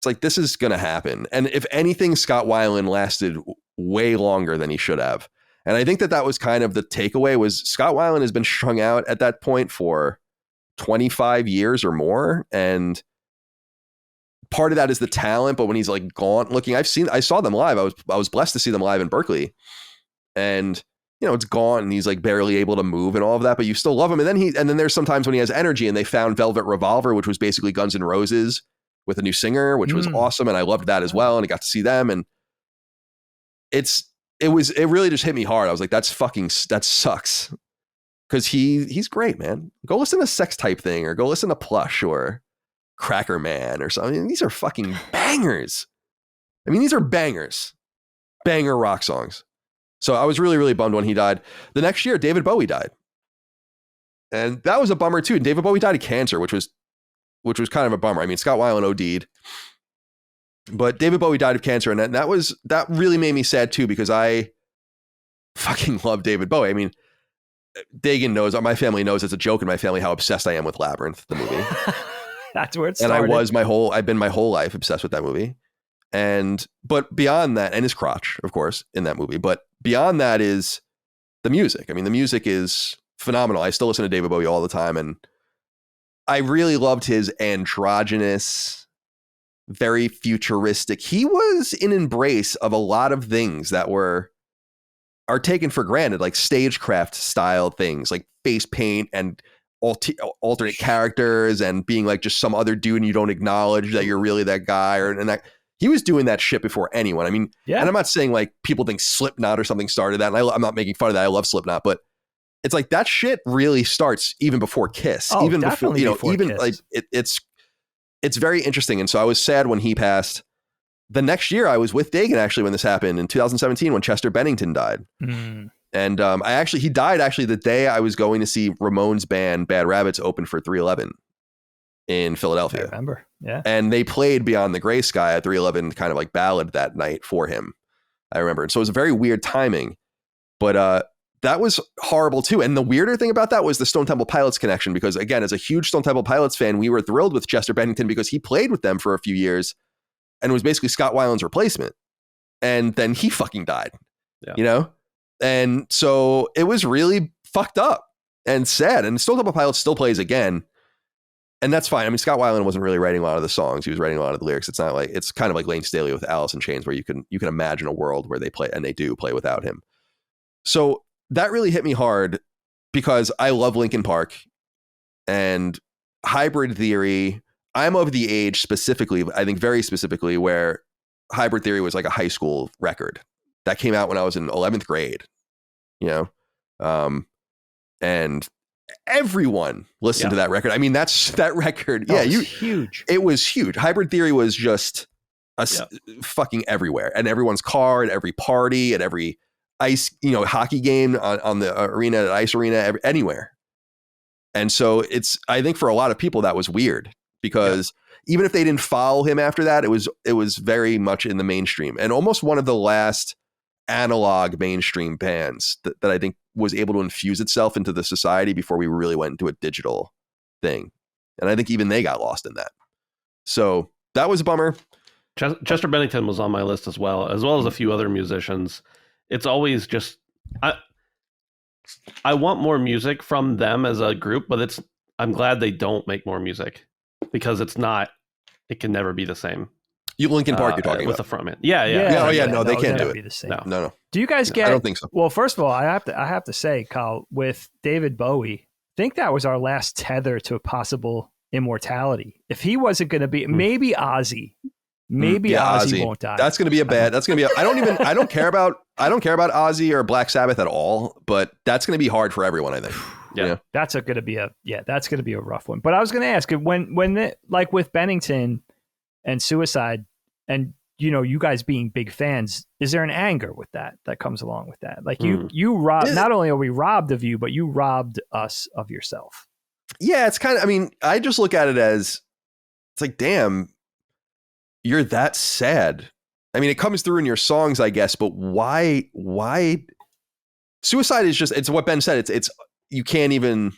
like, this is going to happen. And if anything, Scott Weiland lasted way longer than he should have. And I think that was kind of the takeaway was Scott Weiland has been strung out at that point for 25 years or more. And part of that is the talent, but when he's like gaunt looking, I saw them live. I was blessed to see them live in Berkeley. And it's gone and he's like barely able to move and all of that, but you still love him. And then there's sometimes when he has energy, and they found Velvet Revolver, which was basically Guns N' Roses with a new singer, which was awesome. And I loved that as well. And I got to see them. And it really just hit me hard. I was like, that sucks. Cause he's great, man. Go listen to Sex Type Thing or go listen to Plush or Cracker Man or something. I mean, these are fucking bangers. I mean, these are bangers, banger rock songs. So I was really, really bummed when he died. The next year, David Bowie died. And that was a bummer too. And David Bowie died of cancer, which was kind of a bummer. I mean, Scott Weiland OD'd, but David Bowie died of cancer. And that really made me sad too, because I fucking love David Bowie. I mean, Dagan knows, my family knows it's a joke in my family how obsessed I am with Labyrinth, the movie. That's where it started. And I've been my whole life obsessed with that movie. But beyond that, and his crotch, of course, in that movie, but beyond that is the music. I mean, the music is phenomenal. I still listen to David Bowie all the time. And I really loved his androgynous, very futuristic. He was an embrace of a lot of things that are taken for granted, like stagecraft style things, like face paint and alternate characters and being like just some other dude and you don't acknowledge that you're really that guy and that. He was doing that shit before anyone. I mean, yeah. And I'm not saying like people think Slipknot or something started that. And I'm not making fun of that. I love Slipknot, but it's like that shit really starts even before Kiss. Oh, even definitely before Kiss. Like it's very interesting. And so I was sad when he passed. The next year I was with Dagan actually when this happened in 2017 when Chester Bennington died. And he died actually the day I was going to see Ramones band Bad Rabbits open for 311 in Philadelphia. I remember. Yeah. And they played Beyond the Gray Sky at 311 kind of like ballad that night for him. I remember. And so it was a very weird timing, but that was horrible too. And the weirder thing about that was the Stone Temple Pilots connection, because again, as a huge Stone Temple Pilots fan, we were thrilled with Chester Bennington because he played with them for a few years and was basically Scott Weiland's replacement. And then he fucking died, And so it was really fucked up and sad. And Stone Temple Pilots still plays again. And that's fine. I mean, Scott Weiland wasn't really writing a lot of the songs. He was writing a lot of the lyrics. It's not like, it's kind of like Lane Staley with Alice in Chains, where you can imagine a world where they play, and they do play without him. So that really hit me hard because I love Linkin Park and Hybrid Theory. I'm of the age specifically, I think very specifically, where Hybrid Theory was like a high school record that came out when I was in 11th grade, you know, and everyone listened to that record. I mean, that record. Yeah, huge. It was huge. Hybrid Theory was just fucking everywhere, and everyone's car, at every party, at every ice, you know, hockey game on the arena, at ice arena, anywhere. And so I think for a lot of people that was weird because even if they didn't follow him after that, it was very much in the mainstream and almost one of the last analog mainstream bands that I think was able to infuse itself into the society before we really went into a digital thing. And I think even they got lost in that. So that was a bummer. Chester Bennington was on my list as well as a few other musicians. It's always just, I want more music from them as a group, but I'm glad they don't make more music because it can never be the same. You Linkin Park you're talking with about. the frontman. Yeah. No, they can't do it. Be the same. No. Do you guys get? I don't think so. Well, first of all, I have to say, Kyle, with David Bowie, I think that was our last tether to a possible immortality. If he wasn't going to be, maybe Ozzy. Maybe Ozzy won't die. That's going to be I don't care about Ozzy or Black Sabbath at all, but that's going to be hard for everyone, I think. Yeah. You know? That's going to be a rough one. But I was going to ask like with Bennington and Suicide and, you know, you guys being big fans, is there an anger with that comes along with that? Like you robbed, not only are we robbed of you, but you robbed us of yourself. Yeah. It's kind of, I mean, I just look at it as it's like, damn, you're that sad. I mean, it comes through in your songs, I guess, but why Suicide is just, it's what Ben said. It's you can't even,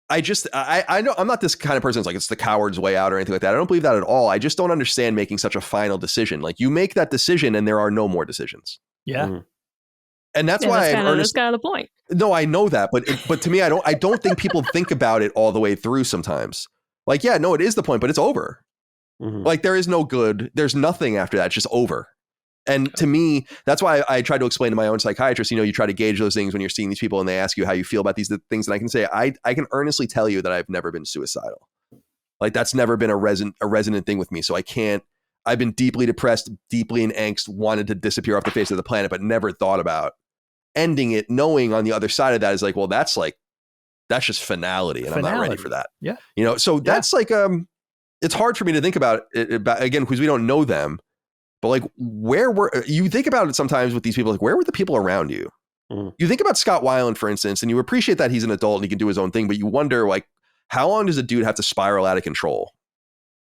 I know I'm not this kind of person that's like, it's the coward's way out or anything like that. I don't believe that at all. I just don't understand making such a final decision. Like you make that decision and there are no more decisions. Yeah. Mm-hmm. And that's why that's kind of the point. No, I know that, but to me, I don't think people think about it all the way through sometimes. Like, yeah, no, it is the point, but it's over. Mm-hmm. Like there is no good. There's nothing after that. It's just over. And to me, that's why I tried to explain to my own psychiatrist, you know, you try to gauge those things when you're seeing these people and they ask you how you feel about these things. And I can say, I can earnestly tell you that I've never been suicidal. Like that's never been a resonant thing with me. So I've been deeply depressed, deeply in angst, wanted to disappear off the face of the planet, but never thought about ending it, knowing on the other side of that is like, well, that's just finality. And I'm not ready for that. Yeah. You know, so that's like, it's hard for me to think about it again, because we don't know them. But like, you think about it sometimes with these people, like, where were the people around you? Mm. You think about Scott Weiland, for instance, and you appreciate that he's an adult and he can do his own thing, but you wonder, like, how long does a dude have to spiral out of control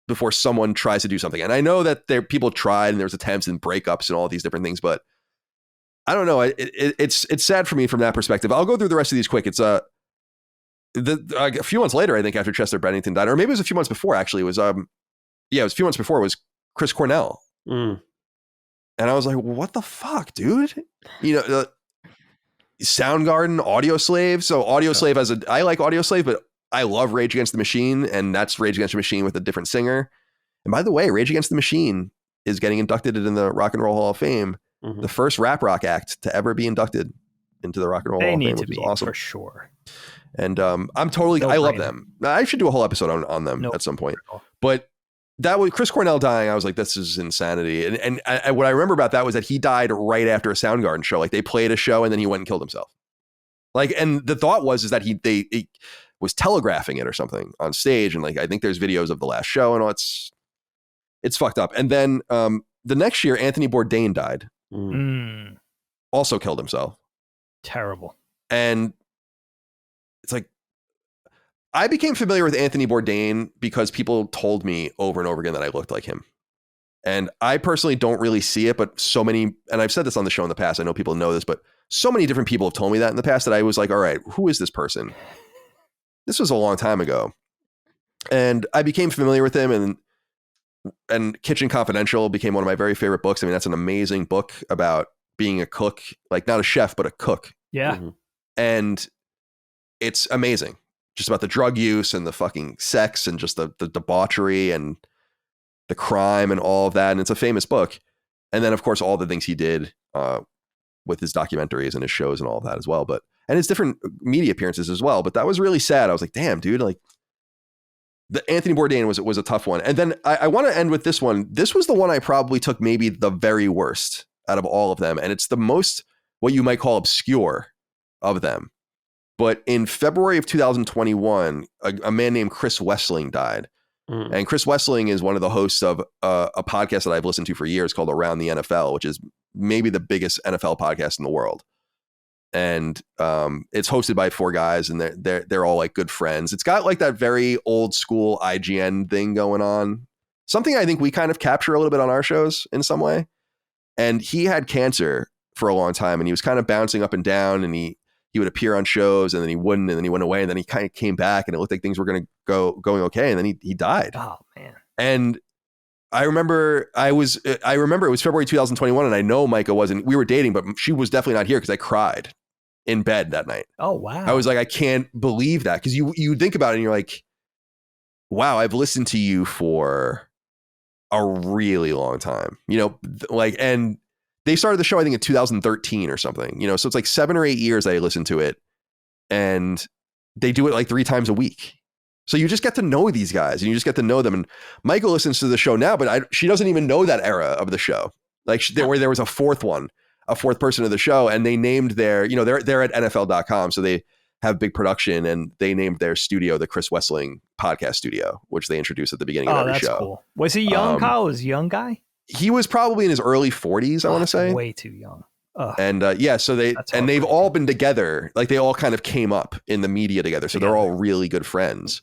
before someone tries to do something? And I know that people tried and there's attempts and breakups and all these different things, but I don't know. It's sad for me from that perspective. I'll go through the rest of these quick. It's a few months later, I think, after Chester Bennington died, or maybe it was a few months before, actually. It was it was a few months before. It was Chris Cornell. Mm. And I was like, what the fuck, dude? You know, Soundgarden, Audio Slave. So Audio Slave I like Audio Slave, but I love Rage Against the Machine, and that's Rage Against the Machine with a different singer. And by the way, Rage Against the Machine is getting inducted in the Rock and Roll Hall of Fame, the first rap rock act to ever be inducted into the Rock and Roll Hall of Fame, which is awesome. For sure. And I love them. I should do a whole episode on them at some point. But that was Chris Cornell dying. I was like, this is insanity. And what I remember about that was that he died right after a Soundgarden show. Like they played a show and then he went and killed himself. Like, and the thought was that he was telegraphing it or something on stage. And like, I think there's videos of the last show and all. It's fucked up. And then the next year, Anthony Bourdain died. Also killed himself. Terrible. And it's like, I became familiar with Anthony Bourdain because people told me over and over again that I looked like him. And I personally don't really see it, but so many, and I've said this on the show in the past, I know people know this, but so many different people have told me that in the past that I was like, all right, who is this person? This was a long time ago. And I became familiar with him, and Kitchen Confidential became one of my very favorite books. I mean, that's an amazing book about being a cook, like not a chef, but a cook. Yeah. Mm-hmm. And it's amazing. Just about the drug use and the fucking sex and just the debauchery and the crime and all of that. And it's a famous book. And then, of course, all the things he did with his documentaries and his shows and all of that as well. And his different media appearances as well. But that was really sad. I was like, damn, dude, like the Anthony Bourdain was a tough one. And then I want to end with this one. This was the one I probably took maybe the very worst out of all of them. And it's the most, what you might call obscure of them. But in February of 2021, a man named Chris Wessling died. And Chris Wessling is one of the hosts of a podcast that I've listened to for years called Around the NFL, which is maybe the biggest NFL podcast in the world. And it's hosted by 4 guys, and they're all like good friends. It's got like that very old school IGN thing going on. Something I think we kind of capture a little bit on our shows in some way. And he had cancer for a long time, and he was kind of bouncing up and down, and he would appear on shows, and then he wouldn't, and then he went away, and then he kind of came back, and it looked like things were going okay, and then he died. Oh man! And I remember it was February 2021, and I know Micah wasn't. We were dating, but she was definitely not here because I cried in bed that night. Oh wow! I was like, I can't believe that, because you think about it, and you're like, wow, I've listened to you for a really long time, and they started the show, I think, in 2013 or something, so it's like 7 or 8 years I listened to it, and they do it like 3 times a week. So you just get to know these guys, and you just get to know them. And Michael listens to the show now, but she doesn't even know that era of the show. Like where there was a fourth person of the show, and they named they're at NFL.com. So they have big production, and they named their studio the Chris Wessling Podcast Studio, which they introduced at the beginning of every show. Cool. Was he young, Kyle? Was he a young guy? He was probably in his early 40s, I want to say. Way too young. Ugh. And so they've all been together. Like they all kind of came up in the media together. So they're all really good friends.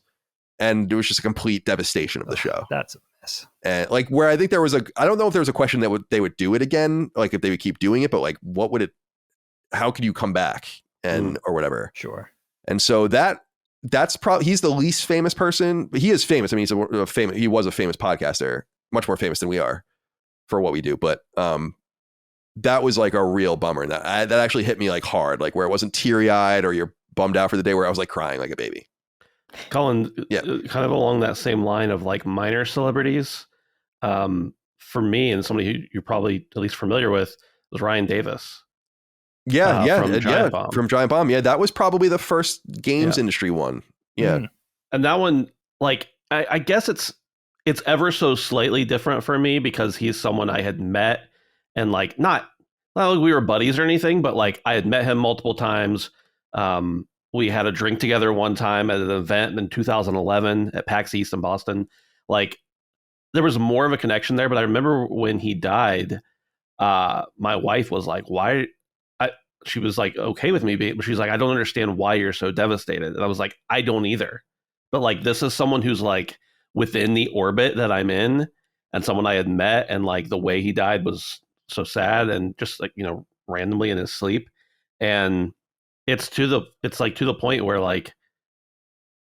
And it was just a complete devastation of the show. That's a mess. And like where I think I don't know if there was a question that they would do it again, like if they would keep doing it, but like how could you come back or whatever? Sure. And so that's probably, he's the least famous person, but he is famous. I mean, he was a famous podcaster, much more famous than we are for what we do. But that was like a real bummer. And that actually hit me like hard, like where it wasn't teary eyed or you're bummed out for the day, where I was like crying like a baby. Colin, kind of along that same line of like minor celebrities, for me, and somebody who you're probably at least familiar with, was Ryan Davis. From Giant Bomb. Yeah, that was probably the first games industry one. Yeah. And that one, like, I guess it's ever so slightly different for me because he's someone I had met, and like not like we were buddies or anything, but like I had met him multiple times. We had a drink together one time at an event in 2011 at PAX East in Boston. Like there was more of a connection there, but I remember when he died, my wife was like, why? She was like, okay with me, but she's like, I don't understand why you're so devastated. And I was like, I don't either. But like, this is someone who's like within the orbit that I'm in, and someone I had met, and like the way he died was so sad, and just like, randomly in his sleep. And it's to the point where like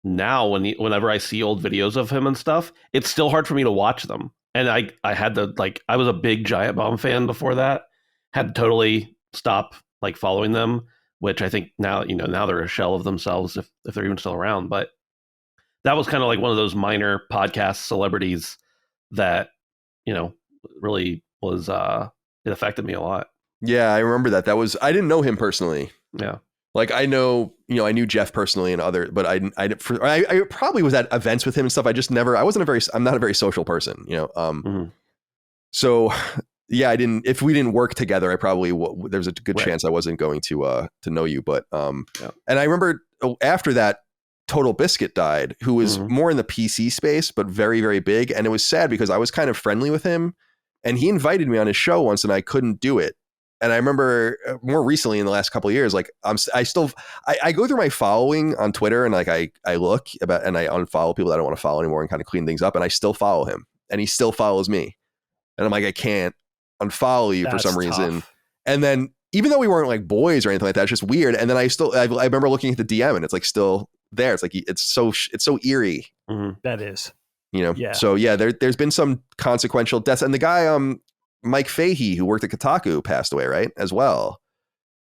now whenever I see old videos of him and stuff, it's still hard for me to watch them. And I had to I was a big Giant Bomb fan before that, had to totally stop like following them, which I think now they're a shell of themselves if they're even still around. But that was kind of like one of those minor podcast celebrities that really was it affected me a lot. Yeah, I remember that. I didn't know him personally. Yeah. Like I know, I knew Jeff personally and but I probably was at events with him and stuff. I'm not a very social person, So yeah, if we didn't work together, I probably, there's a good chance I wasn't going to know you, but, and I remember after that Total Biscuit died, who was more in the PC space, but very, very big. And it was sad because I was kind of friendly with him, and he invited me on his show once and I couldn't do it. And I remember more recently in the last couple of years, like I go through my following on Twitter, and like I look and I unfollow people that I don't want to follow anymore and kind of clean things up. And I still follow him, and he still follows me. And I'm like, I can't unfollow you for some reason. And then even though we weren't like boys or anything like that, it's just weird. And then I remember looking at the DM, and it's like still there. It's like, it's so eerie. That is, Yeah. So yeah, there's been some consequential deaths, and the guy, Mike Fahey, who worked at Kotaku, passed away, right, as well.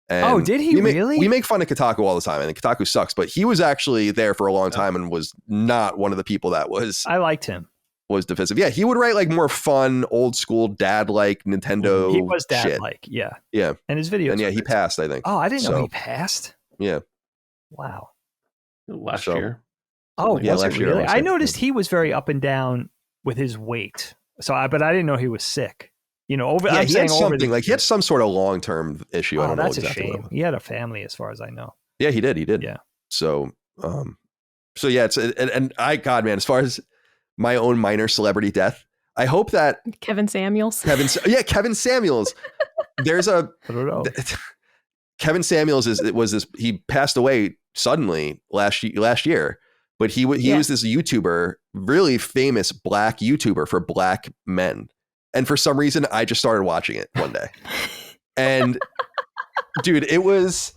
And did he really? We make fun of Kotaku all the time, and Kotaku sucks, but he was actually there for a long time and was not one of the people that was. I liked him. Was divisive. Yeah, he would write like more fun, old school, dad-like Nintendo. He was dad-like, yeah. And his videos. And yeah, he passed, I think. Oh, I didn't know he passed. Yeah. Wow. Last year. Oh, Yeah, was it last year, I really? wanna I say. noticed he was very up and down with his weight. So, but I didn't know he was sick. You know, Yeah, I'm he saying had over something the like he had years. some sort of long-term issue. I Oh, don't know that's a exactly what it shame. was. He had a family, as far as I know. Yeah, he did. He did. Yeah. So, so yeah, it's and God, man, as far as my own minor celebrity death, I hope that Kevin Samuels. Kevin Samuels. There's a I don't know. Kevin Samuels was this. He passed away suddenly last year, but he was this YouTuber, really famous black YouTuber for black men, and for some reason, I just started watching it one day, and dude, it was.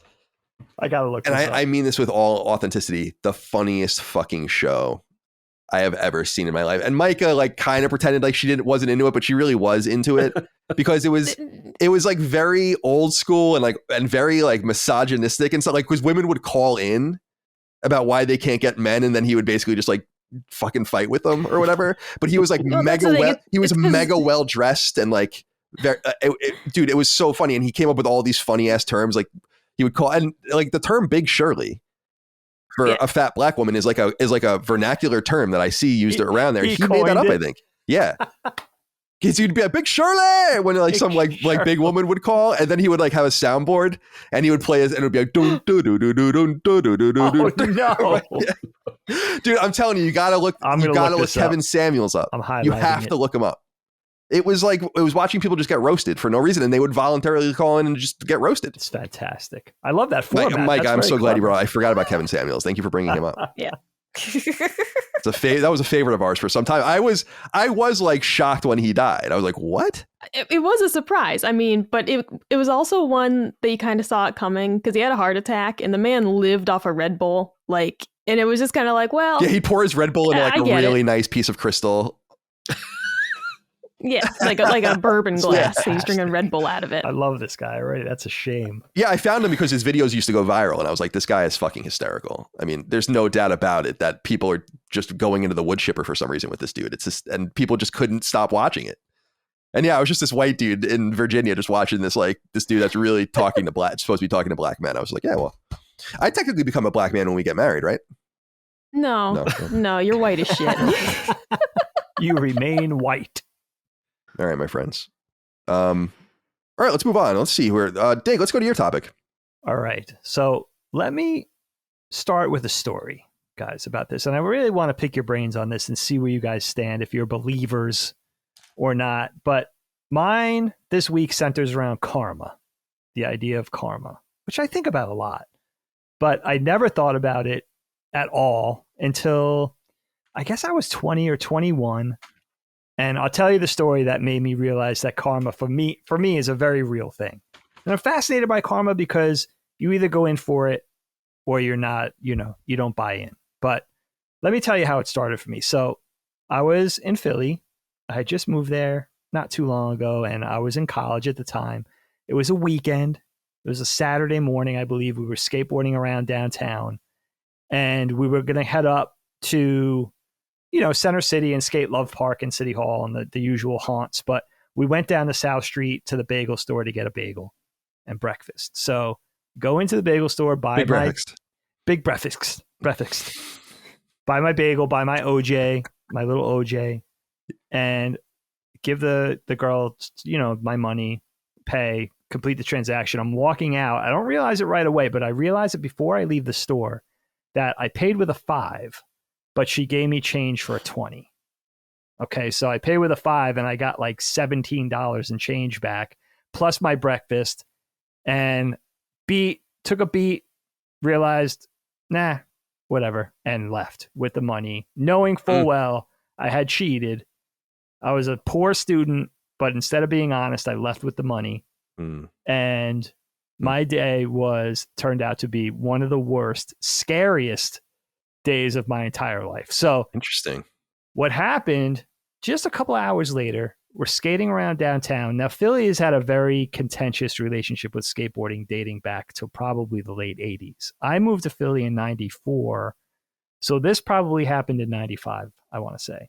I gotta look. And this up. I mean this with all authenticity, the funniest fucking show I have ever seen in my life. And Micah like kind of pretended like she wasn't into it, but she really was into it because it was like very old school and very like misogynistic and stuff. Like, because women would call in about why they can't get men, and then he would basically just like fucking fight with them or whatever. But he was like No, that's the thing. mega well dressed and like dude, it was so funny. And he came up with all these funny ass terms. Like he would call, and like the term Big Shirley for a fat black woman is like a vernacular term that I see used around there. He made that up, I think. Yeah. Because he'd be a Big Shirley when like some like big woman would call, and then he would like have a soundboard and he would play it and it would be like dun, dun, dun, dun, dun, dun, dun, dun, Oh dun. no. Yeah. Dude, I'm telling you, you gotta look Kevin Samuels up. I'm highlighting You have to look him up. It was watching people just get roasted for no reason, and they would voluntarily call in and just get roasted. It's fantastic. I love that format. Mike, I'm so glad you brought. I forgot about Kevin Samuels. Thank you for bringing him up. Yeah. That was a favorite of ours for some time. I was like shocked when he died. I was like, what? It was a surprise. I mean, but it was also one that you kind of saw it coming because he had a heart attack and the man lived off a Red Bull. Like, and it was just kind of like, well, yeah, he'd pour his Red Bull into like a really nice piece of crystal. Yeah, like a bourbon glass. He's drinking Red Bull out of it. I love this guy already. That's a shame. Yeah, I found him because his videos used to go viral, and I was like, this guy is fucking hysterical. I mean, there's no doubt about it that people are just going into the wood chipper for some reason with this dude. It's just, and people just couldn't stop watching it. And yeah, I was just this white dude in Virginia just watching this dude that's really supposed to be talking to black men. I was like, yeah, well, I technically become a black man when we get married, right? No, you're white as shit. You remain white. All right, my friends. All right, let's move on. Let's see where Dig, let's go to your topic. All right. So let me start with a story, guys, about this. And I really want to pick your brains on this and see where you guys stand, if you're believers or not. But mine this week centers around karma, the idea of karma, which I think about a lot. But I never thought about it at all until I guess I was 20 or 21. And I'll tell you the story that made me realize that karma for me is a very real thing. And I'm fascinated by karma because you either go in for it or you're not, you don't buy in. But let me tell you how it started for me. So I was in Philly. I had just moved there not too long ago, and I was in college at the time. It was a weekend. It was a Saturday morning, I believe. We were skateboarding around downtown, and we were going to head up to Center City and skate Love Park and City Hall and the usual haunts. But we went down to South Street to the bagel store to get a bagel and breakfast. So go into the bagel store, buy big breakfast, buy my bagel, buy my OJ, my little OJ, and give the girl, my money, pay, complete the transaction. I'm walking out. I don't realize it right away, but I realize it before I leave the store that I paid with a $5. But she gave me change for a $20. Okay, so I paid with a $5 and I got like $17 in change back, plus my breakfast, and took a beat, realized, nah, whatever, and left with the money, knowing full well I had cheated. I was a poor student, but instead of being honest, I left with the money. And my day turned out to be one of the worst, scariest days of my entire life. So interesting. What happened just a couple hours later, we're skating around downtown. Now, Philly has had a very contentious relationship with skateboarding dating back to probably the late 80s. I moved to Philly in 94. So this probably happened in 95, I want to say.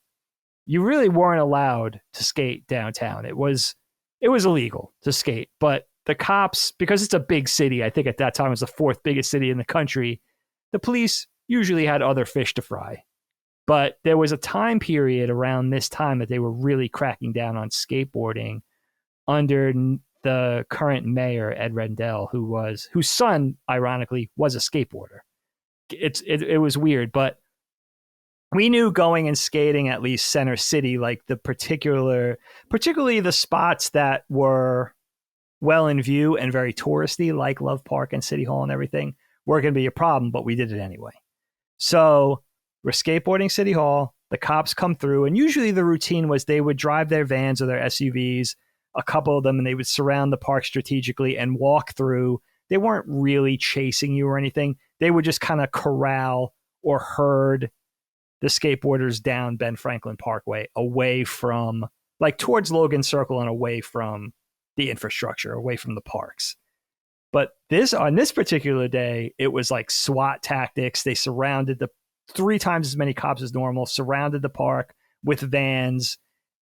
You really weren't allowed to skate downtown. It was illegal to skate, but the cops, because it's a big city, I think at that time it was the fourth biggest city in the country, the police usually had other fish to fry. But there was a time period around this time that they were really cracking down on skateboarding under the current mayor, Ed Rendell, whose son, ironically, was a skateboarder. It was weird, but we knew going and skating at least Center City, like particularly the spots that were well in view and very touristy, like Love Park and City Hall and everything, were going to be a problem, but we did it anyway. So we're skateboarding City Hall, the cops come through, and usually the routine was they would drive their vans or their SUVs, a couple of them, and they would surround the park strategically and walk through. They weren't really chasing you or anything. They would just kind of corral or herd the skateboarders down Ben Franklin Parkway, away from, like, towards Logan Circle and away from the infrastructure, away from the parks. But on this particular day, it was like SWAT tactics. They surrounded 3 times as many cops as normal, surrounded the park with vans,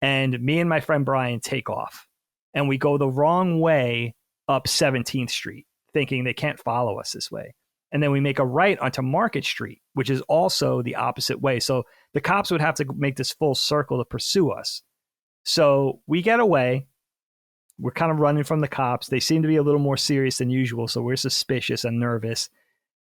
and me and my friend Brian take off. And we go the wrong way up 17th Street, thinking they can't follow us this way. And then we make a right onto Market Street, which is also the opposite way. So the cops would have to make this full circle to pursue us. So we get away. We're kind of running from the cops. They seem to be a little more serious than usual, so we're suspicious and nervous.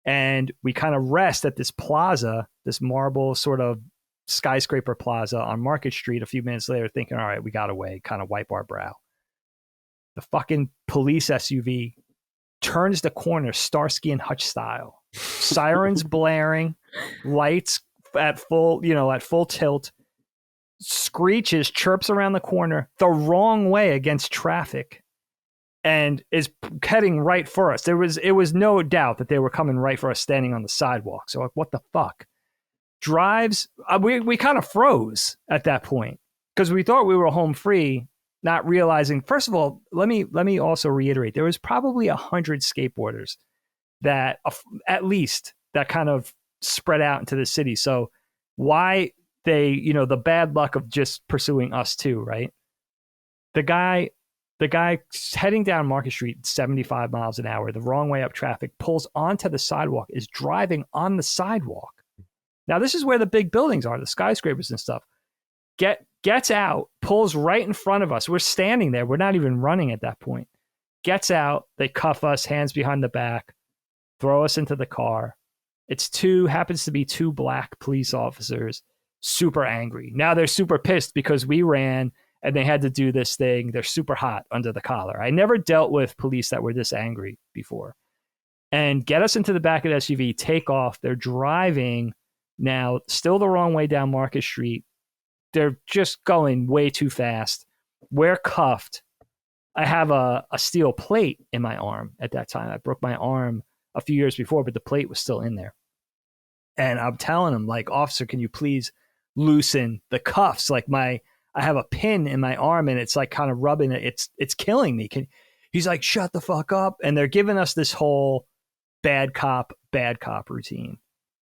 And we kind of rest at this plaza, this marble sort of skyscraper plaza on Market Street a few minutes later, thinking, all right, we got away, kind of wipe our brow. The fucking police SUV turns the corner Starsky and Hutch style. Sirens blaring, lights at full tilt, screeches, chirps around the corner the wrong way against traffic, and is heading right for us. It was no doubt that they were coming right for us, standing on the sidewalk. So, like, what the fuck? Drives, we kind of froze at that point because we thought we were home free, not realizing, first of all, let me also reiterate, there was probably 100 skateboarders that, at least, that kind of spread out into the city. So why they, the bad luck of just pursuing us too, right? The guy heading down Market Street 75 miles an hour, the wrong way up traffic, pulls onto the sidewalk, is driving on the sidewalk. Now, this is where the big buildings are, the skyscrapers and stuff. Gets out, pulls right in front of us. We're standing there. We're not even running at that point. Gets out. They cuff us, hands behind the back, throw us into the car. Happens to be 2 black police officers, super angry. Now they're super pissed because we ran and they had to do this thing. They're super hot under the collar. I never dealt with police that were this angry before. And get us into the back of the SUV, take off. They're driving now, still the wrong way down Market Street. They're just going way too fast. We're cuffed. I have a steel plate in my arm at that time. I broke my arm a few years before, but the plate was still in there. And I'm telling him, like, officer, can you please loosen the cuffs? Like, I have a pin in my arm and it's like kind of rubbing it. It's killing me. He's like, shut the fuck up. And they're giving us this whole bad cop routine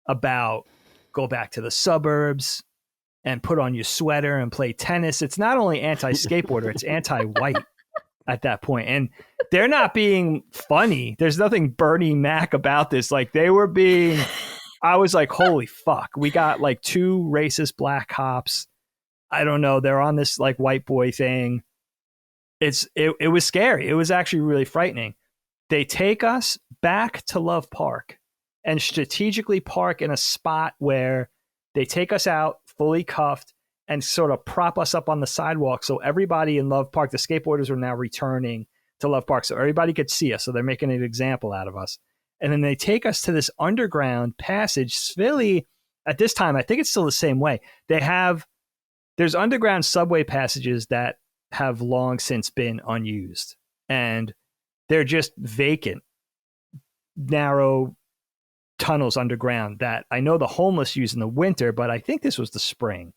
about go back to the suburbs and put on your sweater and play tennis. It's not only anti-skateboarder, it's anti-white at that point. And they're not being funny. There's nothing Bernie Mac about this. Like, they were being, I was like, holy fuck. We got like 2 racist black cops. I don't know. They're on this like white boy thing. It was scary. It was actually really frightening. They take us back to Love Park and strategically park in a spot where they take us out fully cuffed and sort of prop us up on the sidewalk. So everybody in Love Park, the skateboarders are now returning to Love Park. So everybody could see us. So they're making an example out of us. And then they take us to this underground passage. Philly, at this time, I think it's still the same way. There's underground subway passages that have long since been unused. And they're just vacant, narrow tunnels underground that I know the homeless use in the winter, but I think this was the spring.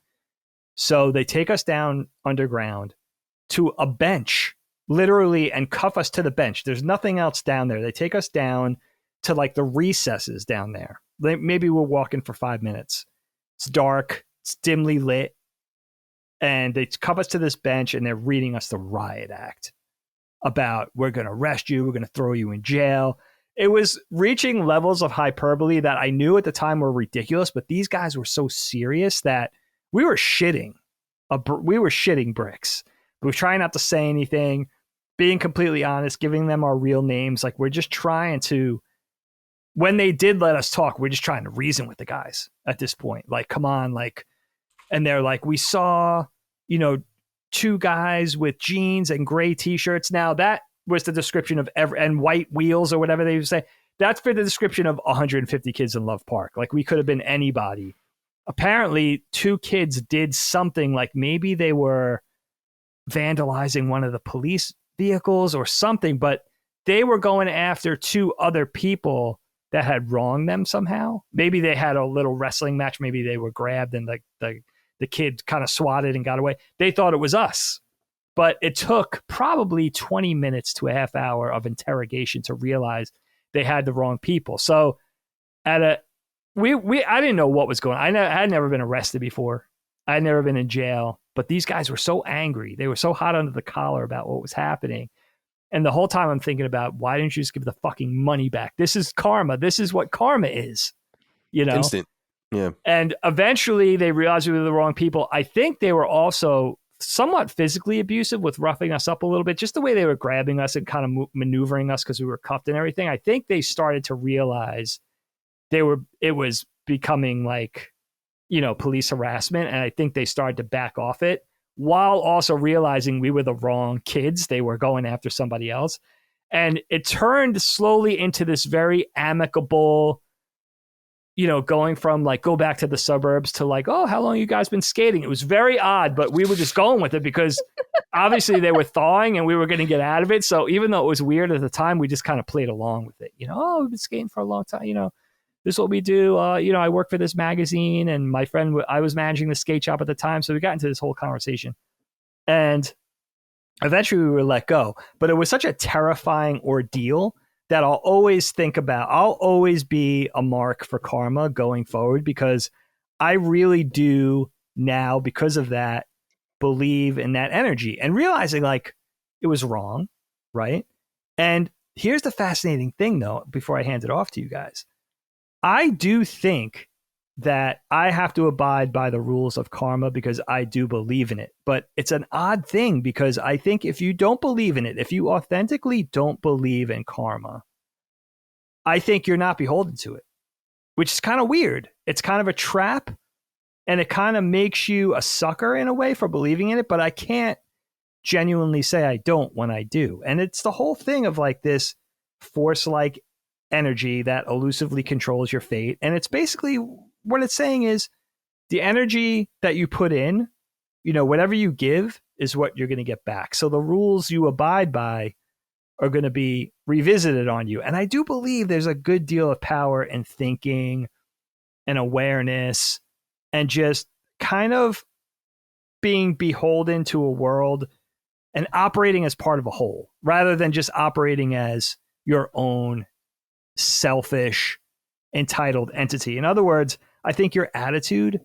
So they take us down underground to a bench, literally, and cuff us to the bench. There's nothing else down there. They take us down to like the recesses down there. Maybe we're walking for 5 minutes. It's dark. It's dimly lit. And they cuff us to this bench and they're reading us the riot act about, we're going to arrest you. We're going to throw you in jail. it was reaching levels of hyperbole that I knew at the time were ridiculous, but these guys were so serious that we were shitting. We were shitting bricks. We were trying not to say anything, being completely honest, giving them our real names. Like, we're just trying to, when they did let us talk, we're just trying to reason with the guys at this point. Like, come on, like, and they're like, we saw, two guys with jeans and gray t-shirts. Now that was the description of and white wheels or whatever they would say. That's for the description of 150 kids in Love Park. Like, we could have been anybody. Apparently 2 kids did something, like maybe they were vandalizing one of the police vehicles or something, but they were going after 2 other people that had wronged them somehow. Maybe they had a little wrestling match. Maybe they were grabbed and the kid kind of swatted and got away. They thought it was us. But it took probably 20 minutes to a half hour of interrogation to realize they had the wrong people. So I didn't know what was going on. I had never been arrested before. I had never been in jail. But these guys were so angry. They were so hot under the collar about what was happening. And the whole time I'm thinking about, why didn't you just give the fucking money back? This is karma. This is what karma is. Instant. Yeah. And eventually they realized we were the wrong people. I think they were also somewhat physically abusive with roughing us up a little bit, just the way they were grabbing us and kind of maneuvering us because we were cuffed and everything. I think they started to realize it was becoming like, police harassment. And I think they started to back off it while also realizing we were the wrong kids. They were going after somebody else. And it turned slowly into this very amicable, going from like, go back to the suburbs to like, oh, how long you guys been skating? It was very odd, but we were just going with it because obviously they were thawing and we were going to get out of it. So even though it was weird at the time, we just kind of played along with it. Oh, we've been skating for a long time. This is what we do. I work for this magazine and my friend, I was managing the skate shop at the time. So we got into this whole conversation and eventually we were let go, but it was such a terrifying ordeal that I'll always think about. I'll always be a mark for karma going forward because I really do now, because of that, believe in that energy and realizing like it was wrong, right? And here's the fascinating thing though, before I hand it off to you guys. I do think that I have to abide by the rules of karma because I do believe in it. But it's an odd thing because I think if you don't believe in it, if you authentically don't believe in karma, I think you're not beholden to it, which is kind of weird. It's kind of a trap and it kind of makes you a sucker in a way for believing in it. But I can't genuinely say I don't when I do. And it's the whole thing of like this force-like energy that elusively controls your fate. And it's basically what it's saying is the energy that you put in, whatever you give is what you're going to get back. So the rules you abide by are going to be revisited on you. And I do believe there's a good deal of power in thinking and awareness and just kind of being beholden to a world and operating as part of a whole rather than just operating as your own selfish, entitled entity. In other words, I think your attitude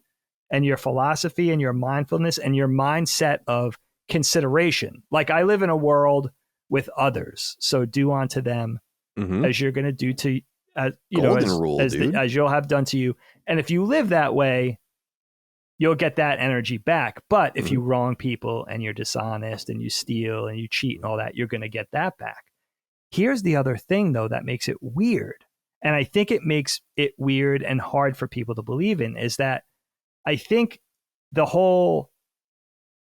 and your philosophy and your mindfulness and your mindset of consideration, like I live in a world with others, so do unto them as you're going to do to, as you'll have done to you. And if you live that way, you'll get that energy back. But if you wrong people and you're dishonest and you steal and you cheat and all that, you're going to get that back. Here's the other thing, though, that makes it weird. And I think it makes it weird and hard for people to believe in is that I think the whole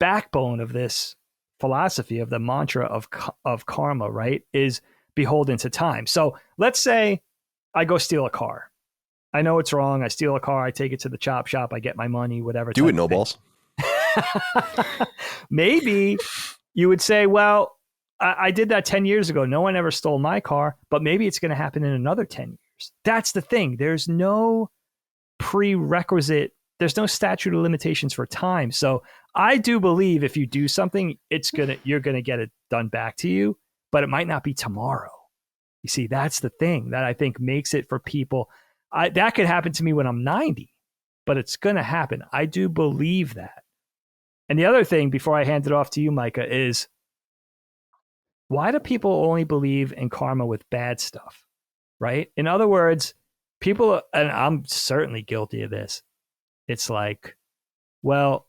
backbone of this philosophy of the mantra of karma, right, is beholden to time. So let's say I go steal a car. I know it's wrong. I steal a car. I take it to the chop shop. I get my money, whatever. Do it, no balls. Maybe you would say, well, I did that 10 years ago. No one ever stole my car, but maybe it's going to happen in another 10 years. That's the thing. There's no prerequisite. There's no statute of limitations for time. So I do believe if you do something, you're going to get it done back to you, but it might not be tomorrow. You see, that's the thing that I think makes it for people. That could happen to me when I'm 90, but it's going to happen. I do believe that. And the other thing before I hand it off to you, Micah, is why do people only believe in karma with bad stuff? right? In other words, people, and I'm certainly guilty of this. It's like, well,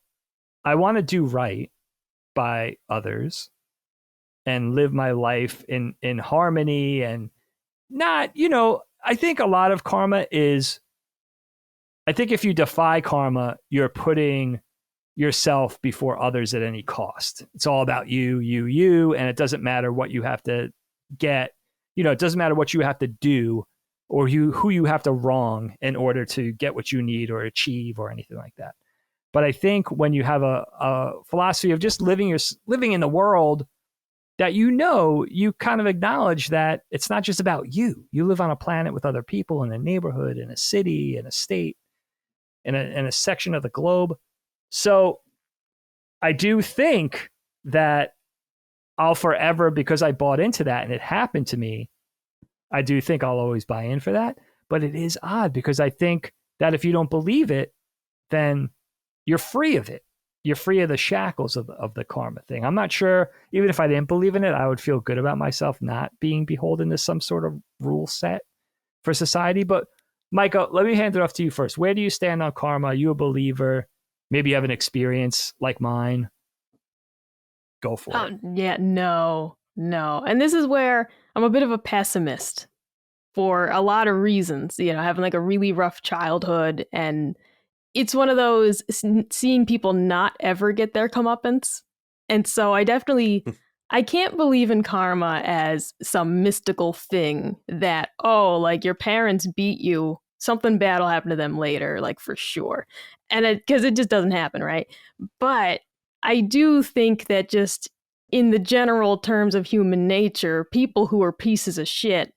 I want to do right by others and live my life in harmony and not, I think a lot of karma is, I think if you defy karma, you're putting yourself before others at any cost. It's all about you, and it doesn't matter what you have to get. It doesn't matter what you have to do or who you have to wrong in order to get what you need or achieve or anything like that. But I think when you have a philosophy of just living in the world, that you kind of acknowledge that it's not just about you. You live on a planet with other people in a neighborhood, in a city, in a state, in a section of the globe. So I do think that I'll forever, because I bought into that and it happened to me, I do think I'll always buy in for that. But it is odd because I think that if you don't believe it, then you're free of it. You're free of the shackles of the karma thing. I'm not sure, even if I didn't believe in it, I would feel good about myself not being beholden to some sort of rule set for society. But Micah, let me hand it off to you first. Where do you stand on karma? Are you a believer? Maybe you have an experience like mine. Go for it. Yeah, no. And this is where I'm a bit of a pessimist for a lot of reasons, having like a really rough childhood. And it's one of those seeing people not ever get their comeuppance. And so I can't believe in karma as some mystical thing that, like your parents beat you, something bad will happen to them later, like for sure. And because it just doesn't happen, right? But I do think that just in the general terms of human nature, people who are pieces of shit,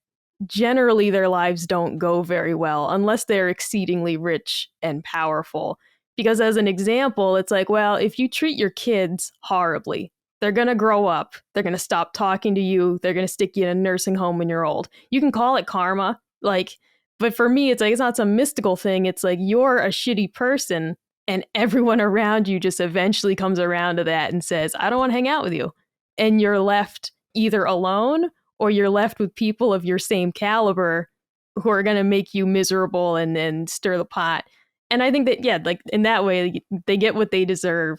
generally their lives don't go very well unless they're exceedingly rich and powerful. Because as an example, it's like, well, if you treat your kids horribly, they're going to grow up. They're going to stop talking to you. They're going to stick you in a nursing home when you're old. You can call it karma, but for me, it's like, it's not some mystical thing. It's like you're a shitty person and everyone around you just eventually comes around to that and says, I don't want to hang out with you. And you're left either alone or you're left with people of your same caliber who are going to make you miserable and then stir the pot. And I think that, yeah, like in that way, they get what they deserve,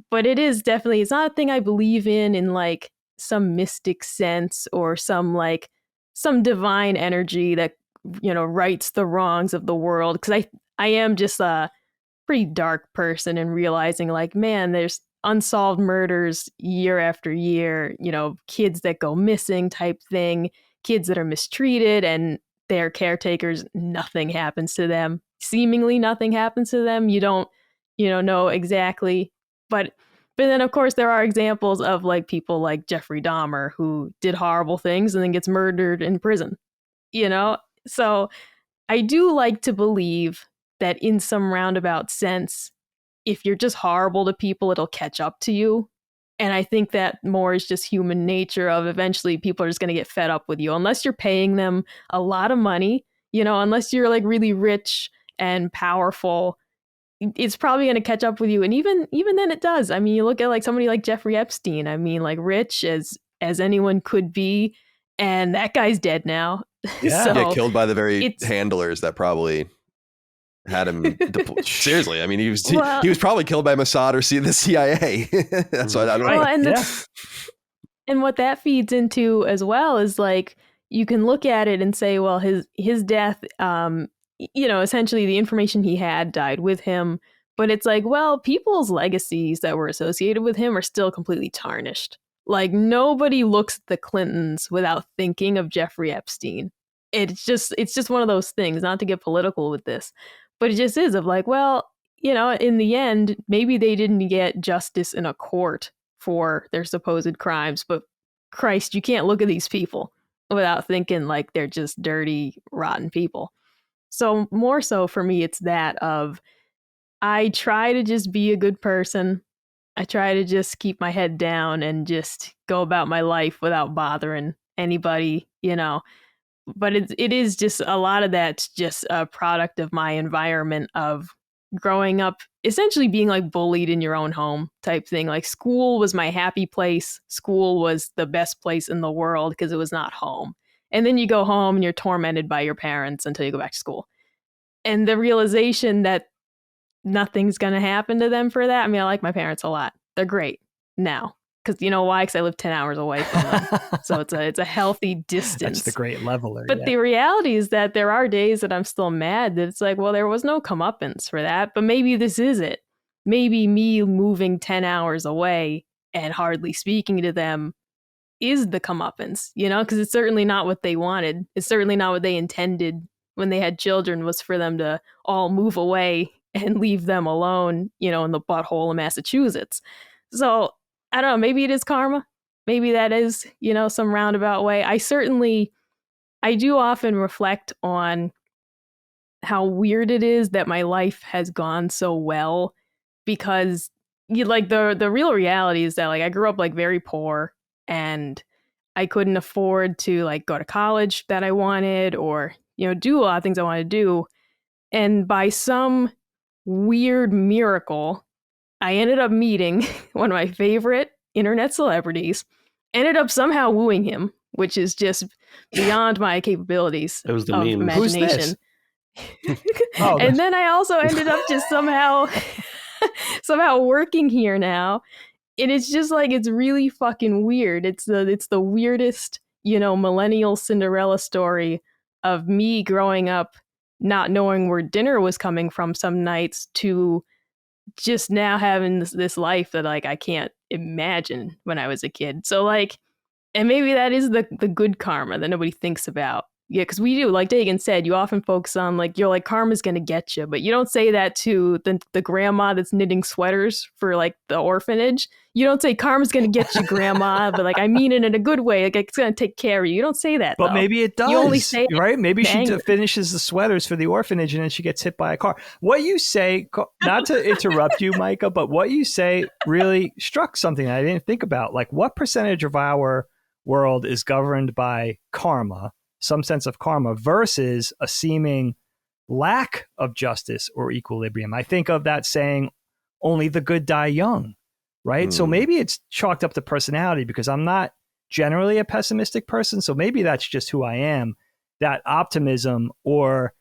But it is definitely, it's not a thing I believe in like some mystic sense or some divine energy that, rights the wrongs of the world. Because I am just a pretty dark person and realizing like, man, there's unsolved murders year after year, kids that go missing type thing, kids that are mistreated and their caretakers, nothing happens to them. Seemingly nothing happens to them. You don't, know exactly. But then of course there are examples of like people like Jeffrey Dahmer who did horrible things and then gets murdered in prison, So I do like to believe that in some roundabout sense, if you're just horrible to people, it'll catch up to you. And I think that more is just human nature of eventually people are just going to get fed up with you unless you're paying them a lot of money, unless you're like really rich and powerful, it's probably going to catch up with you. And even then it does. I mean, you look at like somebody like Jeffrey Epstein, I mean, like rich as anyone could be. And that guy's dead now. Yeah. So killed by the very handlers that probably had him seriously. I mean, he was probably killed by Mossad or the CIA. That's what I don't know. And what that feeds into as well is like you can look at it and say, well, his death, essentially the information he had died with him. But it's like, well, people's legacies that were associated with him are still completely tarnished. Like nobody looks at the Clintons without thinking of Jeffrey Epstein. It's just one of those things, not to get political with this, but it just is of like, well, in the end, maybe they didn't get justice in a court for their supposed crimes, but Christ, you can't look at these people without thinking like they're just dirty, rotten people. So more so for me, it's that of I try to just be a good person. I try to just keep my head down and just go about my life without bothering anybody, But it is just a lot of that's just a product of my environment of growing up, essentially being like bullied in your own home type thing. Like school was my happy place. School was the best place in the world because it was not home. And then you go home and you're tormented by your parents until you go back to school. And the realization that nothing's going to happen to them for that. I mean, I like my parents a lot. They're great now. Because you know why? Because I live 10 hours away from them. So it's a healthy distance. That's the great leveler. But the reality is that there are days that I'm still mad that it's like, well, there was no comeuppance for that. But maybe this is it. Maybe me moving 10 hours away and hardly speaking to them is the comeuppance, you know, because it's certainly not what they wanted. It's certainly not what they intended when they had children, was for them to all move away and leave them alone, you know, in the butthole of Massachusetts. So I don't know, maybe it is karma. Maybe that is, you know, some roundabout way. I do often reflect on how weird it is that my life has gone so well, because the real reality is that like I grew up like very poor, and I couldn't afford to like go to college that I wanted, or, you know, do a lot of things I wanted to do. And by some weird miracle, I ended up meeting one of my favorite internet celebrities, ended up somehow wooing him, which is just beyond my capabilities It was the of memes. imagination. Oh, And then I also ended up just somehow working here now. And it's just like, it's really fucking weird. It's the weirdest, you know, millennial Cinderella story of me growing up not knowing where dinner was coming from some nights, to just now having this life that like I can't imagine when I was a kid. So like, and maybe that is the good karma that nobody thinks about. Yeah, because we do, like Dagan said, you often focus on like, you're like, karma's gonna get you, but you don't say that to the grandma that's knitting sweaters for like the orphanage. You don't say karma's gonna get you, grandma, but like I mean it in a good way, like it's gonna take care of you. You don't say that. But though. maybe it does. You only say right? Maybe she anger. finishes the sweaters for the orphanage and then she gets hit by a car. What you say, not to interrupt you, Micah, but what you say really struck something I didn't think about. Like, what percentage of our world is governed by karma, some sense of karma, versus a seeming lack of justice or equilibrium? I think of that saying, only the good die young, right? So maybe it's chalked up to personality, because I'm not generally a pessimistic person. So maybe that's just who I am, that optimism, or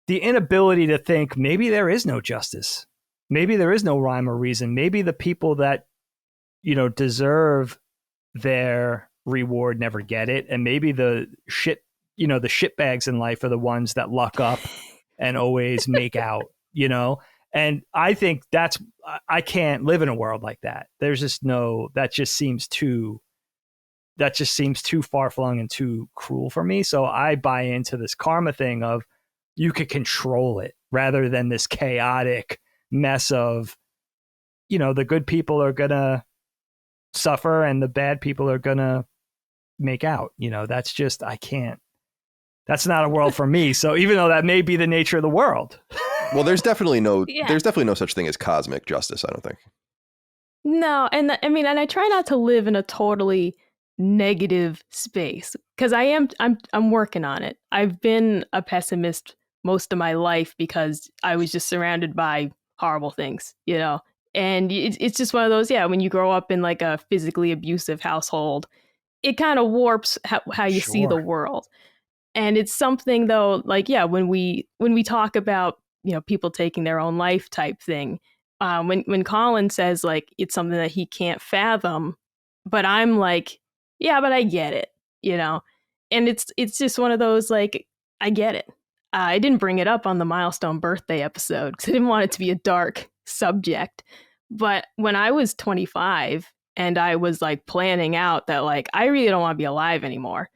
the inability to think maybe there is no justice. Maybe there is no rhyme or reason. Maybe the people that, you know, deserve their reward never get it. And maybe the shitbags in life are the ones that luck up and always make out, you know? And I think I can't live in a world like that. There's just that just seems too far flung and too cruel for me. So I buy into this karma thing of you could control it, rather than this chaotic mess of, you know, the good people are going to suffer and the bad people are going to make out. You know, that's just, that's not a world for me. So even though that may be the nature of the world. Well, there's definitely no such thing as cosmic justice, I don't think. No, and I try not to live in a totally negative space, because I'm working on it. I've been a pessimist most of my life because I was just surrounded by horrible things, you know. And it's just one of those, when you grow up in like a physically abusive household, it kind of warps how you see the world. And it's something though, like, when we talk about, you know, people taking their own life type thing, when Colin says like it's something that he can't fathom, but I'm like, but I get it, you know. And it's just one of those, like, I get it. I didn't bring it up on the milestone birthday episode because I didn't want it to be a dark subject. But when I was 25 and I was like planning out that like I really don't want to be alive anymore,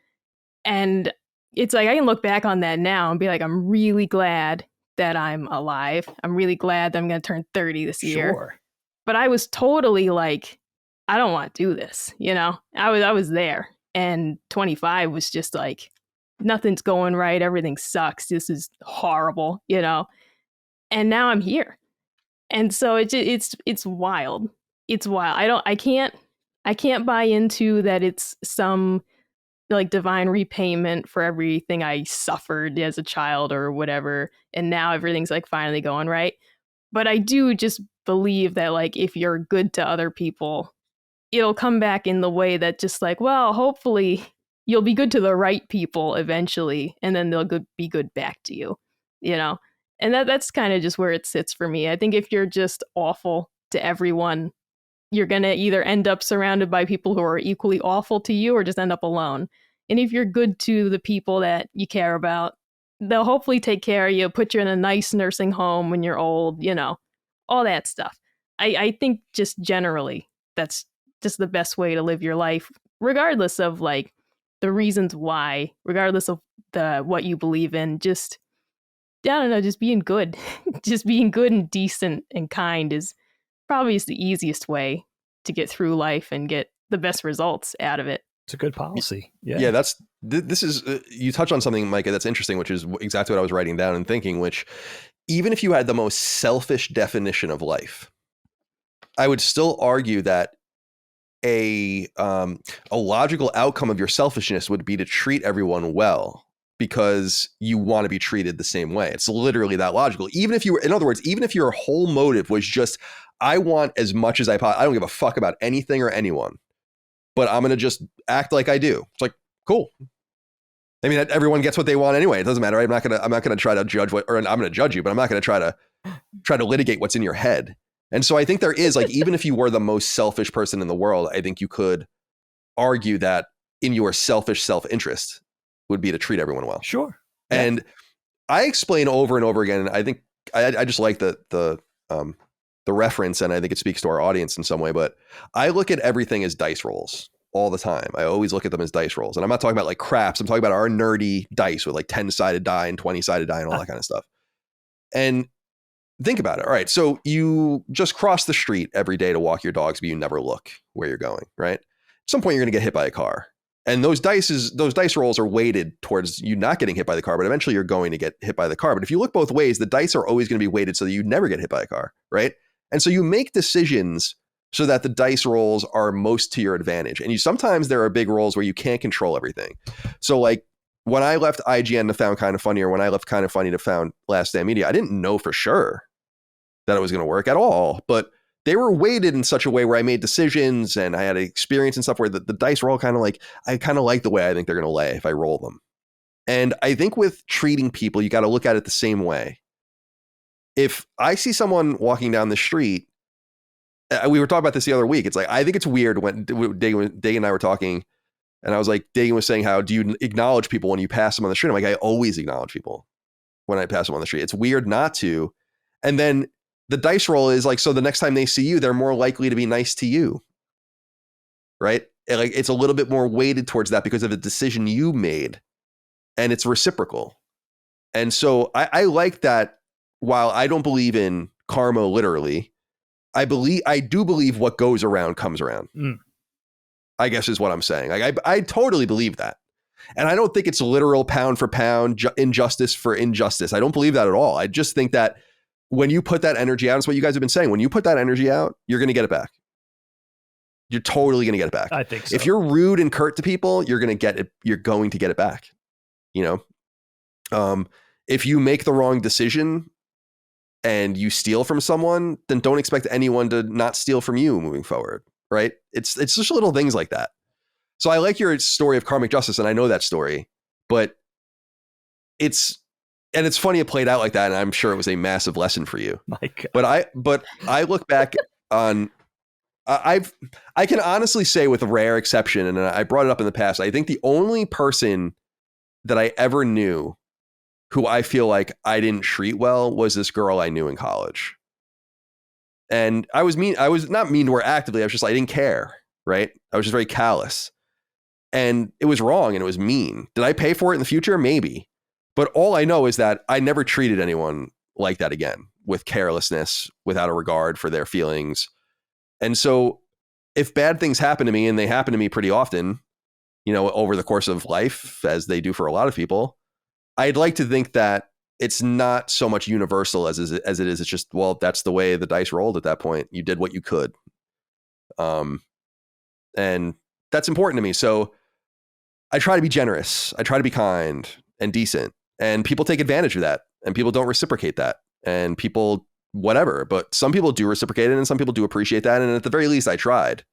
and it's like I can look back on that now and be like, I'm really glad that I'm alive. I'm really glad that I'm going to turn 30 this year. Sure. But I was totally like, I don't want to do this, you know. I was there, and 25 was just like, nothing's going right, everything sucks, this is horrible, you know. And now I'm here, and so it's wild. It's wild. I can't buy into that it's some like divine repayment for everything I suffered as a child or whatever, and now everything's like finally going right. But I do just believe that like if you're good to other people, it'll come back in the way that just like, well, hopefully you'll be good to the right people eventually, and then they'll be good back to you, you know? And that's kind of just where it sits for me. I think if you're just awful to everyone, you're going to either end up surrounded by people who are equally awful to you or just end up alone. And if you're good to the people that you care about, they'll hopefully take care of you, put you in a nice nursing home when you're old, you know, all that stuff. I think just generally, that's just the best way to live your life, regardless of like the reasons why, regardless of what you believe in. Just, I don't know, just being good. Just being good and decent and kind is probably the easiest way to get through life and get the best results out of it. It's a good policy. Yeah. Yeah, this is, you touch on something, Micah, that's interesting, which is exactly what I was writing down and thinking, which even if you had the most selfish definition of life, I would still argue that a logical outcome of your selfishness would be to treat everyone well because you want to be treated the same way. It's literally that logical. Even if you were, in other words, even if your whole motive was just, I want as much as I don't give a fuck about anything or anyone, but I'm going to just act like I do. It's like, cool. I mean, everyone gets what they want anyway. It doesn't matter. I'm not going to try to judge I'm going to judge you, but I'm not going to try to litigate what's in your head. And so I think there is, like, even if you were the most selfish person in the world, I think you could argue that in your selfish self-interest would be to treat everyone well. Sure. And I explain over and over again, and I think I just like the reference, and I think it speaks to our audience in some way, but I look at everything as dice rolls all the time. I always look at them as dice rolls. And I'm not talking about like craps. I'm talking about our nerdy dice with like 10-sided die and 20-sided die and all that kind of stuff. And think about it. All right. So you just cross the street every day to walk your dogs, but you never look where you're going, right? At some point, you're going to get hit by a car. And those dice rolls are weighted towards you not getting hit by the car, but eventually you're going to get hit by the car. But if you look both ways, the dice are always going to be weighted so that you never get hit by a car, right? And so you make decisions so that the dice rolls are most to your advantage. And sometimes there are big rolls where you can't control everything. So like when I left IGN to found Kind of Funny, or when I left Kind of Funny to found Last Stand Media, I didn't know for sure that it was going to work at all, but they were weighted in such a way where I made decisions and I had experience and stuff where the dice roll kind of like, I kind of like the way I think they're going to lay if I roll them. And I think with treating people, you got to look at it the same way. If I see someone walking down the street, we were talking about this the other week. It's like, I think it's weird when Dagan and I were talking, and I was like, Dagan was saying, how do you acknowledge people when you pass them on the street? I'm like, I always acknowledge people when I pass them on the street. It's weird not to. And then the dice roll is like, so the next time they see you, they're more likely to be nice to you, right? And like, it's a little bit more weighted towards that because of a decision you made, and it's reciprocal. And so I like that. While I don't believe in karma literally, I do believe what goes around comes around. I guess is what I'm saying. Like I totally believe that. And I don't think it's literal pound for pound, injustice for injustice. I don't believe that at all. I just think that when you put that energy out, it's what you guys have been saying. When you put that energy out, you're going to get it back. You're totally going to get it back. I think so. If you're rude and curt to people, you're going to get it. You're going to get it back. You know, if you make the wrong decision and you steal from someone, then don't expect anyone to not steal from you moving forward. Right. It's just little things like that. So I like your story of karmic justice, and I know that story, but it's funny it played out like that, and I'm sure it was a massive lesson for you. My God. But I look back on, I can honestly say with a rare exception, and I brought it up in the past, I think the only person that I ever knew who I feel like I didn't treat well was this girl I knew in college. And I was not mean to her actively. I was just, I didn't care. Right. I was just very callous, and it was wrong and it was mean. Did I pay for it in the future? Maybe. But all I know is that I never treated anyone like that again, with carelessness, without a regard for their feelings. And so if bad things happen to me, and they happen to me pretty often, you know, over the course of life, as they do for a lot of people, I'd like to think that it's not so much universal as it is. It's just, well, that's the way the dice rolled at that point. You did what you could. And that's important to me. So I try to be generous. I try to be kind and decent, and people take advantage of that, and people don't reciprocate that, and people, whatever, but some people do reciprocate it, and some people do appreciate that. And at the very least, I tried.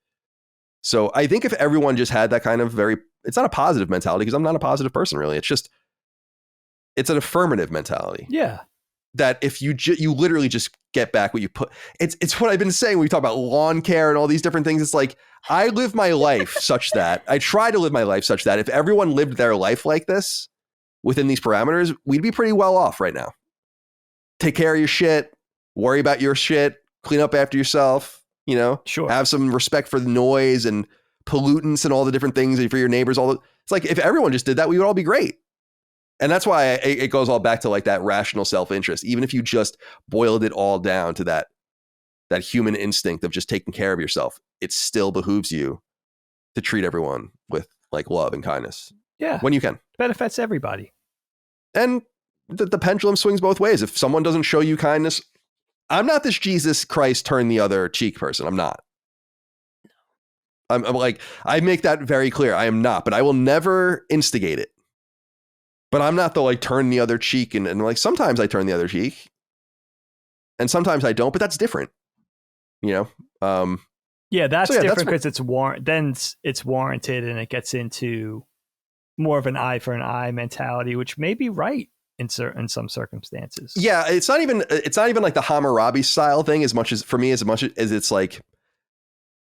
So I think if everyone just had that kind of very it's not a positive mentality because I'm not a positive person really. It's just, it's an affirmative mentality. Yeah. That if you literally just get back what you put, it's what I've been saying when we talk about lawn care and all these different things. It's like, I live my life such that, I try to live my life such that if everyone lived their life like this within these parameters, we'd be pretty well off right now. Take care of your shit, worry about your shit, clean up after yourself, you know, Sure. Have some respect for the noise and pollutants and all the different things for your neighbors. It's like, if everyone just did that, we would all be great. And that's why it goes all back to like that rational self-interest. Even if you just boiled it all down to that human instinct of just taking care of yourself, it still behooves you to treat everyone with like love and kindness. Yeah. When you can. Benefits everybody. And the pendulum swings both ways. If someone doesn't show you kindness, I'm not this Jesus Christ turn the other cheek person. I'm not. I'm like, I make that very clear. I am not, but I will never instigate it. But I'm not the like turn the other cheek and like sometimes I turn the other cheek and sometimes I don't, but that's different, you know? Yeah, that's different because it's warranted and it gets into more of an eye for an eye mentality, which may be right in some circumstances. Yeah, it's not even like the Hammurabi style thing as much as it's like,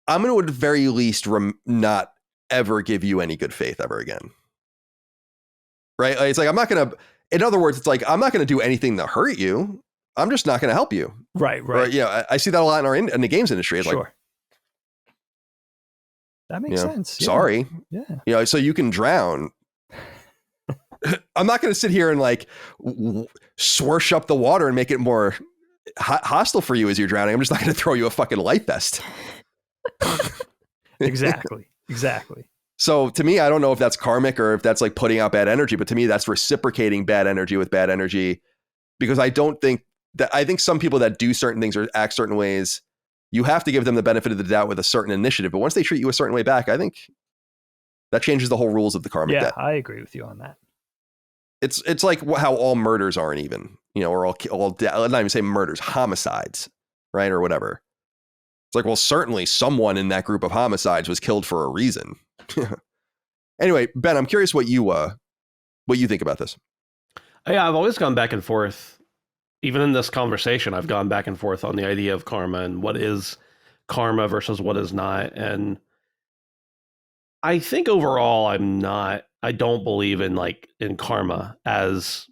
I'm going to at the very least not ever give you any good faith ever again. Right? It's like, I'm not going to, in other words, it's like, I'm not going to do anything to hurt you. I'm just not going to help you. Right. Or, you know, I see that a lot in the games industry. It's sure. like, that makes sense. Yeah. Sorry. Yeah. You know, so you can drown. I'm not going to sit here and like swish up the water and make it more hostile for you as you're drowning. I'm just not going to throw you a fucking life vest. Exactly. So to me, I don't know if that's karmic or if that's like putting out bad energy, but to me, that's reciprocating bad energy with bad energy, because I think some people that do certain things or act certain ways, you have to give them the benefit of the doubt with a certain initiative. But once they treat you a certain way back, I think that changes the whole rules of the karmic debt. I agree with you on that. It's like how all murders aren't even, you know, or all not even say murders, homicides, right? Or whatever. It's like, well, certainly someone in that group of homicides was killed for a reason. Anyway, Ben, I'm curious what you think about this. Yeah, I've always gone back and forth. Even in this conversation, I've gone back and forth on the idea of karma and what is karma versus what is not. And I think overall, I don't believe in karma as,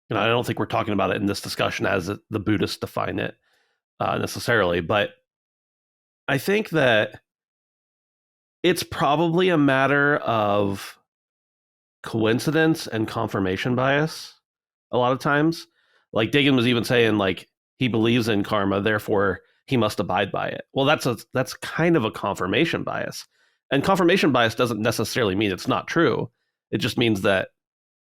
you know, I don't think we're talking about it in this discussion as the Buddhists define it necessarily, but I think that it's probably a matter of coincidence and confirmation bias a lot of times. Like Dagan was even saying, like, he believes in karma, therefore he must abide by it. Well, that's kind of a confirmation bias. And confirmation bias doesn't necessarily mean it's not true. It just means that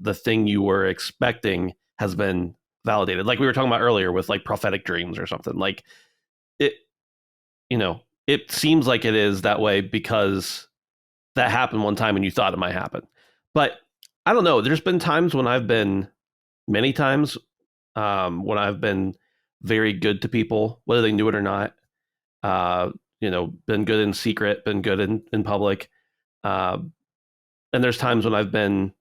the thing you were expecting has been validated. Like we were talking about earlier with like prophetic dreams or something. Like it, you know, it seems like it is that way because that happened one time and you thought it might happen. But I don't know. There's been times when many times when I've been very good to people, whether they knew it or not. You know, been good in secret, been good in public. And there's times when I've been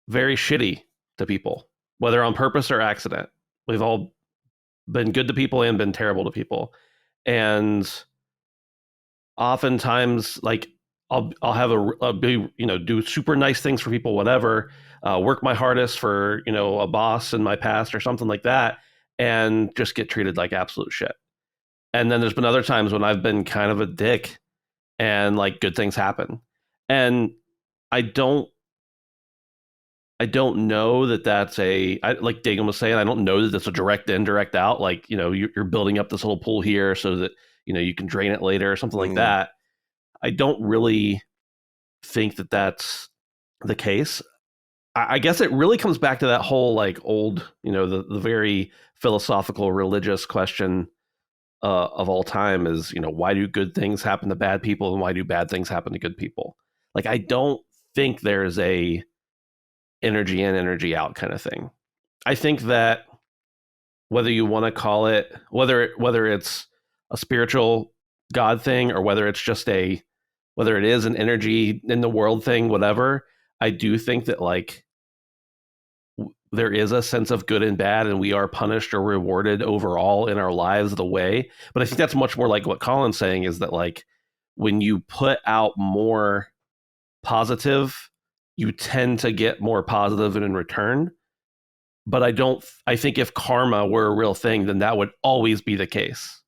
very shitty to people, whether on purpose or accident. We've all been good to people and been terrible to people. And oftentimes, like, I'll have do super nice things for people, whatever, work my hardest for, you know, a boss in my past or something like that, and just get treated like absolute shit. And then there's been other times when I've been kind of a dick and like good things happen. And I don't know that that's like Dagan was saying, I don't know that that's a direct in, direct out. Like, you know, you're building up this little pool here so that, you know, you can drain it later or something like that. I don't really think that that's the case. I guess it really comes back to that whole like old, you know, the very philosophical religious question of all time is, you know, why do good things happen to bad people and why do bad things happen to good people? Like, I don't think there's a energy in, energy out kind of thing. I think that whether you want to call it, whether it's a spiritual God thing or whether it's just a whether it is an energy in the world thing, whatever, I do think that like there is a sense of good and bad, and we are punished or rewarded overall in our lives the way. But I think that's much more like what Colin's saying, is that like when you put out more positive, you tend to get more positive in return. But I think if karma were a real thing, then that would always be the case.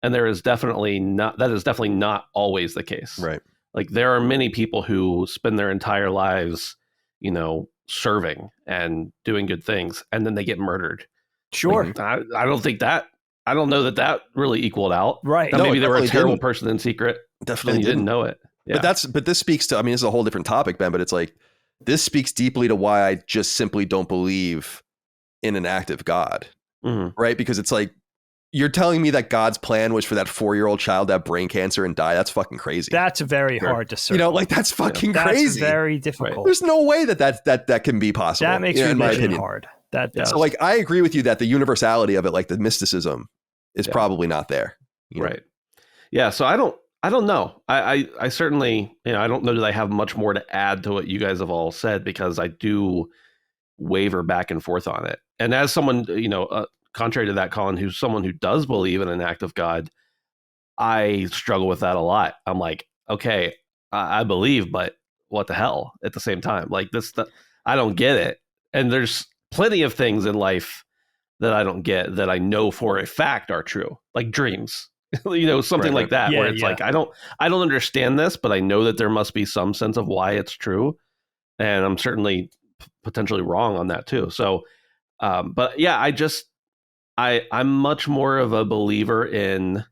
And that is definitely not always the case. Right. Like there are many people who spend their entire lives, you know, serving and doing good things, and then they get murdered. Sure. Like, I don't know that really equaled out. Right. Now, No, maybe it they were a really terrible didn't. person in secret. Definitely and you didn't know it. Yeah. But this speaks to, I mean, this is a whole different topic, Ben, but it's like, this speaks deeply to why I just simply don't believe in an active God, right? Because it's like, you're telling me that God's plan was for that 4-year-old child to have brain cancer and die. That's fucking crazy. That's very hard to circle. You know, like that's fucking That's crazy. very difficult. Right. There's no way that can be possible. That makes religion hard. That does. So like, I agree with you that the universality of it, like the mysticism, is probably not there. Right. Yeah. So I don't know. I certainly, you know, I don't know that I have much more to add to what you guys have all said, because I do waver back and forth on it. And as someone, you know, contrary to that, Colin, who's someone who does believe in an active God, I struggle with that a lot. I'm like, okay, I believe, but what the hell at the same time? Like I don't get it. And there's plenty of things in life that I don't get that I know for a fact are true, like dreams, you know, something like that, where it's like, I don't understand this, but I know that there must be some sense of why it's true. And I'm certainly potentially wrong on that too. So, but yeah, I'm much more of a believer in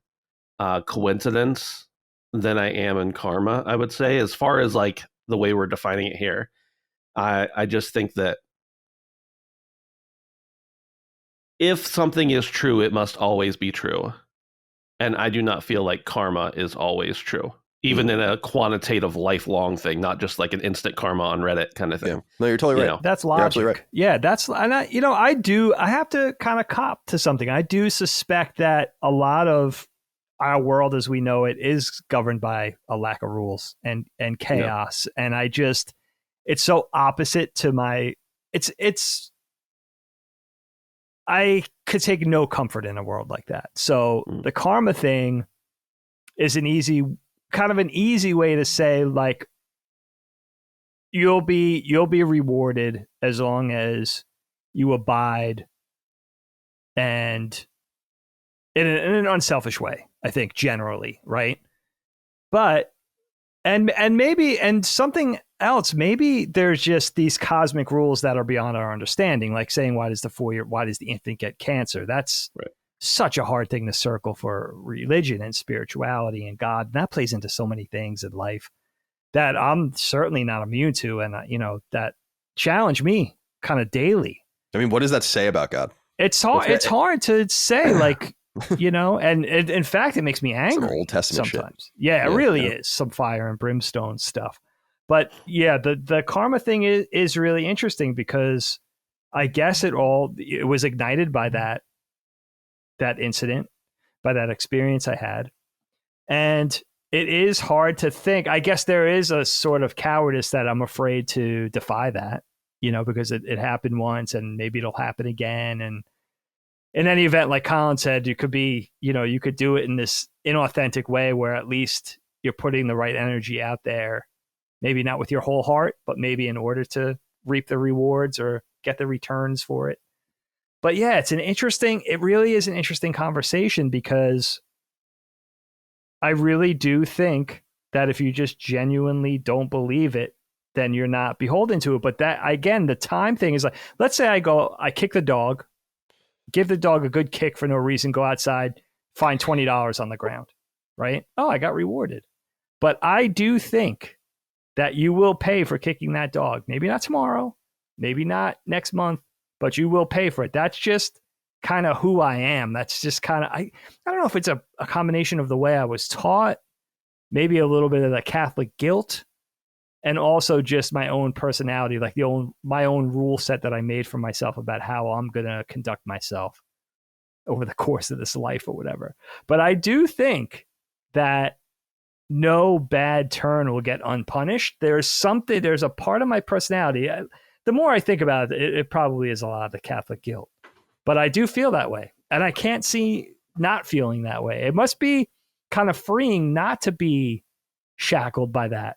coincidence than I am in karma, I would say, as far as like the way we're defining it here. I just think that if something is true, it must always be true. And I do not feel like karma is always true, even in a quantitative lifelong thing, not just like an instant karma on Reddit kind of thing. Yeah. No, you're totally right. Know? That's logic. Right. Yeah, and I have to kind of cop to something. I do suspect that a lot of our world as we know it is governed by a lack of rules and chaos. Yeah. And it's so opposite to I could take no comfort in a world like that. So the karma thing is an easy way to say, like, you'll be rewarded as long as you abide, and in an unselfish way, I think, generally, right? But and something else, maybe there's just these cosmic rules that are beyond our understanding, like saying, why does the infant get cancer? That's such a hard thing to circle for religion and spirituality and God. And that plays into so many things in life that I'm certainly not immune to, and that challenge me kind of daily. I mean, what does that say about God? It's hard. It's hard to say, like, and in fact, it makes me angry. Some Old Testament sometimes. Shit. Yeah, it really is some fire and brimstone stuff. But yeah, the karma thing is really interesting, because I guess it was ignited by that incident, by that experience I had. And it is hard to think. I guess there is a sort of cowardice that I'm afraid to defy that, because it happened once and maybe it'll happen again. And in any event, like Colin said, you could do it in this inauthentic way where at least you're putting the right energy out there. Maybe not with your whole heart, but maybe in order to reap the rewards or get the returns for it. But yeah, it really is an interesting conversation, because I really do think that if you just genuinely don't believe it, then you're not beholden to it. But that, again, the time thing is like, let's say I kick the dog, give the dog a good kick for no reason, go outside, find $20 on the ground, right? Oh, I got rewarded. But I do think that you will pay for kicking that dog. Maybe not tomorrow, maybe not next month, but you will pay for it. That's just kind of who I am. That's just kind of, I don't know if it's a combination of the way I was taught, maybe a little bit of the Catholic guilt, and also just my own personality, like my own rule set that I made for myself about how I'm going to conduct myself over the course of this life or whatever. But I do think that no bad turn will get unpunished. There's a part of my personality. The more I think about it, it probably is a lot of the Catholic guilt, but I do feel that way. And I can't see not feeling that way. It must be kind of freeing not to be shackled by that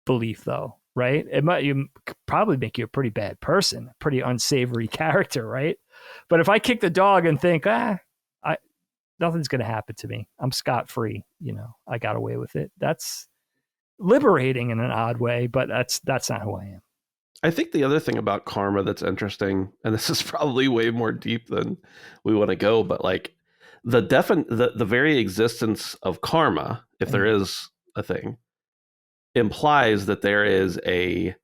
belief, though, right? You probably make you a pretty bad person, a pretty unsavory character, right? But if I kick the dog and think, nothing's going to happen to me, I'm scot-free, I got away with it. That's liberating in an odd way, but that's not who I am. I think the other thing about karma that's interesting, and this is probably way more deep than we want to go, but like the very existence of karma, if there is a thing, implies that there is a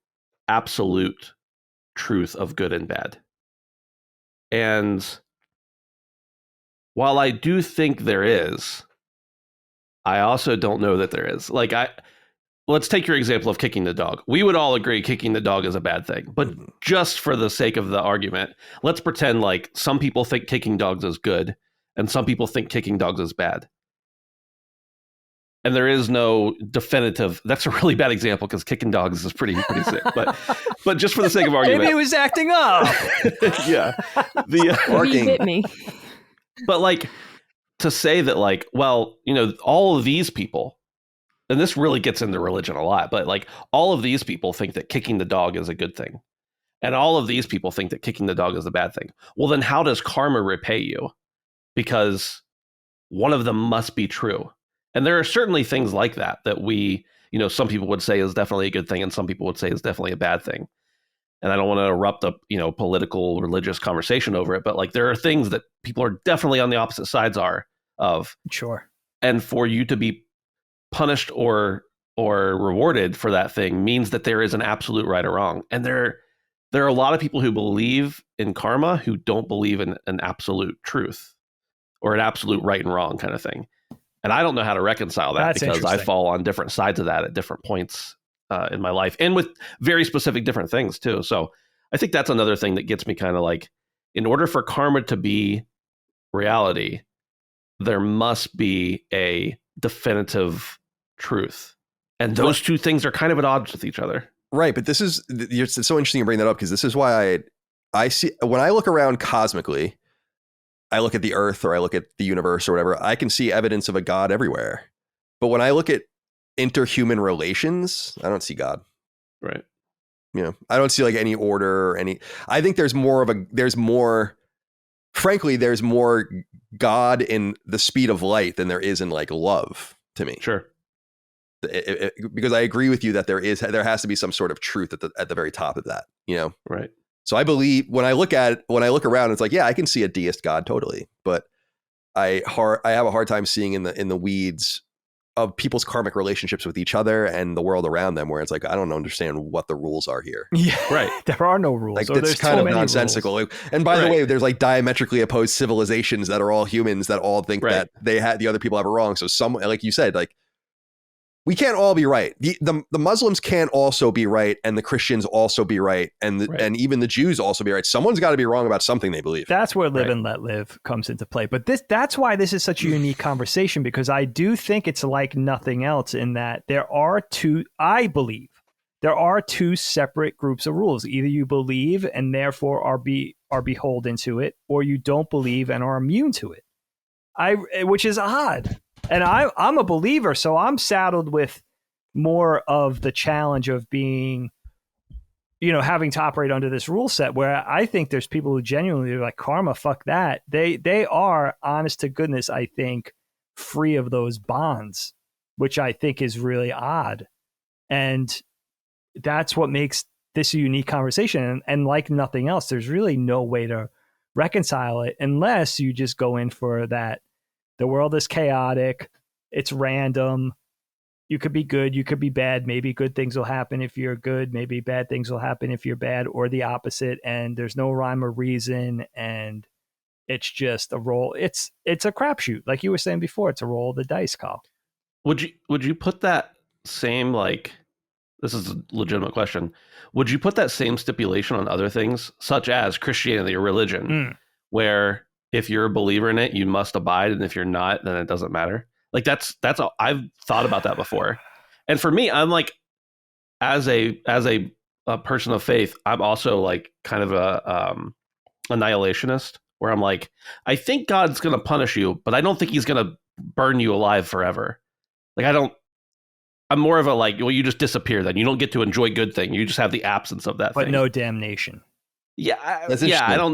absolute truth of good and bad. And while I do think there is, I also don't know that there is. Like let's take your example of kicking the dog. We would all agree kicking the dog is a bad thing. But just for the sake of the argument, let's pretend like some people think kicking dogs is good and some people think kicking dogs is bad. And there is no definitive. That's a really bad example because kicking dogs is pretty sick. But just for the sake of argument, maybe it was acting up. Yeah, He hit me. But like to say that, like, well, all of these people, and this really gets into religion a lot, but like all of these people think that kicking the dog is a good thing, and all of these people think that kicking the dog is a bad thing. Well, then how does karma repay you? Because one of them must be true. And there are certainly things like that we, some people would say is definitely a good thing and some people would say is definitely a bad thing. And I don't want to erupt a, political, religious conversation over it, but like there are things that people are definitely on the opposite sides of. Sure. And for you to be punished or rewarded for that thing means that there is an absolute right or wrong. And there are a lot of people who believe in karma who don't believe in an absolute truth or an absolute right and wrong kind of thing. And I don't know how to reconcile that because I fall on different sides of that at different points in my life and with very specific different things too. So I think that's another thing that gets me kind of like, in order for karma to be reality, there must be a definitive truth. And those two things are kind of at odds with each other. Right. But it's so interesting you bring that up because this is why I see, when I look around cosmically, I look at the earth or I look at the universe or whatever, I can see evidence of a God everywhere. But when I look at interhuman relations, I don't see God. Right. I don't see like any order or I think there's more God in the speed of light than there is in like love to me. Sure. Because I agree with you that there has to be some sort of truth at the very top of that, Right. So I believe when I look around, it's like, yeah, I can see a deist God totally, but I have a hard time seeing in the weeds of people's karmic relationships with each other and the world around them, where it's like, I don't understand what the rules are here. Yeah, right. There are no rules. Like it's kind of nonsensical. And by the way, there's like diametrically opposed civilizations that are all humans that all think that the other people have it wrong. So some, like you said, like we can't all be right. The Muslims can't also be right, and the Christians also be right, and and even the Jews also be right. Someone's got to be wrong about something they believe. That's where live and let live comes into play. But that's why this is such a unique conversation, because I do think it's like nothing else in that I believe there are two separate groups of rules. Either you believe and therefore are beholden to it, or you don't believe and are immune to it. Which is odd. And I'm a believer, so I'm saddled with more of the challenge of being, having to operate under this rule set, where I think there's people who genuinely are like, karma, fuck that. They are, honest to goodness, I think, free of those bonds, which I think is really odd. And that's what makes this a unique conversation. And like nothing else, there's really no way to reconcile it unless you just go in for that. The world is chaotic. It's random. You could be good. You could be bad. Maybe good things will happen if you're good. Maybe bad things will happen if you're bad, or the opposite. And there's no rhyme or reason. And it's just a roll. It's a crapshoot. Like you were saying before, it's a roll of the dice, Carl. Would you put that same, like, this is a legitimate question. Would you put that same stipulation on other things, such as Christianity or religion, where if you're a believer in it, you must abide, and if you're not, then it doesn't matter? Like that's all, I've thought about that before. And for me, I'm like, as a person of faith, I'm also like kind of a annihilationist, where I'm like, I think God's going to punish you, but I don't think he's going to burn you alive forever. Like I'm more of a like, well, you just disappear then. You don't get to enjoy good thing. You just have the absence of that but thing. no damnation. Yeah,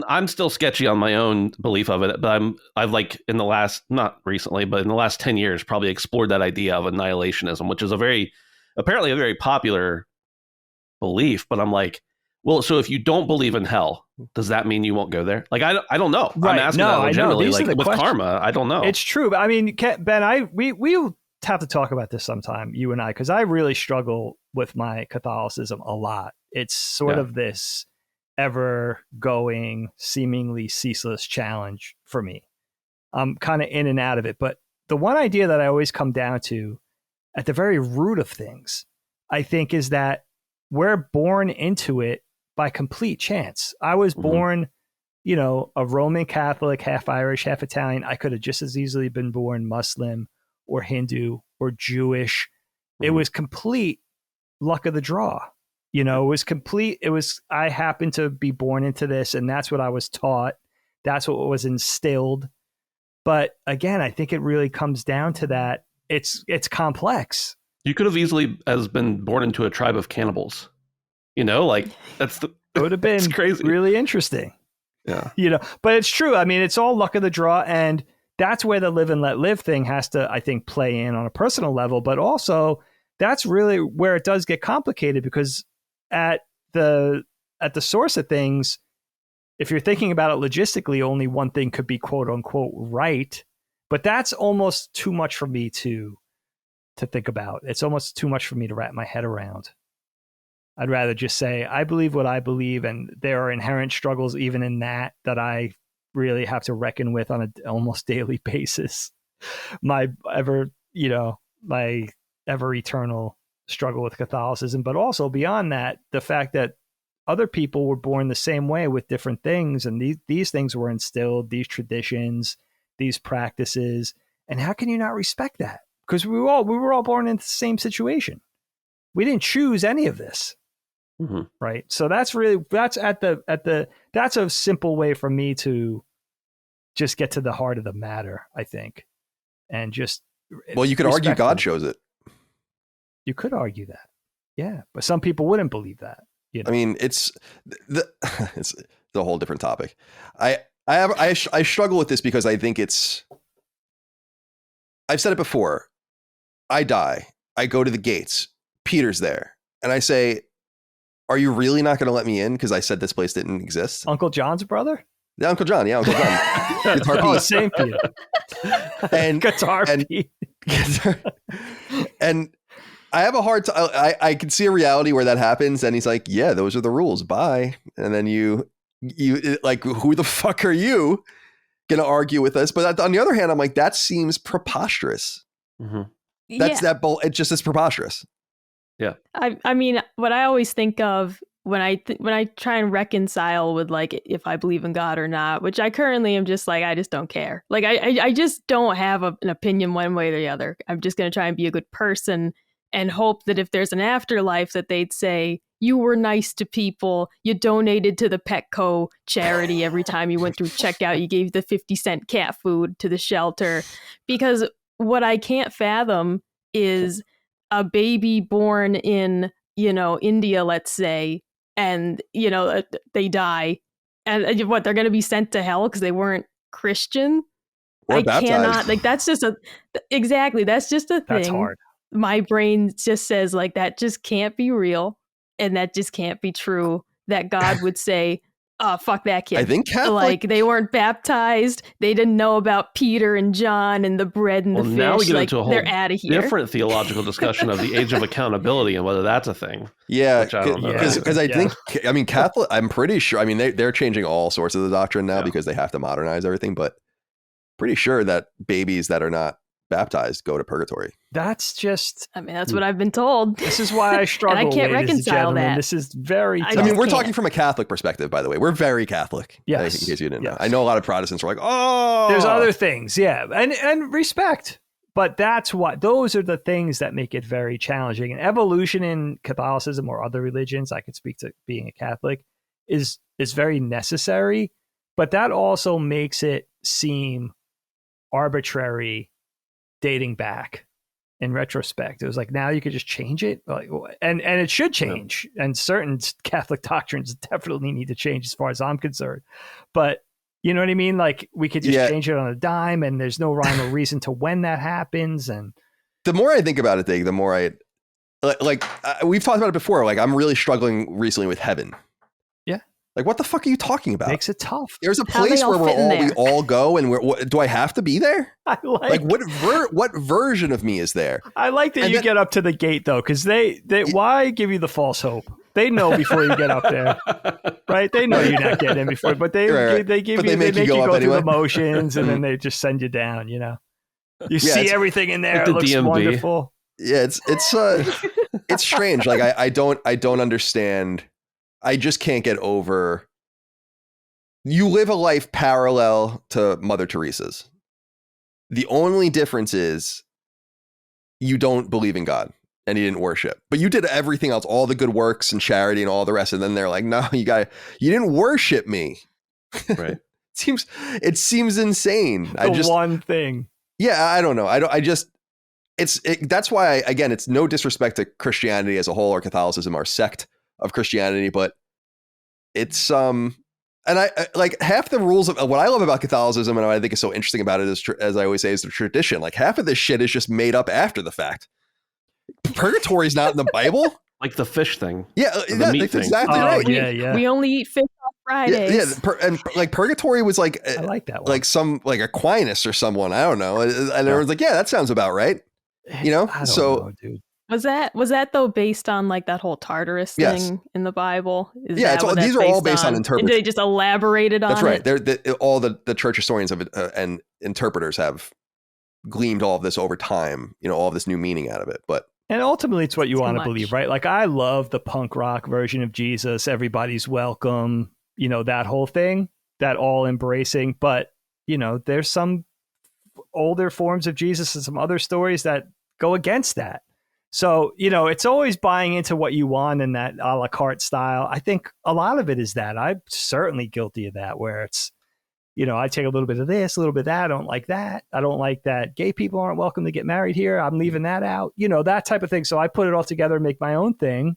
I'm still sketchy on my own belief of it, but I've like in the last, not recently, but in the last 10 years, probably explored that idea of annihilationism, which is apparently a very popular belief. But I'm like, well, so if you don't believe in hell, does that mean you won't go there? Like, I don't know. Right. I'm asking that legitimately. Like with questions. karma, I don't know. It's true. But I mean, Ben, we have to talk about this sometime, you and I, because I really struggle with my Catholicism a lot. It's sort of this ever going, seemingly ceaseless challenge for me. I'm kind of in and out of it. But the one idea that I always come down to at the very root of things, I think, is that we're born into it by complete chance. I was born, a Roman Catholic, half Irish, half Italian. I could have just as easily been born Muslim or Hindu or Jewish. It was complete luck of the draw. It was complete. I happened to be born into this, and that's what I was taught. That's what was instilled. But again, I think it really comes down to that. It's complex. You could have easily has been born into a tribe of cannibals. Like it would have been crazy. Really interesting. Yeah. But it's true. I mean, it's all luck of the draw, and that's where the live and let live thing has to, I think, play in on a personal level. But also, that's really where it does get complicated, because at the source of things, if you're thinking about it logistically, only one thing could be quote unquote right. But that's almost too much for me to think about. It's almost too much for me to wrap my head around. I'd rather just say, I believe what I believe, and there are inherent struggles even in that I really have to reckon with on an almost daily basis. My ever eternal struggle with Catholicism, but also beyond that, the fact that other people were born the same way with different things, and these things were instilled, these traditions, these practices, and how can you not respect that? Because we were all born into the same situation. We didn't choose any of this. Mm-hmm. Right. So that's a simple way for me to just get to the heart of the matter, I think. And just, well, you could argue God chose it. You could argue that. Yeah. But some people wouldn't believe that. I mean, it's a whole different topic. I struggle with this because I think I've said it before. I die. I go to the gates. Peter's there. And I say, are you really not going to let me in because I said this place didn't exist? Uncle John's brother? Yeah, Uncle John. Guitar Pete. Same Peter. And Guitar Pete. And I have a hard time. I can see a reality where that happens, and he's like, yeah, those are the rules. Bye. And then you like, who the fuck are you going to argue with us? But on the other hand, I'm like, that seems preposterous. Mm-hmm. It just is preposterous. Yeah. I mean, what I always think of when I try and reconcile with like if I believe in God or not, which I currently am just like, I just don't care. Like I just don't have an opinion one way or the other. I'm just going to try and be a good person and hope that if there's an afterlife that they'd say, you were nice to people, you donated to the Petco charity every time you went through checkout, you gave the 50-cent cat food to the shelter. Because what I can't fathom is a baby born in, India, let's say, and, they die. And what, they're going to be sent to hell because they weren't Christian? Or baptized. Cannot, like, that's just exactly, that's just a thing. That's hard. My brain just says, like, that just can't be real. And that just can't be true, that God would say, oh, fuck that kid. I think like they weren't baptized. They didn't know about Peter and John and the bread and the fish. Now we get into a whole they're out of here. Different theological discussion of the age of accountability and whether that's a thing. Yeah, because I think, I mean, Catholic, I'm pretty sure, I mean, they're changing all sorts of the doctrine now because they have to modernize everything, but pretty sure that babies that are not baptized go to purgatory. That's just, I mean, that's what I've been told. This is why I struggle. And I can't ladies and reconcile gentlemen. that. This is very tough. I mean, we're talking from a Catholic perspective, by the way. We're very Catholic. Yes. In case you didn't know. I know a lot of Protestants are like, oh, there's other things. Yeah. And respect. But those are the things that make it very challenging. And evolution in Catholicism or other religions, I could speak to being a Catholic, is very necessary. But that also makes it seem arbitrary dating back in retrospect. It was like, now you could just change it. And it should change. And certain Catholic doctrines definitely need to change as far as I'm concerned. But you know what I mean? Like, we could just change it on a dime, and there's no rhyme or reason to when that happens. And the more I think about it, Dave, the more we've talked about it before. Like, I'm really struggling recently with heaven. Yeah. Like, what the fuck are you talking about? Makes it tough. There's a place where we all go, and do I have to be there? I like what version of me is there? I like that you get up to the gate though, because they why give you the false hope? They know before you get up there, right? They know you're not getting in before, but they make you go through the motions, and then they just send you down. You know, you see everything in there. Like it looks DMV. Wonderful. Yeah, it's strange. Like I don't understand. I just can't get over. You live a life parallel to Mother Teresa's. The only difference is you don't believe in God. And he didn't worship, but you did everything else, all the good works and charity and all the rest. And then they're like, no, you didn't worship me. Right. it seems insane. One thing. Yeah. I don't know. That's why, again, it's no disrespect to Christianity as a whole or Catholicism, our sect of Christianity, but it's, and I like half the rules of what I love about Catholicism and what I think is so interesting about it is, as I always say, is the tradition. Like half of this shit is just made up after the fact. Purgatory's not in the Bible. Like the fish thing. Yeah, that's exactly right. Yeah. We only eat fish on Fridays. Yeah, and like purgatory was like I like that one. Like some like Aquinas or someone, I don't know. And everyone's like, yeah, that sounds about right. You know? I don't know, dude. Was that though based on like that whole Tartarus thing in the Bible? These are all based on interpreters. They just elaborated on it. That's right. All the church historians of it and interpreters have gleaned all of this over time. You know, all of this new meaning out of it, And ultimately, it's what you want to believe, right? Like, I love the punk rock version of Jesus. Everybody's welcome, you know, that whole thing, that all embracing. But, you know, there's some older forms of Jesus and some other stories that go against that. So, you know, it's always buying into what you want in that a la carte style. I think a lot of it is that. I'm certainly guilty of that, where it's, you know, I take a little bit of this, a little bit of that. I don't like that. I don't like that gay people aren't welcome to get married here. I'm leaving that out. You know, that type of thing. So I put it all together and make my own thing.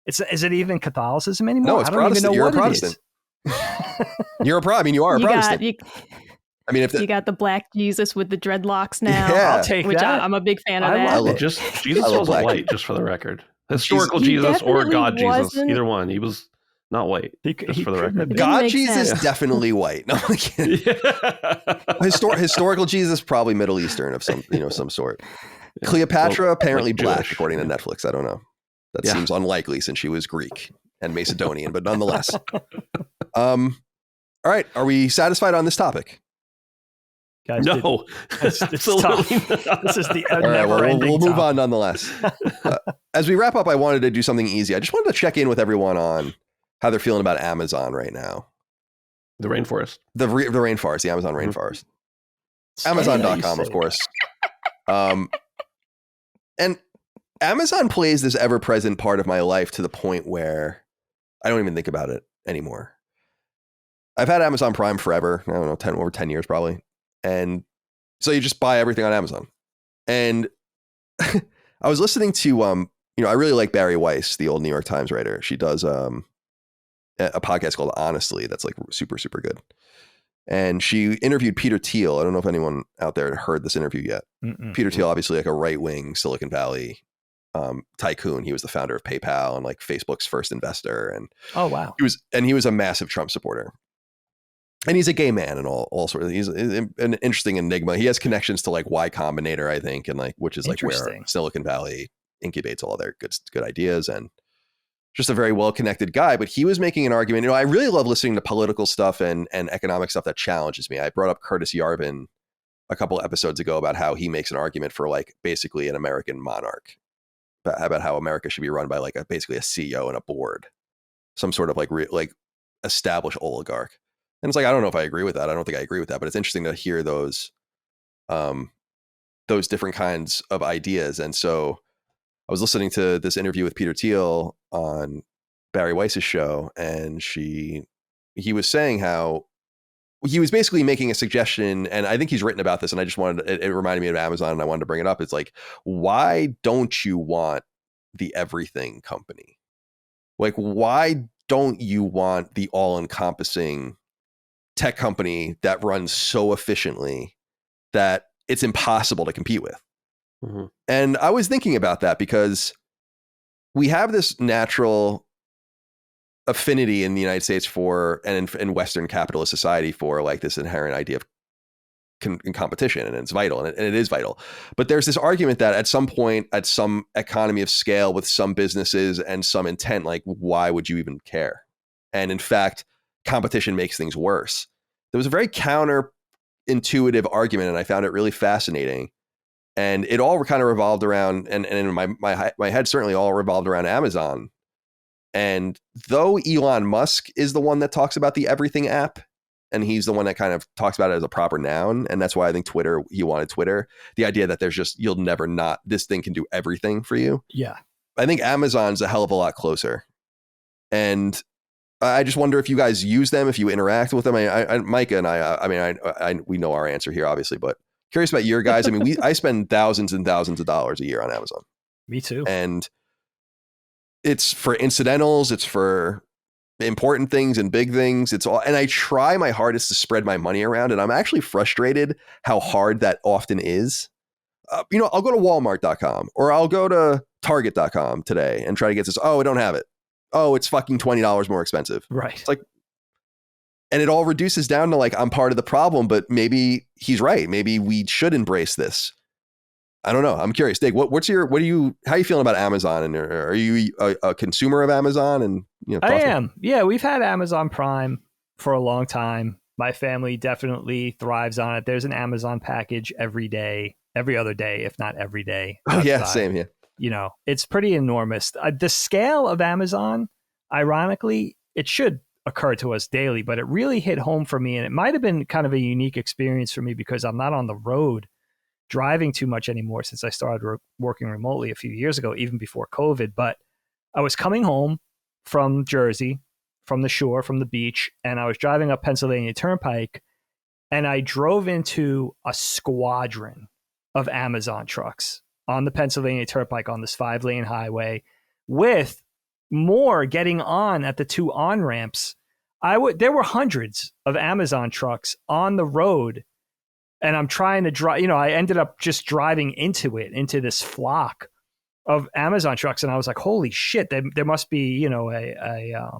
Is it even Catholicism anymore? No, it's Protestant. You're a Protestant. You're a Protestant. You are a Protestant. I mean, you got the black Jesus with the dreadlocks now. Yeah. I'll take which that. I'm a big fan of that. Jesus wasn't white, just for the record. Historical Jesus or God Jesus, either one. He was not white, just for the record. God Jesus definitely white. No, I'm kidding. Historical Jesus probably Middle Eastern of some sort. Cleopatra apparently black, Jewish, according to Netflix. I don't know. That seems unlikely since she was Greek and Macedonian, but nonetheless. All right, are we satisfied on this topic? Guys, no, it's tough. This is the all right, well, we'll move on nonetheless. As we wrap up, I wanted to do something easy. I just wanted to check in with everyone on how they're feeling about Amazon right now. The rainforest. The rainforest, the Amazon rainforest. Amazon.com, of course. And Amazon plays this ever-present part of my life to the point where I don't even think about it anymore. I've had Amazon Prime forever. I don't know, over 10 years probably. And so you just buy everything on Amazon. And I was listening to, I really like Barry Weiss, the old New York Times writer. She does a podcast called Honestly that's like super, super good. And she interviewed Peter Thiel. I don't know if anyone out there heard this interview yet. Peter Thiel, obviously like a right-wing Silicon Valley tycoon. He was the founder of PayPal and like Facebook's first investor. And oh, wow. He was a massive Trump supporter. And he's a gay man and all sorts of, he's an interesting enigma. He has connections to like Y Combinator, I think, and like, which is like where Silicon Valley incubates all their good ideas, and just a very well-connected guy. But he was making an argument. I really love listening to political stuff and economic stuff that challenges me. I brought up Curtis Yarvin a couple of episodes ago about how he makes an argument for like basically an American monarch, about how America should be run by like basically a CEO and a board, some sort of like established oligarch. And it's like, I don't know if I agree with that. I don't think I agree with that, but it's interesting to hear those those different kinds of ideas. And so I was listening to this interview with Peter Thiel on Barry Weiss's show, and he was saying how he was basically making a suggestion, and I think he's written about this, and I just wanted it reminded me of Amazon, and I wanted to bring it up. It's like, why don't you want the everything company? Like, why don't you want the all-encompassing tech company that runs so efficiently that it's impossible to compete with? Mm-hmm. And I was thinking about that because we have this natural affinity in the United States for, and in Western capitalist society for, like, this inherent idea of competition, and it's vital, and it is vital. But there's this argument that at some point, at some economy of scale with some businesses and some intent, like, why would you even care? And in fact, competition makes things worse. There was a very counterintuitive argument, and I found it really fascinating. And it all kind of revolved around, and in my head certainly all revolved around Amazon. And though Elon Musk is the one that talks about the everything app, and he's the one that kind of talks about it as a proper noun, and that's why I think he wanted Twitter, the idea that there's just, you'll never not, this thing can do everything for you. Yeah. I think Amazon's a hell of a lot closer. And I just wonder if you guys use them, if you interact with them. Micah and I we know our answer here, obviously, but curious about your guys. I mean, I spend thousands and thousands of dollars a year on Amazon. Me too. And it's for incidentals, it's for important things and big things. It's all, and I try my hardest to spread my money around, and I'm actually frustrated how hard that often is. I'll go to Walmart.com or I'll go to Target.com today and try to get this. Oh, I don't have it. Oh, it's fucking $20 more expensive. Right. It's like, and it all reduces down to, like, I'm part of the problem, but maybe he's right. Maybe we should embrace this. I don't know. I'm curious. Dig, how are you feeling about Amazon? And are you a consumer of Amazon? And I am. Yeah, we've had Amazon Prime for a long time. My family definitely thrives on it. There's an Amazon package every day, every other day, if not every day. Oh yeah, same here. It's pretty enormous. The scale of Amazon, ironically, it should occur to us daily, but it really hit home for me. And it might have been kind of a unique experience for me because I'm not on the road driving too much anymore since I started working remotely a few years ago, even before COVID. But I was coming home from Jersey, from the shore, from the beach, and I was driving up Pennsylvania Turnpike, and I drove into a squadron of Amazon trucks on the Pennsylvania Turnpike on this 5-lane highway, with more getting on at the 2 on-ramps. There were hundreds of Amazon trucks on the road, and I'm trying to drive, I ended up just driving into this flock of Amazon trucks. And I was like, holy shit, there must be, a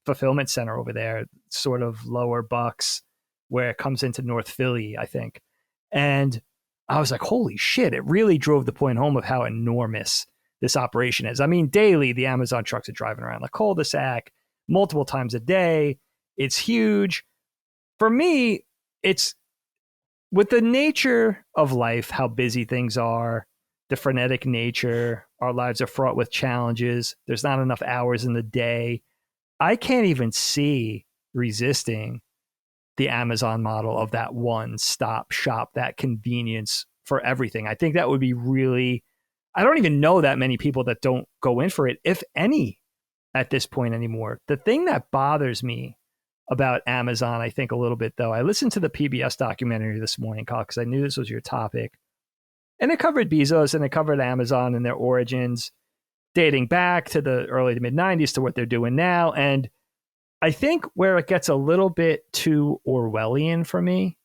fulfillment center over there, sort of Lower Bucks, where it comes into North Philly, I think. And I was like, holy shit, it really drove the point home of how enormous this operation is. I mean, daily, the Amazon trucks are driving around the cul-de-sac multiple times a day. It's huge. For me, it's with the nature of life, how busy things are, the frenetic nature, our lives are fraught with challenges. There's not enough hours in the day. I can't even see resisting the Amazon model of that one-stop shop, that convenience for everything. I think that would be really, I don't even know that many people that don't go in for it, if any, at this point anymore. The thing that bothers me about Amazon, I think a little bit though, I listened to the PBS documentary this morning, Kyle, because I knew this was your topic. And it covered Bezos and it covered Amazon and their origins, dating back to the early to mid 90s to what they're doing now. And I think where it gets a little bit too Orwellian for me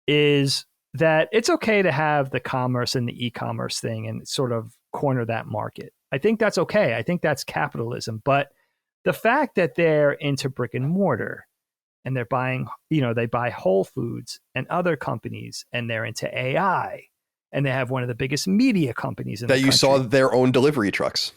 is that it's okay to have the commerce and the e-commerce thing and sort of corner that market. I think that's okay. I think that's capitalism. But the fact that they're into brick and mortar and they're buying, they buy Whole Foods and other companies, and they're into AI, and they have one of the biggest media companies in the country. That you saw their own delivery trucks.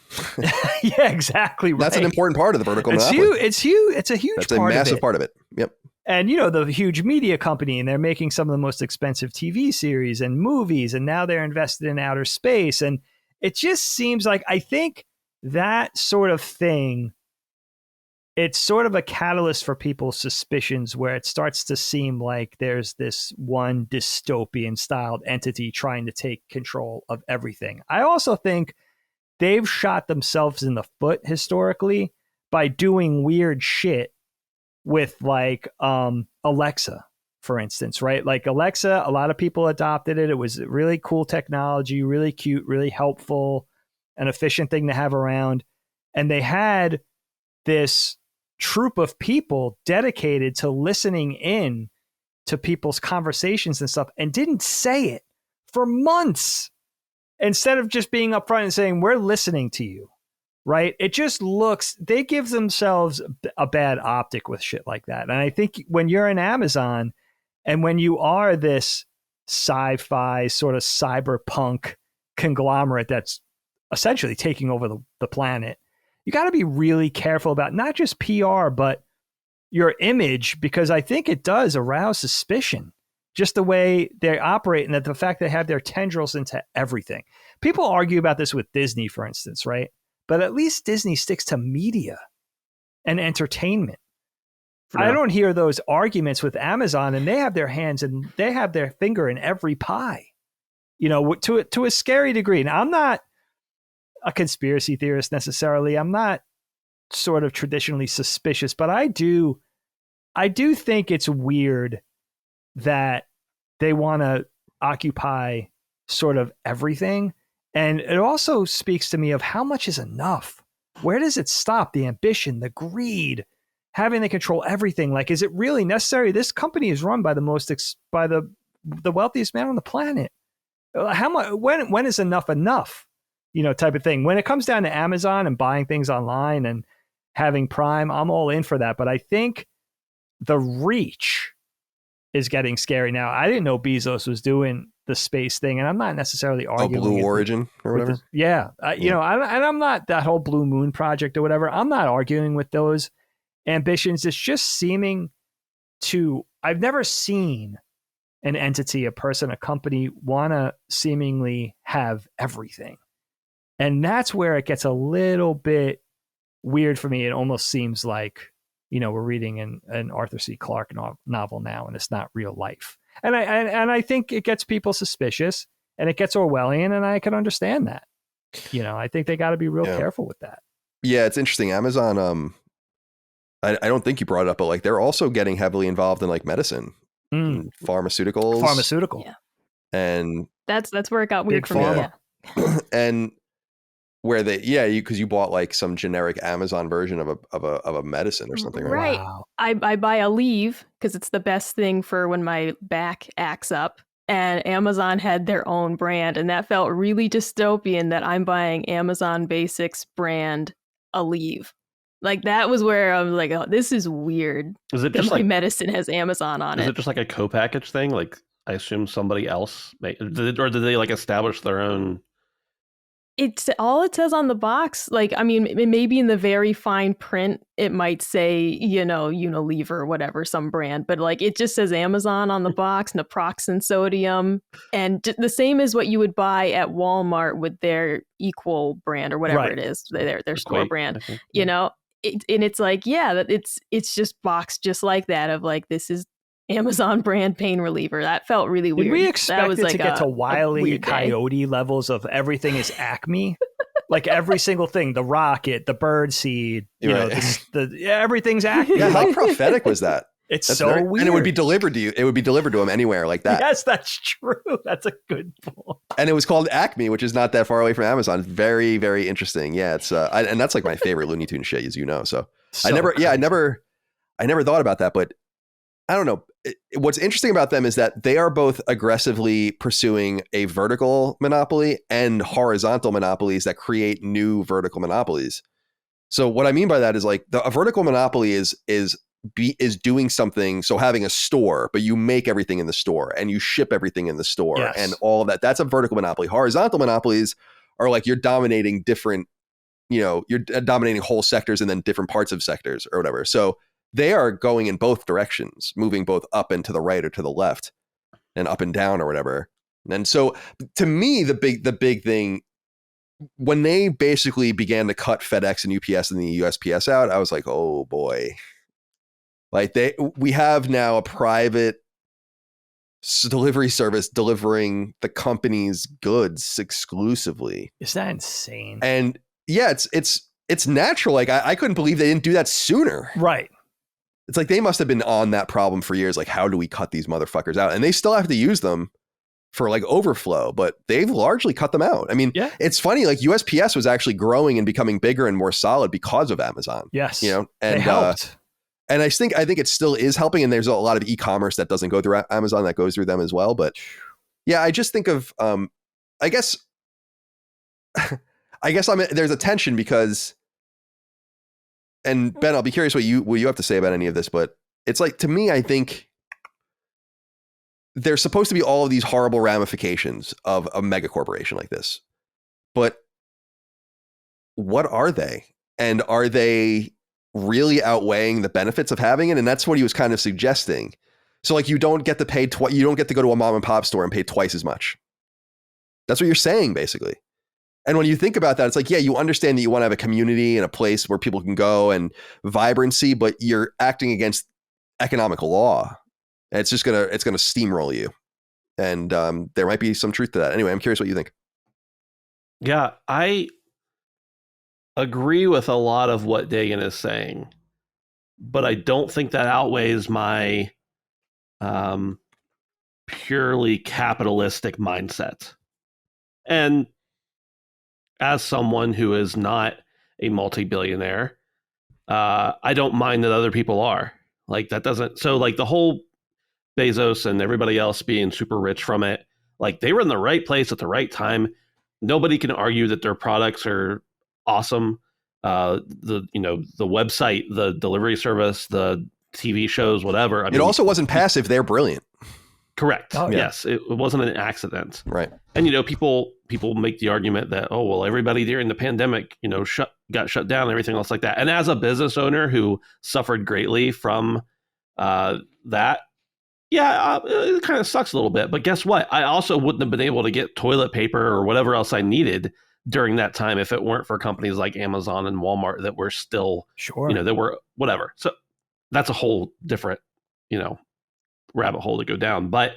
Yeah, exactly right. That's an important part of the vertical monopoly. It's huge. It's a huge That's part a massive of it. part of it. Yep. And, the huge media company, and they're making some of the most expensive TV series and movies, and now they're invested in outer space. And it just seems like, I think that sort of thing it's sort of a catalyst for people's suspicions where it starts to seem like there's this one dystopian styled entity trying to take control of everything. I also think they've shot themselves in the foot historically by doing weird shit with like Alexa, for instance, right? Like Alexa, a lot of people adopted it. It was really cool technology, really cute, really helpful, an efficient thing to have around. And they had this troop of people dedicated to listening in to people's conversations and stuff and didn't say it for months instead of just being upfront and saying, we're listening to you, right? It just looks, they give themselves a bad optic with shit like that. And I think when you're in Amazon and when you are this sci-fi sort of cyberpunk conglomerate that's essentially taking over the planet, you got to be really careful about not just PR, but your image, because I think it does arouse suspicion, just the way they operate and that the fact they have their tendrils into everything. People argue about this with Disney, for instance, right? But at least Disney sticks to media and entertainment. Yeah. I don't hear those arguments with Amazon, and they have their hands and they have their finger in every pie, you know, to a scary degree. Now, I'm not a conspiracy theorist necessarily. I'm not sort of traditionally suspicious, but I do think it's weird that they want to occupy sort of everything. And it also speaks to me of how much is enough. Where does it stop? The ambition, the greed, having to control everything. Like, is it really necessary? This company is run by the wealthiest man on the planet. How much? When is enough enough? You know, type of thing. When it comes down to Amazon and buying things online and having Prime, I'm all in for that. But I think the reach is getting scary now. I didn't know Bezos was doing the space thing, and I'm not necessarily arguing. Blue Origin or whatever. You know, I'm not that whole Blue Moon project or whatever. I'm not arguing with those ambitions. It's just seeming to. I've never seen an entity, a person, a company want to seemingly have everything. And that's where it gets a little bit weird for me. It almost seems like, you know, we're reading an Arthur C. Clarke novel now, and it's not real life. And I think it gets people suspicious, and it gets Orwellian, and I can understand that. You know, I think they got to be real careful with that. Yeah, it's interesting. Amazon, I don't think you brought it up, but like they're also getting heavily involved in like medicine, and pharmaceutical, yeah, and that's where it got weird for me. Yeah. And where because you bought like some generic Amazon version of a medicine or something, right? Wow. I buy a Aleve because it's the best thing for when my back acts up, and Amazon had their own brand, and that felt really dystopian that I'm buying Amazon Basics brand Aleve. Like that was where I was like, oh, this is weird. Is it just my like medicine has Amazon on it? Is it just like a co-package thing? Like I assume somebody else or did they like establish their own? It's all it says on the box. Like, I mean, maybe in the very fine print, it might say, you know, Unilever or whatever, some brand, but like it just says Amazon on the box, naproxen sodium, and the same as what you would buy at Walmart with their Equal brand or whatever it is, their store brand, you know, and it's like, yeah, it's just boxed just like that of like, this is Amazon brand pain reliever. That felt really weird. Did we expect it to get to Wile E. Coyote levels of everything is Acme? Like every single thing, the rocket, the bird seed, you know, everything's Acme. Yeah, how prophetic was that? That's so weird. And it would be delivered to you. It would be delivered to him anywhere like that. Yes, that's true. That's a good point. And it was called Acme, which is not that far away from Amazon. It's very, very interesting. Yeah, it's and that's like my favorite Looney Tunes shit, as you know. So I never thought about that, but I don't know. What's interesting about them is that they are both aggressively pursuing a vertical monopoly and horizontal monopolies that create new vertical monopolies. So what I mean by that is like a vertical monopoly is doing something. So having a store, but you make everything in the store and you ship everything in the store and all of that. That's a vertical monopoly. Horizontal monopolies are like you're dominating different, you know, you're dominating whole sectors and then different parts of sectors or whatever. So they are going in both directions, moving both up and to the right or to the left and up and down or whatever. And so to me, the big thing when they basically began to cut FedEx and UPS and the USPS out, I was like, oh boy. Like we have now a private delivery service delivering the company's goods exclusively. Is that insane? And yeah, it's natural. Like I couldn't believe they didn't do that sooner. Right. It's like they must have been on that problem for years. Like, how do we cut these motherfuckers out? And they still have to use them for like overflow, but they've largely cut them out. I mean, Yeah. It's funny, like USPS was actually growing and becoming bigger and more solid because of Amazon. Yes. You know, and they helped. And I think it still is helping. And there's a lot of e-commerce that doesn't go through Amazon that goes through them as well. But yeah, I just think of, I guess there's a tension because, and Ben, I'll be curious what you have to say about any of this, but it's like, to me, I think there's supposed to be all of these horrible ramifications of a mega corporation like this, but what are they? And are they really outweighing the benefits of having it? And that's what he was kind of suggesting. So like, you don't get to pay you don't get to go to a mom and pop store and pay twice as much. That's what you're saying, basically. And when you think about that, it's like, yeah, you understand that you want to have a community and a place where people can go and vibrancy, but you're acting against economical law. And it's gonna steamroll you. And there might be some truth to that. Anyway, I'm curious what you think. Yeah, I agree with a lot of what Dagan is saying, but I don't think that outweighs my purely capitalistic mindset. And as someone who is not a multi-billionaire, I don't mind that other people are. Like, that doesn't, so like the whole Bezos and everybody else being super rich from it, like they were in the right place at the right time. Nobody can argue that their products are awesome. The website, the delivery service, the TV shows, whatever. I mean, it also wasn't passive. They're brilliant. Correct. Oh, yeah. Yes, it wasn't an accident. Right. And people make the argument that, oh well, everybody during the pandemic, got shut down and everything else like that. And as a business owner who suffered greatly from that, yeah, it kind of sucks a little bit. But guess what? I also wouldn't have been able to get toilet paper or whatever else I needed during that time if it weren't for companies like Amazon and Walmart that were still, that were whatever. So that's a whole different, rabbit hole to go down. But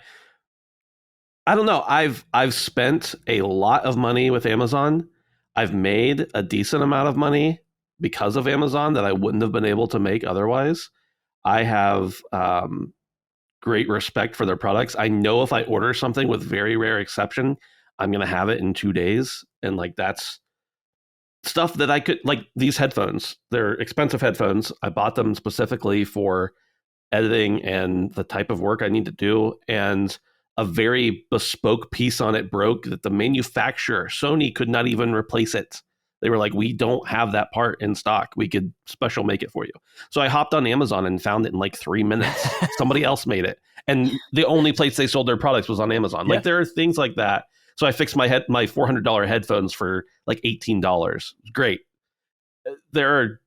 I don't know. I've spent a lot of money with Amazon. I've made a decent amount of money because of Amazon that I wouldn't have been able to make otherwise. I have great respect for their products. I know if I order something with very rare exception, I'm going to have it in 2 days. And like, that's stuff that I could, like these headphones, they're expensive headphones. I bought them specifically for editing and the type of work I need to do. And a very bespoke piece on it broke that the manufacturer, Sony, could not even replace it. They were like, we don't have that part in stock. We could special make it for you. So I hopped on Amazon and found it in like 3 minutes. Somebody else made it. And the only place they sold their products was on Amazon. Yeah. Like there are things like that. So I fixed my $400 headphones for like $18. Great. There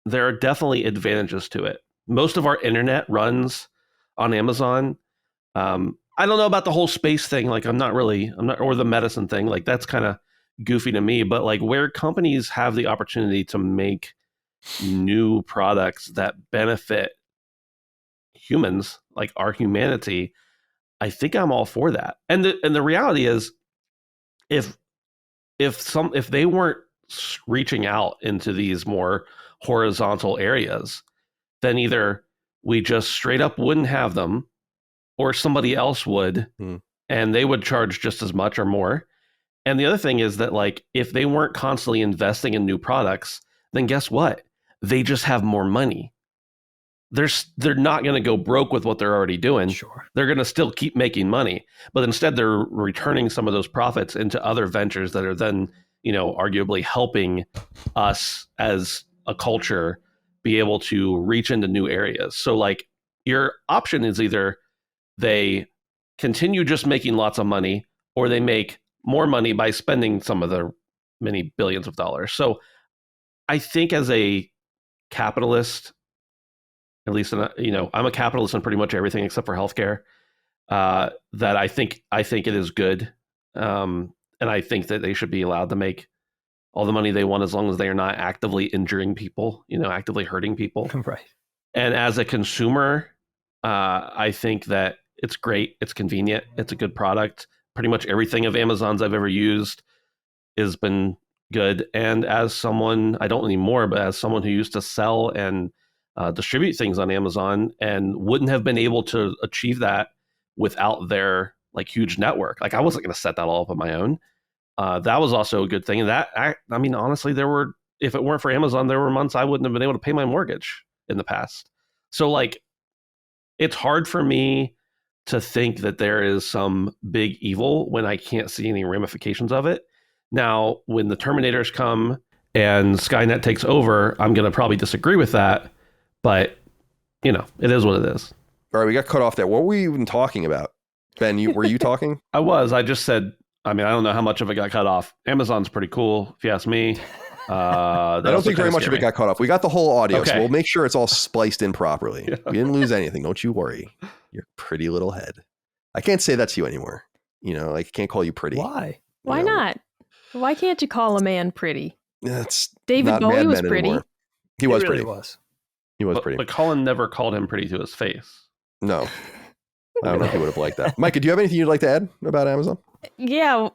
are definitely advantages to it. Most of our internet runs on Amazon. I don't know about the whole space thing. Like I'm not, or the medicine thing. Like that's kind of goofy to me, but like where companies have the opportunity to make new products that benefit humans, like our humanity, I think I'm all for that. And the reality is, if they weren't reaching out into these more horizontal areas, then either we just straight up wouldn't have them, or somebody else would, and they would charge just as much or more. And the other thing is that, like, if they weren't constantly investing in new products, then guess what? They just have more money. They're not going to go broke with what they're already doing. Sure. They're going to still keep making money, but instead they're returning some of those profits into other ventures that are then, arguably helping us as a culture be able to reach into new areas. So like your option is either they continue just making lots of money, or they make more money by spending some of the many billions of dollars. So I think as a capitalist, at least, I'm a capitalist in pretty much everything except for healthcare, that I think it is good. And I think that they should be allowed to make all the money they want as long as they are not actively injuring people, actively hurting people. Right. And as a consumer, I think that it's great. It's convenient. It's a good product. Pretty much everything of Amazon's I've ever used has been good. And as someone, I don't anymore, but as someone who used to sell and distribute things on Amazon and wouldn't have been able to achieve that without their like huge network. Like I wasn't going to set that all up on my own. That was also a good thing. And I mean, honestly, if it weren't for Amazon, there were months I wouldn't have been able to pay my mortgage in the past. So like, it's hard for me to think that there is some big evil when I can't see any ramifications of it. Now, when the Terminators come and Skynet takes over, I'm going to probably disagree with that. But, it is what it is. All right, we got cut off there. What were we even talking about? Ben, were you talking? I just said, I don't know how much of it got cut off. Amazon's pretty cool, if you ask me. I don't think very much of it got cut off. We got the whole audio, Okay. So we'll make sure it's all spliced in properly. Yeah. We didn't lose anything. Don't you worry. Your pretty little head. I can't say that to you anymore. I can't call you pretty. Why? Why not? Why can't you call a man pretty? That's David not Bowie Mad was Men pretty. anymore. He was really pretty. Was. He was pretty. But Colin never called him pretty to his face. No. I don't know if he would have liked that. Micah, do you have anything you'd like to add about Amazon? Yeah.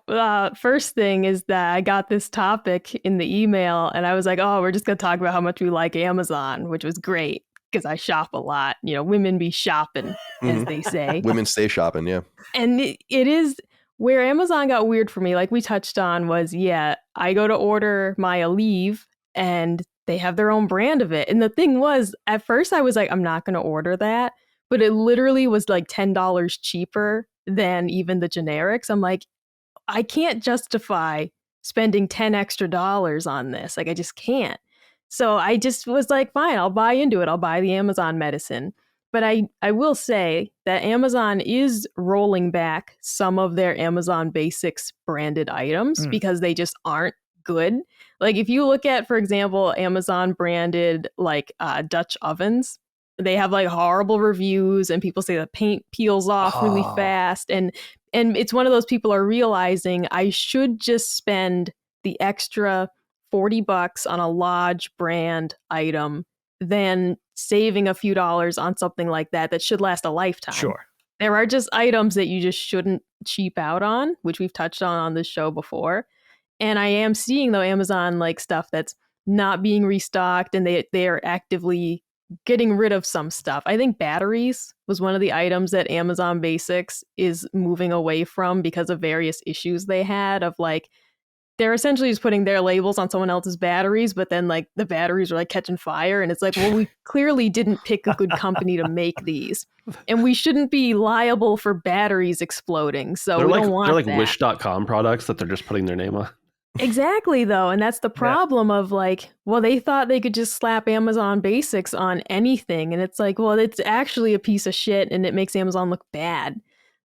First thing is that I got this topic in the email and I was like, oh, we're just going to talk about how much we like Amazon, which was great because I shop a lot. Women be shopping, as they say. Women stay shopping, yeah. And it is where Amazon got weird for me, like we touched on, was, I go to order my Aleve and they have their own brand of it. And the thing was, at first I was like, I'm not going to order that. But it literally was like $10 cheaper than even the generics. I'm like, I can't justify spending $10 extra on this. Like, I just can't. So I just was like, fine, I'll buy into it. I'll buy the Amazon medicine. But I will say that Amazon is rolling back some of their Amazon Basics branded items because they just aren't good. Like if you look at, for example, Amazon branded like Dutch ovens, they have like horrible reviews and people say the paint peels off really fast. And it's one of those people are realizing I should just spend the extra $40 on a Lodge brand item than saving a few dollars on something like that should last a lifetime. Sure. There are just items that you just shouldn't cheap out on, which we've touched on this show before. And I am seeing, though, Amazon like stuff that's not being restocked and they are actively getting rid of some stuff. I think batteries was one of the items that Amazon Basics is moving away from because of various issues they had of like, they're essentially just putting their labels on someone else's batteries, but then like the batteries are like catching fire. And it's like, well, we clearly didn't pick a good company to make these. And we shouldn't be liable for batteries exploding. So we don't want they're like that. Wish.com products that they're just putting their name on. Exactly, though. And that's the problem of like, well, they thought they could just slap Amazon Basics on anything. And it's like, well, it's actually a piece of shit and it makes Amazon look bad.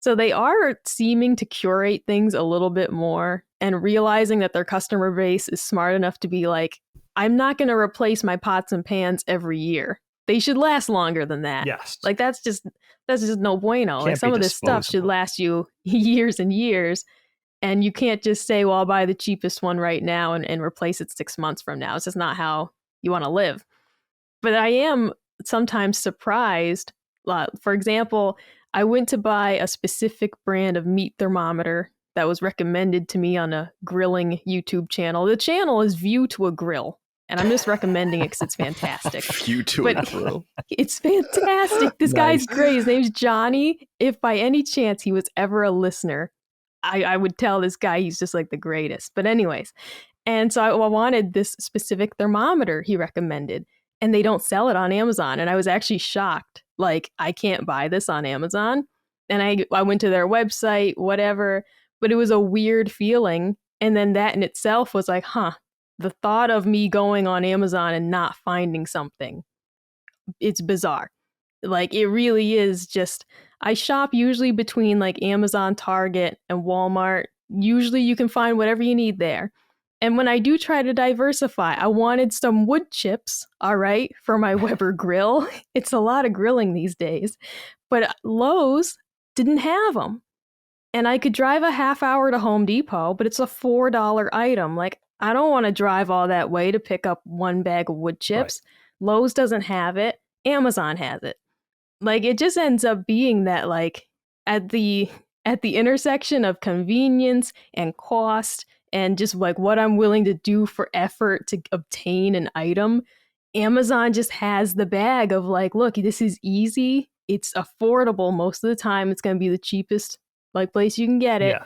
So they are seeming to curate things a little bit more and realizing that their customer base is smart enough to be like, I'm not going to replace my pots and pans every year. They should last longer than that. Yes. Like that's just no bueno. Can't like some be of this stuff should disposable. last you years and years. And you can't just say, well, I'll buy the cheapest one right now and replace it 6 months from now. It's just not how you want to live. But I am sometimes surprised. For example, I went to buy a specific brand of meat thermometer that was recommended to me on a grilling YouTube channel. The channel is View to a Grill. And I'm just recommending it because it's fantastic. You to a But grill. it's fantastic. This guy's Nice. great. His name's Johnny. If by any chance he was ever a listener, I would tell this guy he's just like the greatest. But anyways, and so I wanted this specific thermometer he recommended, and they don't sell it on Amazon. And I was actually shocked. Like, I can't buy this on Amazon. And I went to their website, whatever, but it was a weird feeling. And then that in itself was like, the thought of me going on Amazon and not finding something, it's bizarre. Like, it really is just, I shop usually between like Amazon, Target, and Walmart. Usually you can find whatever you need there. And when I do try to diversify, I wanted some wood chips, all right, for my Weber grill. It's a lot of grilling these days. But Lowe's didn't have them. and I could drive a half hour to Home Depot, but it's a $4 item. Like, I don't want to drive all that way to pick up one bag of wood chips. Right. Lowe's doesn't have it. Amazon has it. Like, it just ends up being that, like, at the intersection of convenience and cost and just like what I'm willing to do for effort to obtain an item, Amazon just has the bag of like, look, this is easy. It's affordable most of the time. It's going to be the cheapest like place you can get it. Yeah.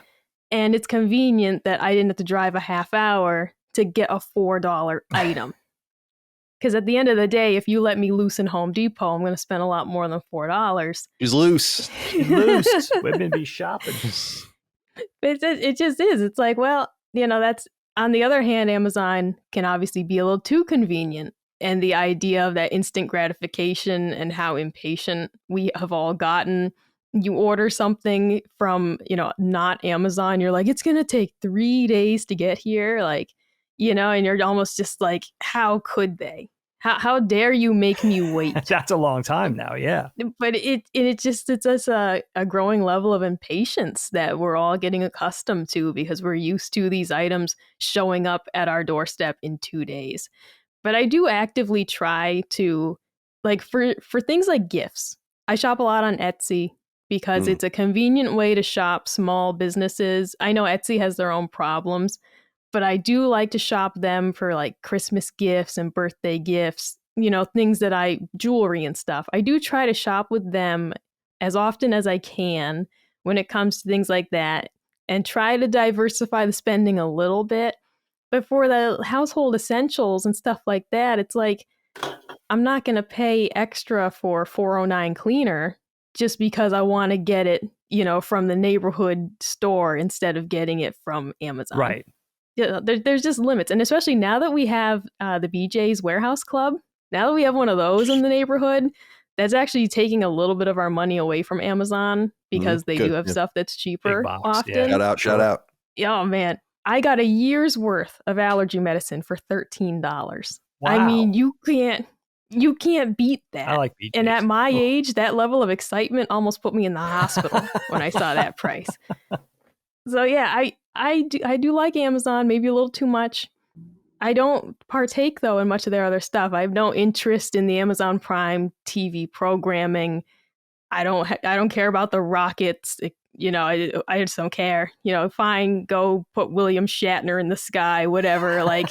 And it's convenient that I didn't have to drive a half hour to get a $4 item. Because at the end of the day, if you let me loose in Home Depot, I'm going to spend a lot more than $4. She's loose. She's loose. Women be shopping. It just is. It's like, well, that's, on the other hand, Amazon can obviously be a little too convenient. And the idea of that instant gratification and how impatient we have all gotten. You order something from, not Amazon. You're like, it's going to take 3 days to get here. Like, and you're almost just like, how could they? How dare you make me wait? That's a long time now, yeah. But it's just a growing level of impatience that we're all getting accustomed to because we're used to these items showing up at our doorstep in 2 days. But I do actively try to, like, for things like gifts, I shop a lot on Etsy because it's a convenient way to shop small businesses. I know Etsy has their own problems, but I do like to shop them for like Christmas gifts and birthday gifts, things that jewelry and stuff. I do try to shop with them as often as I can when it comes to things like that and try to diversify the spending a little bit. But for the household essentials and stuff like that, it's like, I'm not going to pay extra for $4.09 cleaner just because I want to get it, from the neighborhood store instead of getting it from Amazon. Right. Yeah, there's just limits. And especially now that we have the BJ's Warehouse Club, now that we have one of those in the neighborhood, that's actually taking a little bit of our money away from Amazon because they do have stuff that's cheaper often. Yeah. Shout out. Oh, man. I got a year's worth of allergy medicine for $13. Wow. I mean, you can't beat that. I like BJ's. And at my age, that level of excitement almost put me in the hospital when I saw that price. So yeah, I do like Amazon, maybe a little too much. I don't partake though in much of their other stuff. I have no interest in the Amazon Prime TV programming. I don't care about the rockets. I just don't care. Fine, go put William Shatner in the sky, whatever. Like,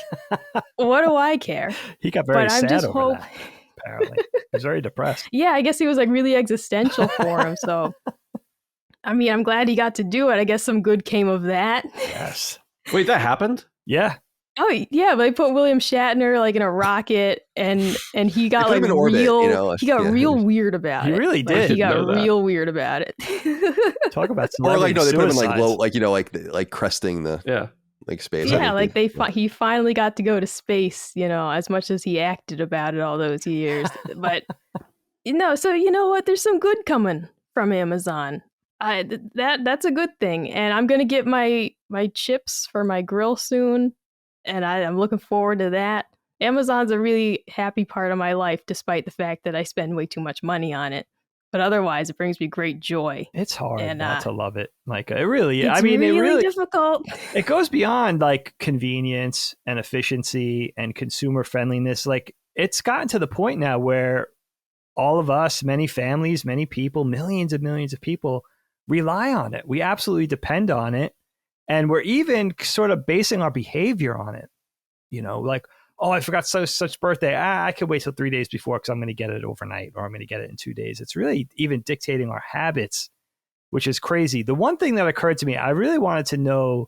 what do I care? He got very sad over that, apparently. He was very depressed. Yeah, I guess he was like really existential for him. So, I mean, I'm glad he got to do it. I guess some good came of that. Yes. Wait, that happened? Yeah. Oh yeah, but they put William Shatner like in a rocket, and he got like real weird about it. He really did. He got real weird about it. Talk about or like they put him in like low, like like cresting the like space. Yeah, like he finally got to go to space. As much as he acted about it all those years, but so you know what? There's some good coming from Amazon. That's a good thing, and I'm gonna get my chips for my grill soon. And I'm looking forward to that. Amazon's a really happy part of my life, despite the fact that I spend way too much money on it. But otherwise, it brings me great joy. It's hard not to love it. Like, it really, it's really difficult. It goes beyond like convenience and efficiency and consumer friendliness. Like, it's gotten to the point now where all of us, many families, many people, millions and millions of people rely on it. We absolutely depend on it. And we're even sort of basing our behavior on it, like, oh, I forgot such birthday. I could wait till 3 days before because I'm going to get it overnight or I'm going to get it in 2 days. It's really even dictating our habits, which is crazy. The one thing that occurred to me, I really wanted to know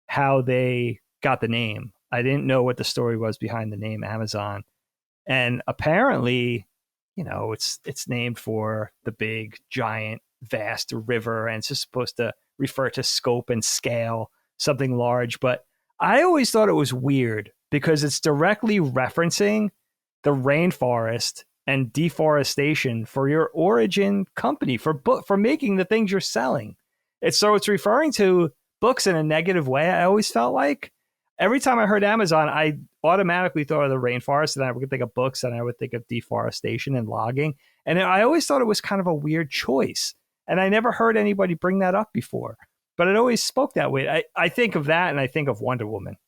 how they got the name. I didn't know what the story was behind the name Amazon. And apparently, it's named for the big, giant, vast river, and it's just supposed to refer to scope and scale, something large. But I always thought it was weird because it's directly referencing the rainforest and deforestation for your origin company, for making the things you're selling. It's referring to books in a negative way. I always felt like every time I heard Amazon, I automatically thought of the rainforest, and I would think of books, and I would think of deforestation and logging. And I always thought it was kind of a weird choice. And I never heard anybody bring that up before. but it always spoke that way. I think of that, and I think of Wonder Woman,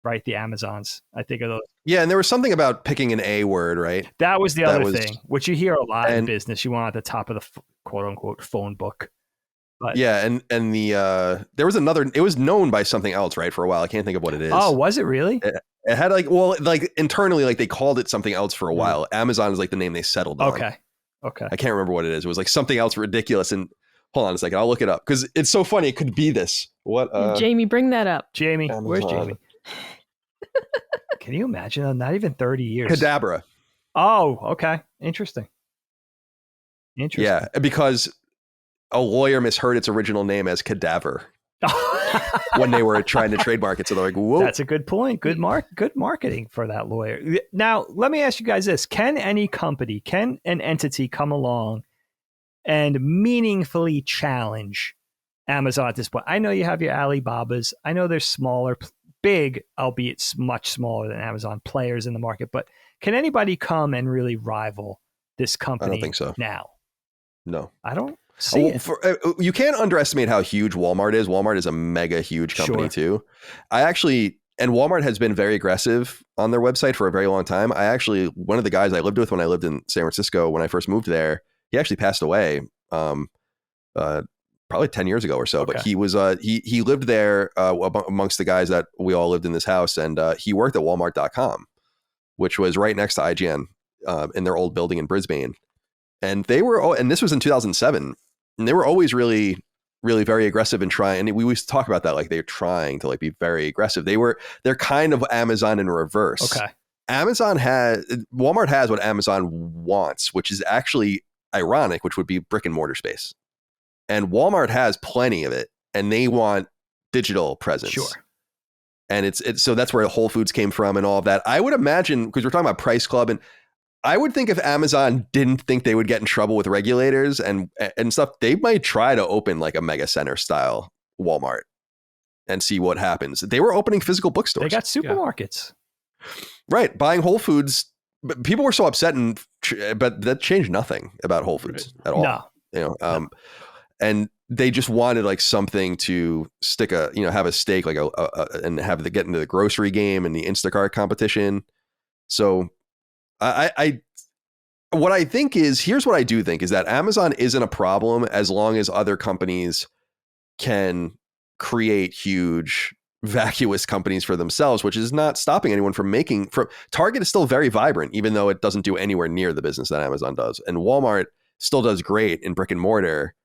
right? The Amazons. I think of those. Yeah, and there was something about picking an A word, right? That was the other thing, which you hear a lot in and- business. You want at the top of the quote unquote phone book. But, yeah, and the there was another. It was known by something else, right? For a while, I can't think of what it is. oh, was it really? It had like internally, like they called it something else for a while. Amazon is like the name they settled on. Okay. I can't remember what it is. It was like something else ridiculous. And hold on a second, I'll look it up because it's so funny. It could be this. What? Jamie, bring that up. Jamie, Amazon. where's Jamie? Can you imagine? Not even 30 years. Cadabra. Oh, okay. Interesting. Yeah, because a lawyer misheard its original name as cadaver when they were trying to trademark it. So they're like, whoa. That's a good point. Good marketing for that lawyer. Now, let me ask you guys this. Can any company, can an entity come along and meaningfully challenge Amazon at this point? I know you have your Alibabas. I know they're smaller, big, albeit much smaller than Amazon players in the market. But can anybody come and really rival this company? I don't think so. Now? No. I don't see it. You can't underestimate how huge Walmart is. Walmart is a mega huge company too. And Walmart has been very aggressive on their website for a very long time. One of the guys I lived with when I lived in San Francisco, when I first moved there, he actually passed away probably 10 years ago or so. Okay. But he was he lived there amongst the guys that we all lived in this house. And he worked at Walmart.com, which was right next to IGN in their old building in Brisbane. And they were, and this was in 2007, and they were always really, really very aggressive in trying. And we always talk about that, like they're trying to like be very aggressive. They're kind of Amazon in reverse. Okay. Walmart has what Amazon wants, which is actually ironic, which would be brick and mortar space. And Walmart has plenty of it, and they want digital presence. Sure. And it's so that's where Whole Foods came from and all of that. I would imagine, because we're talking about Price Club, and I would think if Amazon didn't think they would get in trouble with regulators and stuff, they might try to open like a mega center style Walmart and see what happens. They were opening physical bookstores. They got supermarkets. Right. Buying Whole Foods. But people were so upset, but that changed nothing about Whole Foods at all. No. No. And they just wanted like something to stick have a stake, like and get into the grocery game and the Instacart competition. So what I think is, here's what I do think is that Amazon isn't a problem as long as other companies can create huge vacuous companies for themselves, which is not stopping anyone from Target is still very vibrant, even though it doesn't do anywhere near the business that Amazon does. And Walmart still does great in brick and mortar.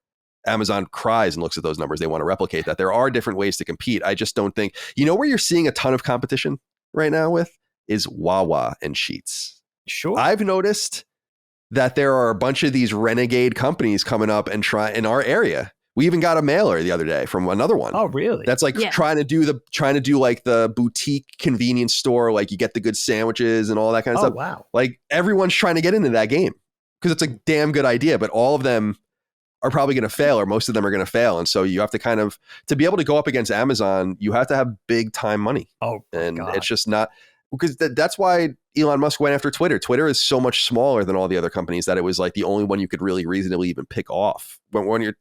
Amazon cries and looks at those numbers. They want to replicate that. There are different ways to compete. I just don't think, where you're seeing a ton of competition right now with is Wawa and Sheetz. Sure. I've noticed that there are a bunch of these renegade companies coming up and try in our area. We even got a mailer the other day from another one. Oh, really? That's like trying to do like the boutique convenience store, like you get the good sandwiches and all that kind of stuff. Wow. Like everyone's trying to get into that game because it's a damn good idea, but all of them are probably going to fail, or most of them are going to fail. And so you have to to be able to go up against Amazon, you have to have big time money. Oh, and God. It's just not, because that's why Elon Musk went after Twitter. Twitter is so much smaller than all the other companies that it was like the only one you could really reasonably even pick off. When you're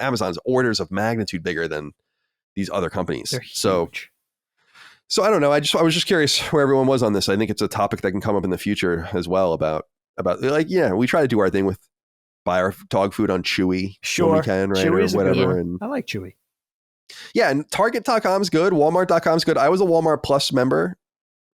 Amazon's orders of magnitude bigger than these other companies. They're huge. So I don't know. I was just curious where everyone was on this. I think it's a topic that can come up in the future as well about like, we try to do our thing with buy our dog food on Chewy. Sure. When we can, right? Chewy or whatever. And I like Chewy. Yeah. And Target.com is good. Walmart.com is good. I was a Walmart Plus member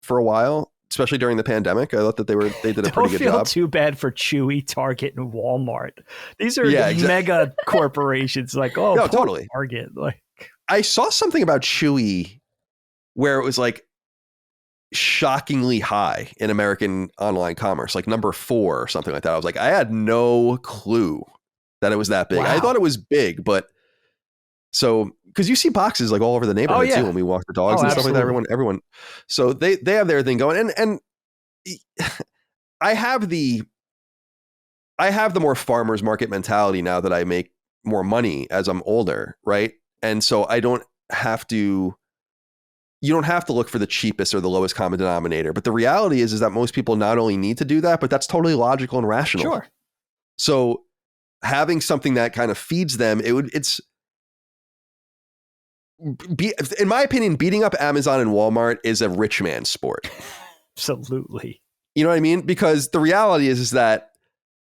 for a while, especially during the pandemic. I thought that they did a pretty good job. Don't feel too bad for Chewy, Target, and Walmart. These are mega corporations. Like, totally. Target. Like, I saw something about Chewy where it was like shockingly high in American online commerce, like number 4 or something like that. I was like, I had no clue that it was that big. Wow. I thought it was big, but so because you see boxes like all over the neighborhood too when we walk the dogs and stuff like that. Everyone. So they have their thing going, and I have the more farmers market mentality now that I make more money as I'm older, right? And so I don't have to. You don't have to look for the cheapest or the lowest common denominator. But the reality is that most people not only need to do that, but that's totally logical and rational. Sure. So having something that kind of feeds them, in my opinion, beating up Amazon and Walmart is a rich man's sport. Absolutely. You know what I mean? Because the reality is that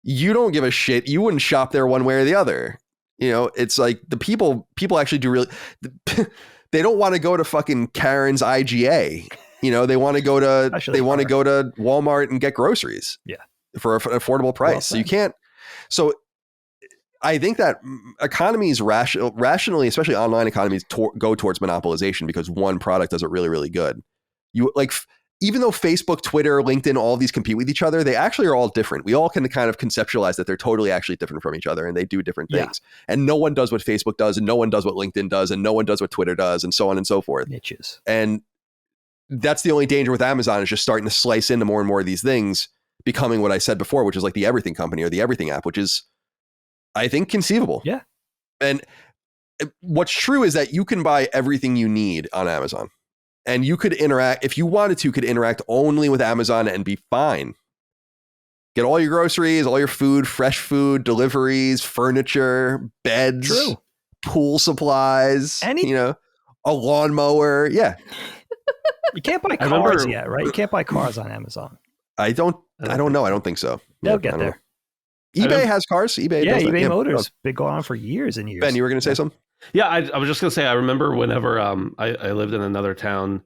you don't give a shit. You wouldn't shop there one way or the other. You know, it's like the people actually do really, they don't want to go to fucking Karen's IGA. You know, they want to go to Walmart and get groceries. Yeah. For an affordable price. Well, so you can't. So I think that economies rationally, especially online economies, go towards monopolization because one product does it really, really good. You like, even though Facebook, Twitter, LinkedIn, all these compete with each other, they actually are all different. We all can kind of conceptualize that they're totally actually different from each other and they do different things. And no one does what Facebook does, and no one does what LinkedIn does, and no one does what Twitter does, and so on and so forth. Niches. And that's the only danger with Amazon, is just starting to slice into more and more of these things, becoming what I said before, which is like the everything company or the everything app, which is, I think, conceivable. Yeah. And what's true is that you can buy everything you need on Amazon, and you could interact, if you wanted to, could interact only with Amazon and be fine. Get all your groceries, all your food, fresh food, deliveries, furniture, beds, pool supplies, you know, a lawnmower. Yeah. You can't buy cars yet, right? You can't buy cars on Amazon. I don't know. I don't think so. They'll get there. eBay has cars. eBay does that. eBay Motors been going on for years and years. Ben, you were going to say something? Yeah, I was just going to say, I remember whenever I lived in another town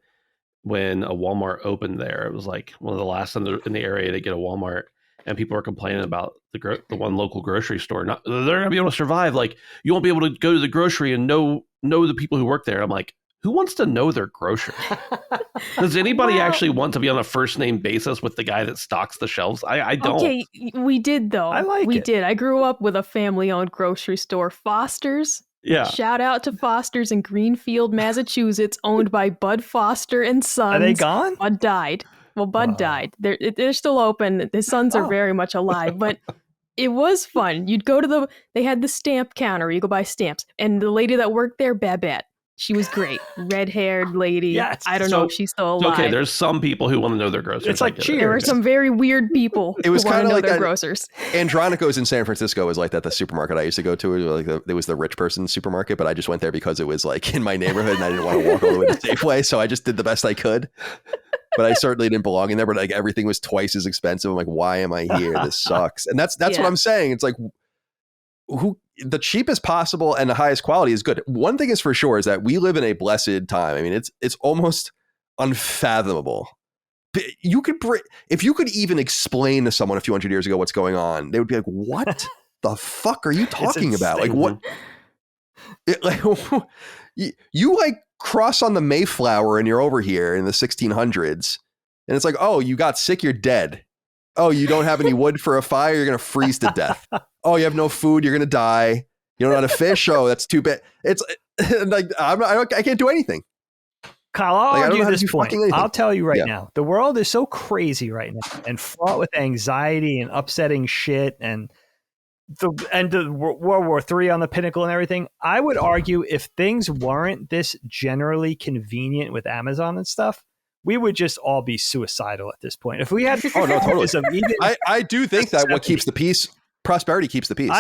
when a Walmart opened there. It was like one of the last in the area to get a Walmart, and people were complaining about the one local grocery store. They're not going to be able to survive. Like, you won't be able to go to the grocery and know the people who work there. I'm like, who wants to know their grocery? Does anybody actually want to be on a first name basis with the guy that stocks the shelves? I don't. Okay, we did though. We did. I grew up with a family-owned grocery store, Foster's. Yeah. Shout out to Foster's in Greenfield, Massachusetts, owned by Bud Foster and Sons. Are they gone? Bud died. Well, Bud died. They're still open. His sons are very much alive, but it was fun. You'd go to they had the stamp counter. You go buy stamps, and the lady that worked there, Babette. She was great. Red-haired lady. Yes. I don't know if she's still alive. Okay, there's some people who want to know their groceries. It's like Cheers. There are some very weird people it was who want to know like their that. grocers. Andronico's in San Francisco was like that. The supermarket I used to go to, it was the rich person's supermarket, but I just went there because it was like in my neighborhood and I didn't want to walk all the way to Safeway, so I just did the best I could. But I certainly didn't belong in there. But like everything was twice as expensive. I'm like, why am I here? This sucks. And that's what I'm saying. It's like, the cheapest possible and the highest quality is good. One thing is for sure is that we live in a blessed time. I mean, it's almost unfathomable. If you could even explain to someone a few hundred years ago what's going on, they would be like, what the fuck are you talking about? Like what? You like cross on the Mayflower and you're over here in the 1600s and it's like, oh, you got sick, you're dead. Oh, you don't have any wood for a fire, you're going to freeze to death. Oh, you have no food, you're going to die. You don't know how to fish. Oh, that's too bad. It's like, I can't do anything. Kyle, I'll argue this point. I'll tell you right now, the world is so crazy right now and fraught with anxiety and upsetting shit and the World War III on the pinnacle and everything. I would argue if things weren't this generally convenient with Amazon and stuff, we would just all be suicidal at this point. If we had totally. I do think that what keeps the peace, prosperity keeps the peace.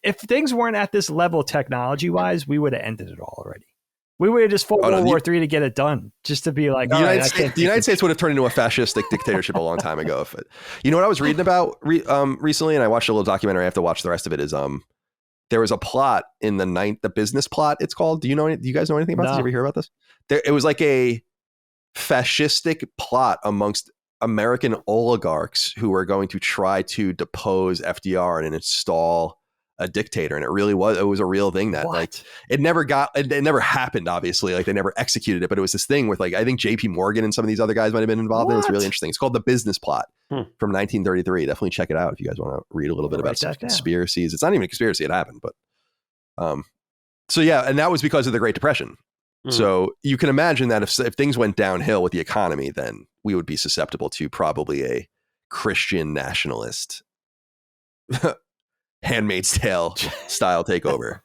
If things weren't at this level technology wise, we would have ended it all already. We would have just fought World War III to get it done, just to be like, the United States would have turned into a fascistic dictatorship a long time ago. You know what I was reading about recently, and I watched a little documentary. I have to watch the rest of it. Is there was a plot in the business plot. It's called. Do you guys know anything about this? You ever hear about this? It was like a fascistic plot amongst American oligarchs who were going to try to depose FDR and install a dictator. And it was a real thing that like it never happened, obviously. Like they never executed it, but it was this thing with like, I think JP Morgan and some of these other guys might've been involved in it. It's really interesting. It's called The Business Plot from 1933. Definitely check it out if you guys want to read a little bit about some conspiracies. It's not even a conspiracy, it happened, but so yeah. And that was because of the Great Depression. So you can imagine that if things went downhill with the economy, then we would be susceptible to probably a Christian nationalist Handmaid's Tale style takeover.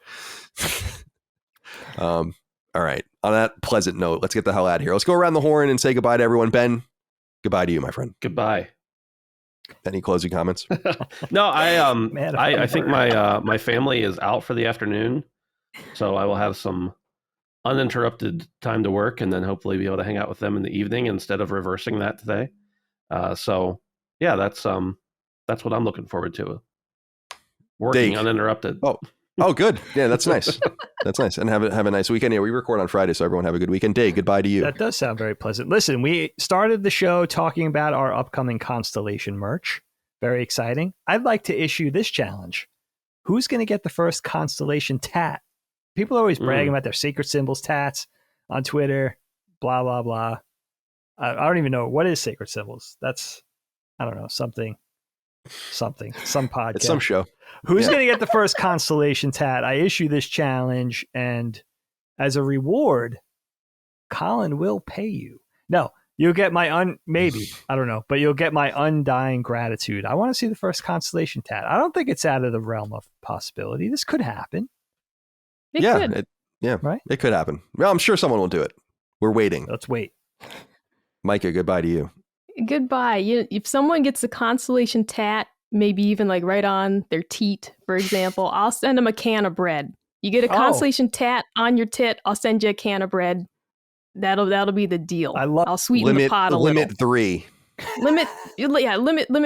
All right. On that pleasant note, let's get the hell out of here. Let's go around the horn and say goodbye to everyone. Ben, goodbye to you, my friend. Goodbye. Any closing comments? No, I think my family is out for the afternoon, so I will have some uninterrupted time to work, and then hopefully be able to hang out with them in the evening instead of reversing that today. So yeah, that's what I'm looking forward to. Working uninterrupted. Oh, good. Yeah, that's nice. That's nice. And have a nice weekend. Yeah, we record on Friday, so everyone have a good weekend. Dave, goodbye to you. That does sound very pleasant. Listen, we started the show talking about our upcoming Constellation merch. Very exciting. I'd like to issue this challenge. Who's going to get the first Constellation tat? People are always bragging about their secret symbols tats on Twitter, blah, blah, blah. I don't even know. What is sacred symbols? That's, I don't know, some podcast. It's some show. Who's going to get the first Constellation tat? I issue this challenge, and as a reward, Colin will pay you. No, you'll get my maybe, I don't know, but you'll get my undying gratitude. I want to see the first Constellation tat. I don't think it's out of the realm of possibility. This could happen. It could. Right? It could happen. Well, I'm sure someone will do it. We're waiting. Let's wait. Micah, goodbye to you. Goodbye. If someone gets a Constellation tat, maybe even like right on their teat, for example, I'll send them a can of bread. You get a Constellation tat on your tit, I'll send you a can of bread. That'll be the deal. I'll sweeten the pot a little. Limit 3. Limit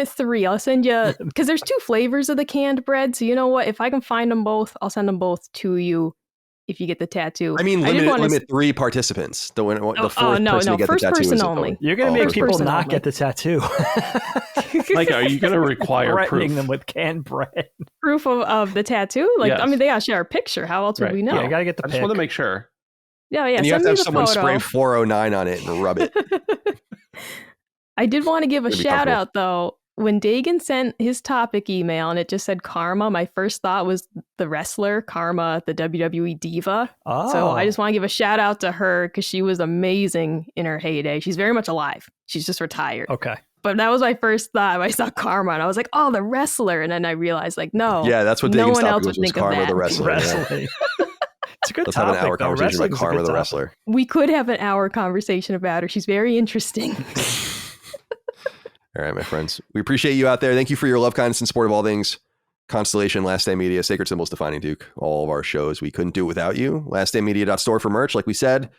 3. I'll send you, because there's 2 flavors of the canned bread. So you know what? If I can find them both, I'll send them both to you. If you get the tattoo, I mean, limit 3 participants. The fourth person to get first the tattoo person is only. You're going to make people not get the tattoo. Like, are you going to require threatening proof? them with canned bread? Proof of the tattoo? Like, Yes. I mean, they gotta share a picture. How else would we know? Yeah, you got to get the I just pic. want to make sure. Yeah. And you have to have someone photo. spray 409 on it and rub it. I did want to give a It'd be shout comfortable. out though. When Dagan sent his topic email and it just said Karma, my first thought was the wrestler, Karma, the WWE diva. Oh. So I just want to give a shout out to her because she was amazing in her heyday. She's very much alive. She's just retired. Okay. But that was my first thought. I saw Karma and I was like, oh, the wrestler. And then I realized, like, no. Yeah, that's what no Dagan's one topic else was would think of Karma that. the wrestler. Yeah. Wrestling. It's a good Let's topic. have an hour though. conversation about Wrestling's a Karma good the topic. wrestler. We could have an hour conversation about her. She's very interesting. All right, my friends. We appreciate you out there. Thank you for your love, kindness, and support of all things Constellation, Last Stand Media, Sacred Symbols, Defining Duke, all of our shows. We couldn't do it without you. LastStandMedia.store for merch, like we said.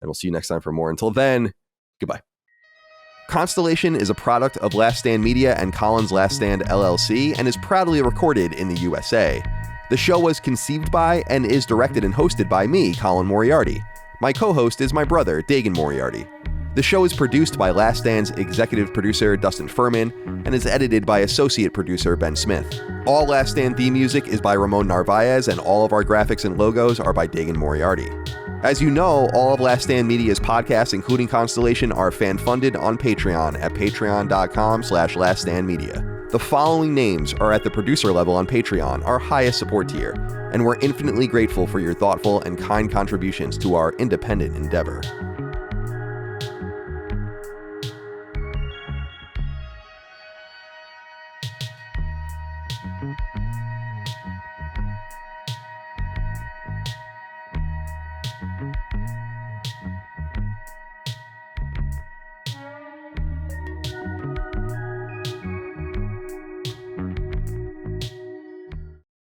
And we'll see you next time for more. Until then, goodbye. Constellation is a product of Last Stand Media and Colin's Last Stand LLC and is proudly recorded in the USA. The show was conceived by and is directed and hosted by me, Colin Moriarty. My co-host is my brother, Dagan Moriarty. The show is produced by Last Stand's executive producer, Dustin Furman, and is edited by associate producer, Ben Smith. All Last Stand theme music is by Ramon Narvaez, and all of our graphics and logos are by Dagan Moriarty. As you know, all of Last Stand Media's podcasts, including Constellation, are fan-funded on Patreon at patreon.com/laststandmedia. The following names are at the producer level on Patreon, our highest support tier, and we're infinitely grateful for your thoughtful and kind contributions to our independent endeavor.